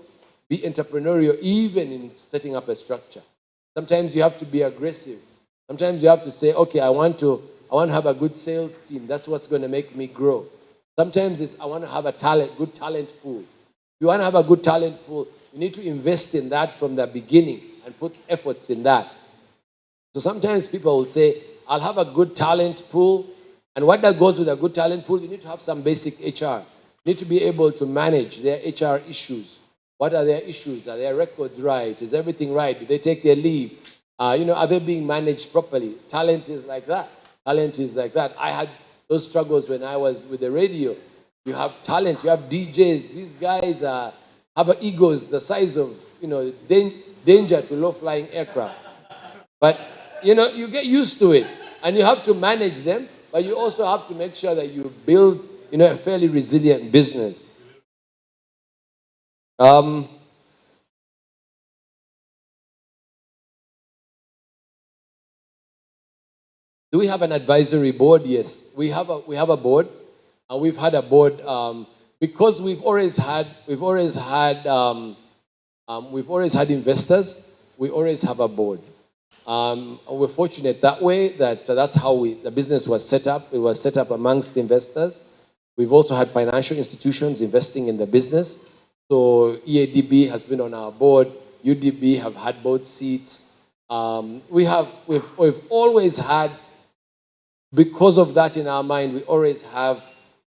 be entrepreneurial even in setting up a structure. Sometimes you have to be aggressive. Sometimes you have to say, okay, I want to have a good sales team. That's what's going to make me grow. Sometimes it's I want to have a good talent pool. If you want to have a good talent pool, you need to invest in that from the beginning and put efforts in that. So sometimes people will say, I'll have a good talent pool. And what that goes with a good talent pool, you need to have some basic HR. You need to be able to manage their HR issues. What are their issues? Are their records right? Is everything right? Do they take their leave? Are they being managed properly? Talent is like that. Talent is like that. I had those struggles when I was with the radio. You have talent, you have DJs. These guys have egos the size of, danger to low-flying aircraft. But, you get used to it. And you have to manage them, but you also have to make sure that you build, a fairly resilient business. Do we have an advisory board? Yes, we have a board, and we've had a board because we've always had investors. We always have a board. We're fortunate that way that's how the business was set up. It was set up amongst investors. We've also had financial institutions investing in the business. So EADB has been on our board. UDB have had board seats. We've always had. Because of that in our mind, we always have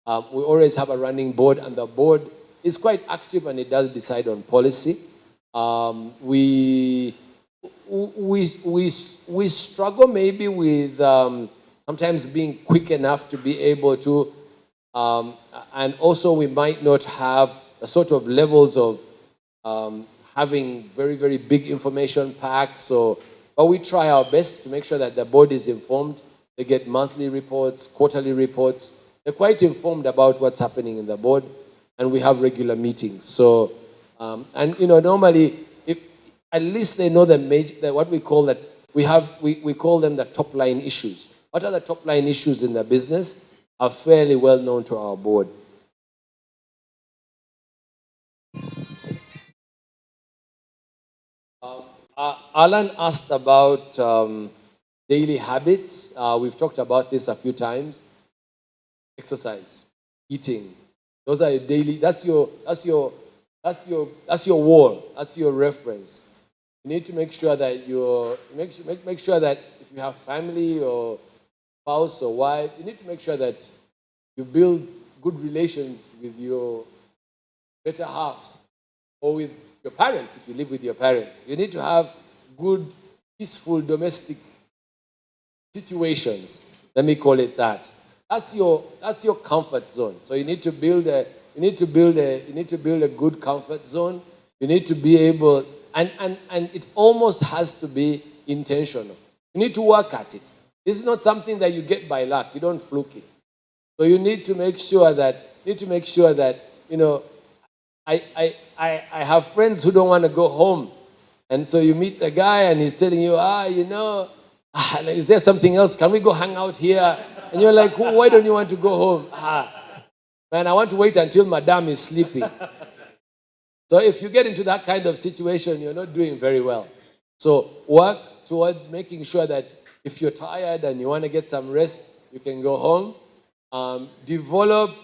a running board, and the board is quite active and it does decide on policy. We we struggle maybe with sometimes being quick enough to be able to, and also we might not have the sort of levels of having very, very big information packs. So, but we try our best to make sure that the board is informed. They get monthly reports, quarterly reports. They're quite informed about what's happening in the board, and we have regular meetings. So, and normally, if at least they know what we call that we call them the top line issues. What are the top line issues in the business are fairly well known to our board. Alan asked about daily habits. We've talked about this a few times. Exercise, eating. Those are your daily. That's your wall. That's your reference. You need to make sure that make sure that if you have family or spouse or wife, you need to make sure that you build good relations with your better halves or with your parents if you live with your parents. You need to have good, peaceful domestic situations. Let me call it that. That's your comfort zone. So you need to build a good comfort zone. You need to be able, and it almost has to be intentional. You need to work at it. This is not something that you get by luck. You don't fluke it. So you need to make sure that I have friends who don't want to go home. And so you meet the guy and he's telling you, is there something else? Can we go hang out here? And you're like, why don't you want to go home? Man, I want to wait until madam is sleeping. So if you get into that kind of situation, you're not doing very well. So work towards making sure that if you're tired and you want to get some rest, you can go home. Develop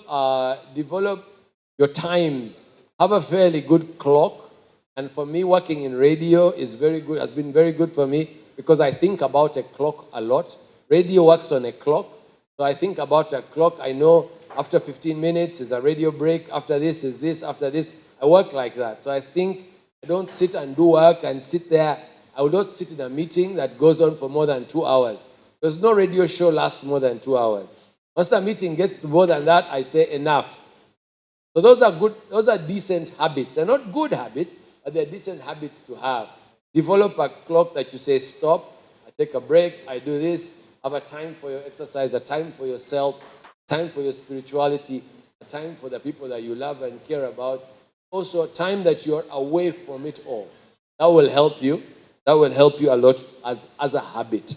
your times. Have a fairly good clock. And for me, working in radio is very good, has been very good for me because I think about a clock a lot. Radio works on a clock. So I think about a clock. I know after 15 minutes is a radio break. After this is this. After this. I work like that. So I don't sit and do work and sit there. I will not sit in a meeting that goes on for more than 2 hours. There's no radio show lasts more than 2 hours. Once the meeting gets to more than that, I say enough. So those are good, those are decent habits. They're not good habits, but they're decent habits to have. Develop a clock that you say, stop, I take a break, I do this. Have a time for your exercise, a time for yourself, time for your spirituality, a time for the people that you love and care about. Also, a time that you're away from it all. That will help you. That will help you a lot as a habit.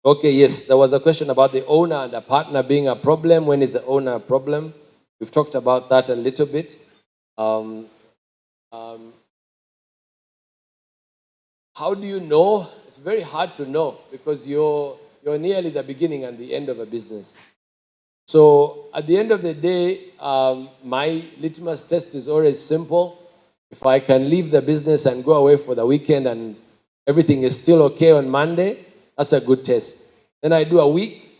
Okay, yes, there was a question about the owner and the partner being a problem. When is the owner a problem? We've talked about that a little bit. How do you know? It's very hard to know because you're nearly the beginning and the end of a business. So at the end of the day, my litmus test is always simple. If I can leave the business and go away for the weekend and everything is still okay on Monday, that's a good test. Then I do a week,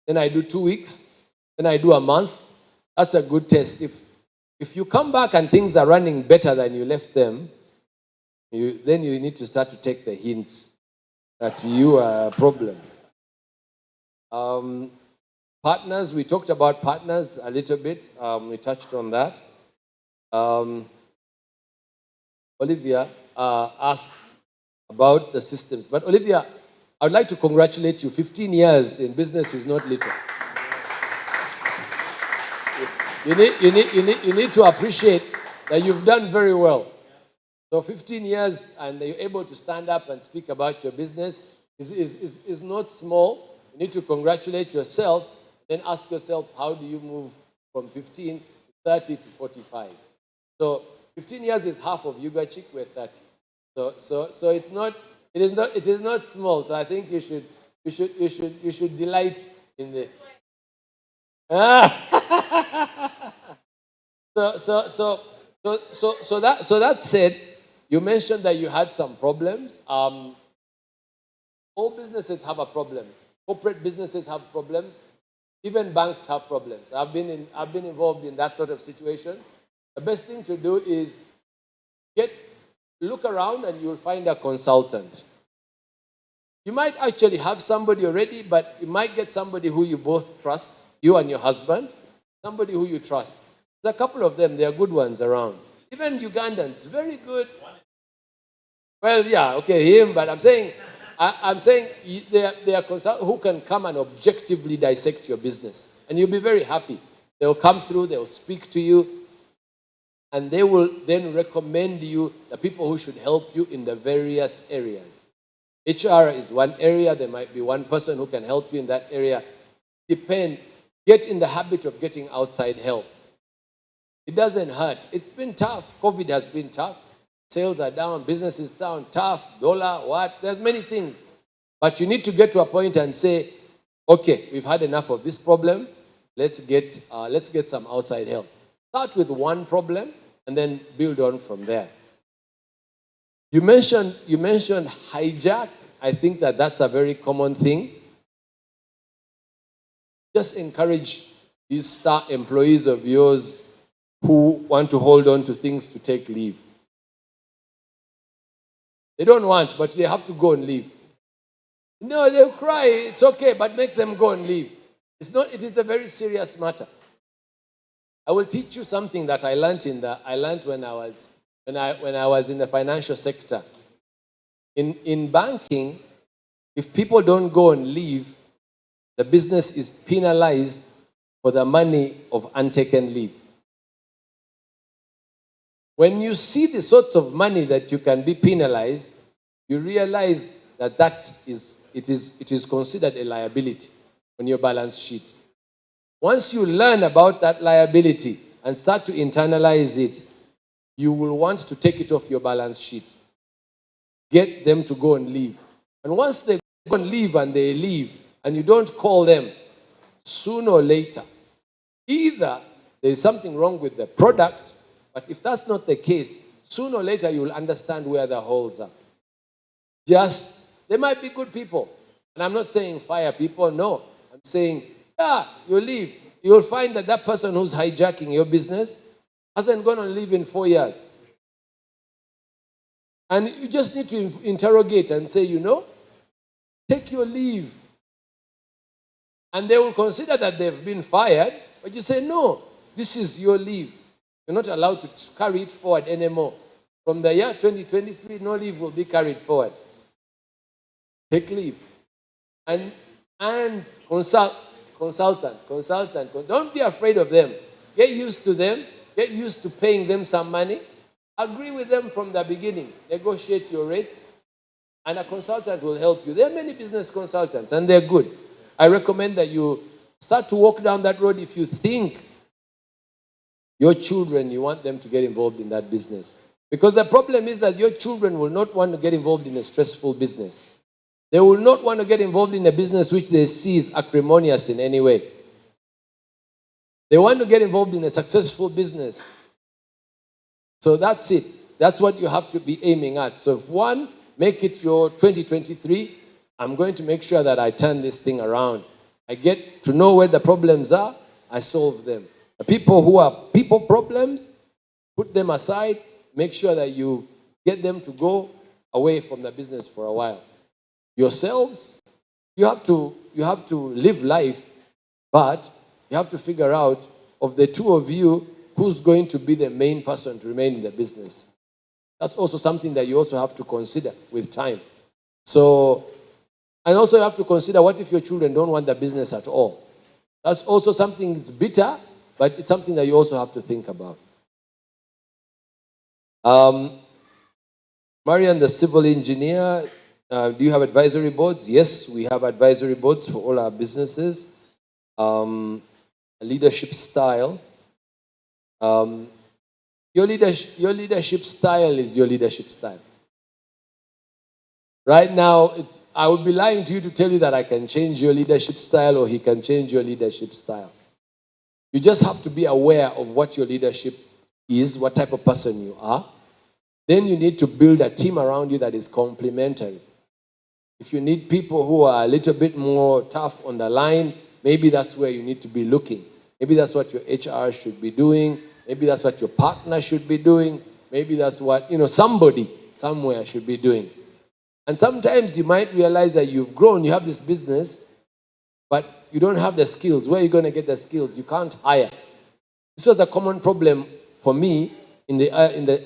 then I do 2 weeks, then I do a month. That's a good test. If you come back and things are running better than you left them, then you need to start to take the hint that you are a problem. Partners, we talked about partners a little bit. We touched on that. Olivia asked about the systems. But Olivia, I would like to congratulate you. 15 years in business is not little. You need to appreciate that you've done very well. So 15 years and you're able to stand up and speak about your business is not small. You need to congratulate yourself, then ask yourself, how do you move from 15 to 30 to 45? So 15 years is half of Yuga Chick, we're 30. So it is not small. So I think you should delight in this. So that said, you mentioned that you had some problems. All businesses have a problem. Corporate businesses have problems. Even banks have problems. I've been involved in that sort of situation. The best thing to do is Look around and you'll find a consultant. You might actually have somebody already, but you might get somebody who you both trust, you and your husband, somebody who you trust. There's a couple of them, they are good ones around. Even Ugandans, very good. Well, yeah, okay, him, but I'm saying they are consultants who can come and objectively dissect your business. And you'll be very happy. They'll come through, they'll speak to you, and they will then recommend you the people who should help you in the various areas. HR is one area. There might be one person who can help you in that area. Get in the habit of getting outside help. It doesn't hurt. It's been tough. COVID has been tough. Sales are down, business is down, tough, dollar, what? There's many things. But you need to get to a point and say, okay, we've had enough of this problem. Let's get some outside help. Start with one problem and then build on from there. You mentioned hijack. I think that's a very common thing. Just encourage these star employees of yours who want to hold on to things to take leave. They don't want, but they have to go and leave. No, they'll cry. It's okay, but make them go and leave. It is a very serious matter. I will teach you something that I learned when I was in the financial sector. In banking, if people don't go and leave, the business is penalized for the money of untaken leave. When you see the sorts of money that you can be penalized, you realize that it is considered a liability on your balance sheet. Once you learn about that liability and start to internalize it, you will want to take it off your balance sheet. Get them to go and leave. And once they go and leave and they leave, and you don't call them, sooner or later, either there's something wrong with the product, but if that's not the case, sooner or later you will understand where the holes are. They might be good people. And I'm not saying fire people, no. I'm saying, you leave. You'll find that person who's hijacking your business hasn't gone on leave in 4 years. And you just need to interrogate and say, take your leave. And they will consider that they've been fired, but you say, no, this is your leave. You're not allowed to carry it forward anymore. From the year 2023, no leave will be carried forward. Take leave. And consultant. Don't be afraid of them. Get used to them. Get used to paying them some money. Agree with them from the beginning. Negotiate your rates. And a consultant will help you. There are many business consultants, and they're good. I recommend that you start to walk down that road if you think your children, you want them to get involved in that business. Because the problem is that your children will not want to get involved in a stressful business. They will not want to get involved in a business which they see is acrimonious in any way. They want to get involved in a successful business. So that's it. That's what you have to be aiming at. So if one, make it your 2023, I'm going to make sure that I turn this thing around. I get to know where the problems are, I solve them. The people who are people problems, put them aside, make sure that you get them to go away from the business for a while. Yourselves, you have to live life, but you have to figure out, of the two of you, who's going to be the main person to remain in the business. That's also something that you also have to consider with time. So, and also you have to consider, what if your children don't want the business at all? That's also something that's bitter, but it's something that you also have to think about. Marian, the civil engineer, do you have advisory boards? Yes, we have advisory boards for all our businesses. Leadership style. Your leadership style is your leadership style. Right now, I would be lying to you to tell you that I can change your leadership style or he can change your leadership style. You just have to be aware of what your leadership is, what type of person you are. Then you need to build a team around you that is complementary. If you need people who are a little bit more tough on the line, maybe that's where you need to be looking. Maybe that's what your HR should be doing. Maybe that's what your partner should be doing. Maybe that's what, somebody somewhere should be doing. And sometimes you might realize that you've grown, you have this business, but you don't have the skills. Where are you going to get the skills? You can't hire. This was a common problem for me in the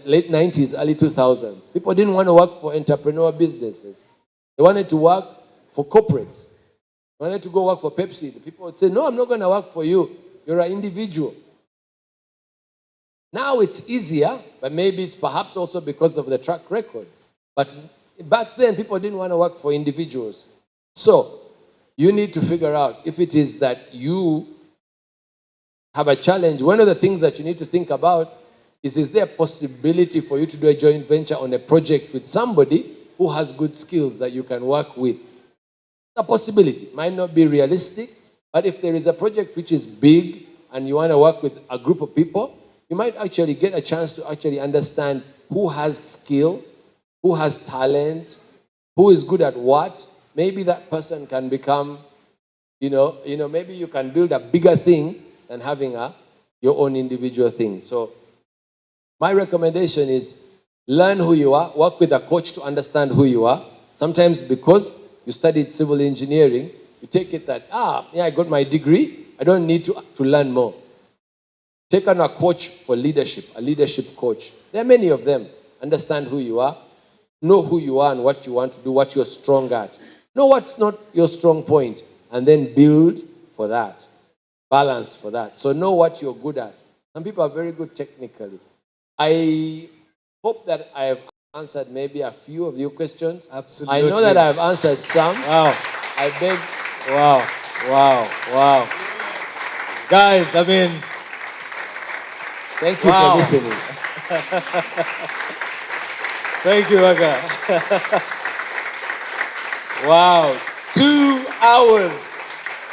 late 90s, early 2000s. People didn't want to work for entrepreneur businesses. They wanted to work for corporates. They wanted to go work for Pepsi. The people would say, no, I'm not going to work for you. You're an individual. Now it's easier, but maybe it's perhaps also because of the track record. But back then, people didn't want to work for individuals. So you need to figure out if it is that you have a challenge. One of the things that you need to think about is there a possibility for you to do a joint venture on a project with somebody who has good skills that you can work with? A possibility. It might not be realistic, but if there is a project which is big and you want to work with a group of people, you might actually get a chance to actually understand who has skill, who has talent, who is good at what. Maybe that person can become, maybe you can build a bigger thing than having your own individual thing. So my recommendation is learn who you are, work with a coach to understand who you are. Sometimes because you studied civil engineering, you take it that, I got my degree, I don't need to learn more. Take on a coach for leadership, a leadership coach. There are many of them. Understand who you are, know who you are and what you want to do, what you're strong at. Know what's not your strong point, and then build for that. Balance for that. So know what you're good at. Some people are very good technically. I hope that I have answered maybe a few of your questions. Absolutely. I know that I have answered some. Wow. I beg. Wow. Guys, thank you for listening. Thank you, Aga. Wow. 2 hours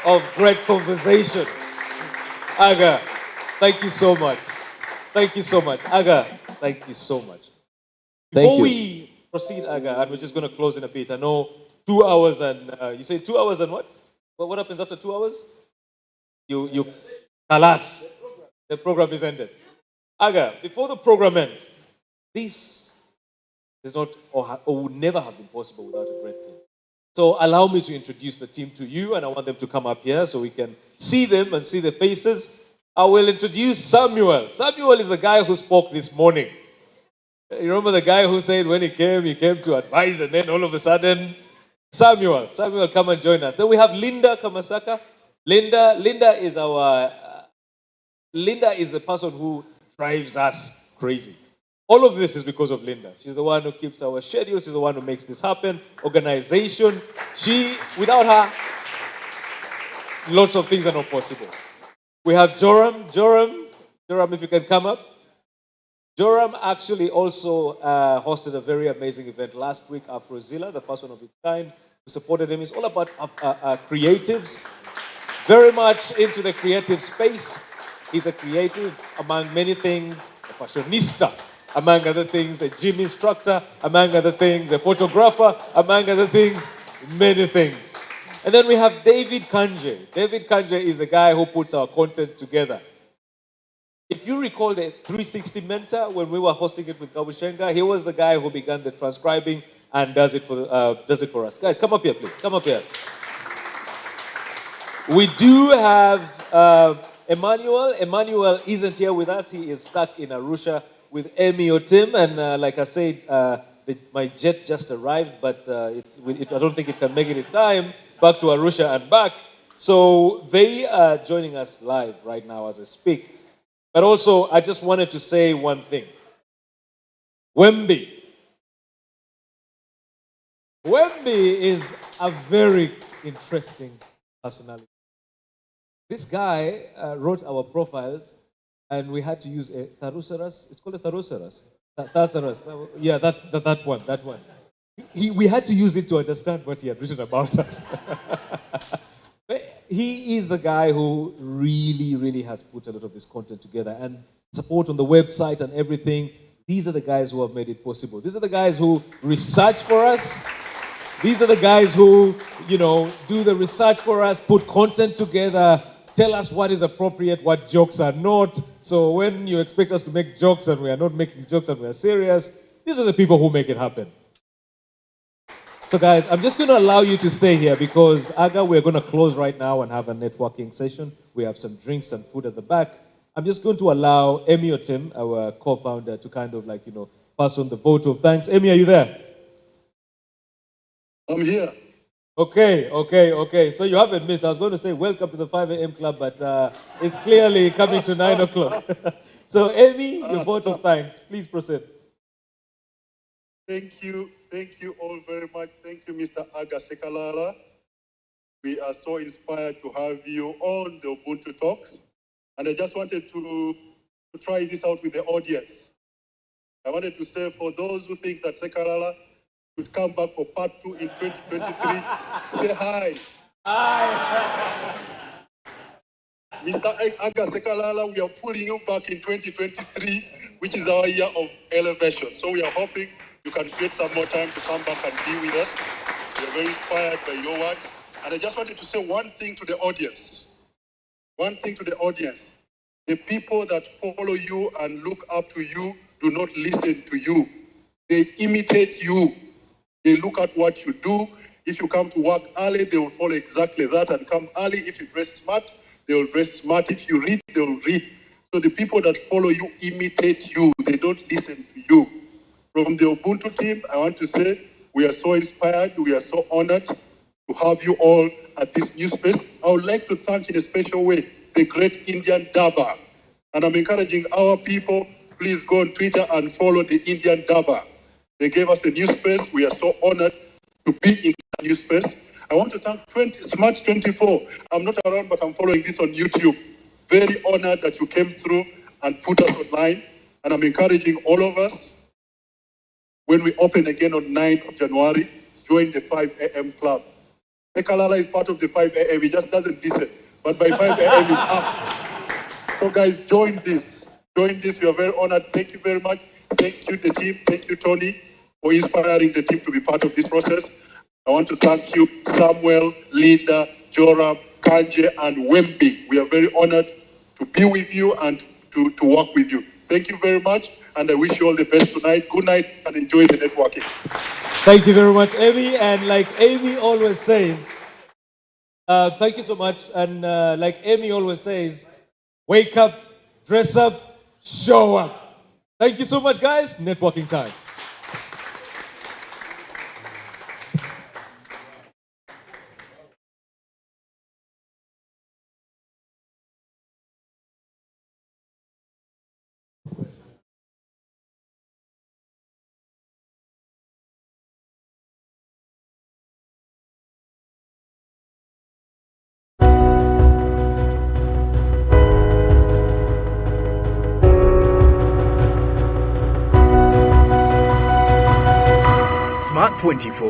of great conversation. Aga, thank you so much. Thank you so much. Aga, thank you so much. Before we proceed, Aga, and we're just going to close in a bit. I know 2 hours and, you say 2 hours and what? What happens after 2 hours? You kalas. The program is ended. Aga, before the program ends, this is not or would never have been possible without a great team. So allow me to introduce the team to you, and I want them to come up here so we can see them and see their faces. I will introduce Samuel. Samuel is the guy who spoke this morning. You remember the guy who said when he came to advise, and then all of a sudden, Samuel, come and join us. Then we have Linda Kamasaka. Linda is the person who drives us crazy. All of this is because of Linda. She's the one who keeps our schedule. She's the one who makes this happen. Organization. Without her, lots of things are not possible. We have Joram. Joram, if you can come up. Joram actually also hosted a very amazing event last week, Afrozilla, the first one of its kind. We supported him. It's all about creatives. Very much into the creative space. He's a creative, among many things, a fashionista, among other things, a gym instructor, among other things, a photographer, among other things, many things. And then we have David Kanje. David Kanje is the guy who puts our content together. If you recall the 360 Mentor, when we were hosting it with Gabushenga, he was the guy who began the transcribing and does it for us. Guys, come up here, please. Come up here. We do have Emmanuel. Emmanuel isn't here with us. He is stuck in Arusha with Emi Otim. And like I said, my jet just arrived, but I don't think it can make it in time back to Arusha and back. So they are joining us live right now as I speak. But also, I just wanted to say one thing. Wemby. Wemby is a very interesting personality. This guy wrote our profiles, and we had to use a Tharusaras. It's called a Tharusaras. Tharusaras. Yeah, that one. We had to use it to understand what he had written about us. He is the guy who really has put a lot of this content together, and support on the website and everything. These are the guys who have made it possible. These are the guys who research for us. These are the guys who, do the research for us, put content together, tell us what is appropriate, what jokes are not. So when you expect us to make jokes and we are not making jokes and we are serious, these are the people who make it happen. So guys, I'm just going to allow you to stay here because Aga, we're going to close right now and have a networking session. We have some drinks and food at the back. I'm just going to allow Emi Otim, our co-founder, to kind of pass on the vote of thanks. Emi, are you there? I'm here. Okay. So you haven't missed. I was going to say welcome to the 5 a.m. club, but it's clearly coming to 9 o'clock. So Emi, your vote of thanks. Please proceed. Thank you all very much. Thank you, Mr. Aga Sekalala. We are so inspired to have you on the Ubuntu Talks. And I just wanted to try this out with the audience. I wanted to say, for those who think that Sekalala should come back for part 2 in 2023, say hi. Hi. Mr. Aga Sekalala, we are pulling you back in 2023, which is our year of elevation. So we are hoping you can create some more time to come back and be with us. We are very inspired by your words. And I just wanted to say one thing to the audience. One thing to the audience. The people that follow you and look up to you do not listen to you. They imitate you. They look at what you do. If you come to work early, they will follow exactly that and come early. If you dress smart, they will dress smart. If you read, they will read. So the people that follow you imitate you. They don't listen to you. From the Ubuntu team, I want to say we are so inspired. We are so honored to have you all at this new space. I would like to thank in a special way the great Indian Daba. And I'm encouraging our people, please go on Twitter and follow the Indian Daba. They gave us a new space. We are so honored to be in that new space. I want to thank Smart 24. I'm not around, but I'm following this on YouTube. Very honored that you came through and put us online. And I'm encouraging all of us, when we open again on 9th of January, join the 5 a.m. club. Sekalala is part of the 5 a.m. He just doesn't listen. But by 5 a.m. he's up. So guys, join this. Join this. We are very honored. Thank you very much. Thank you, the team. Thank you, Tony, for inspiring the team to be part of this process. I want to thank you, Samuel, Linda, Joram, Kanje, and Wemby. We are very honored to be with you and to work with you. Thank you very much, and I wish you all the best tonight. Good night, and enjoy the networking. Thank you very much, Amy. And like Amy always says, thank you so much. And like Amy always says, wake up, dress up, show up. Thank you so much, guys. Networking time. Smart 24.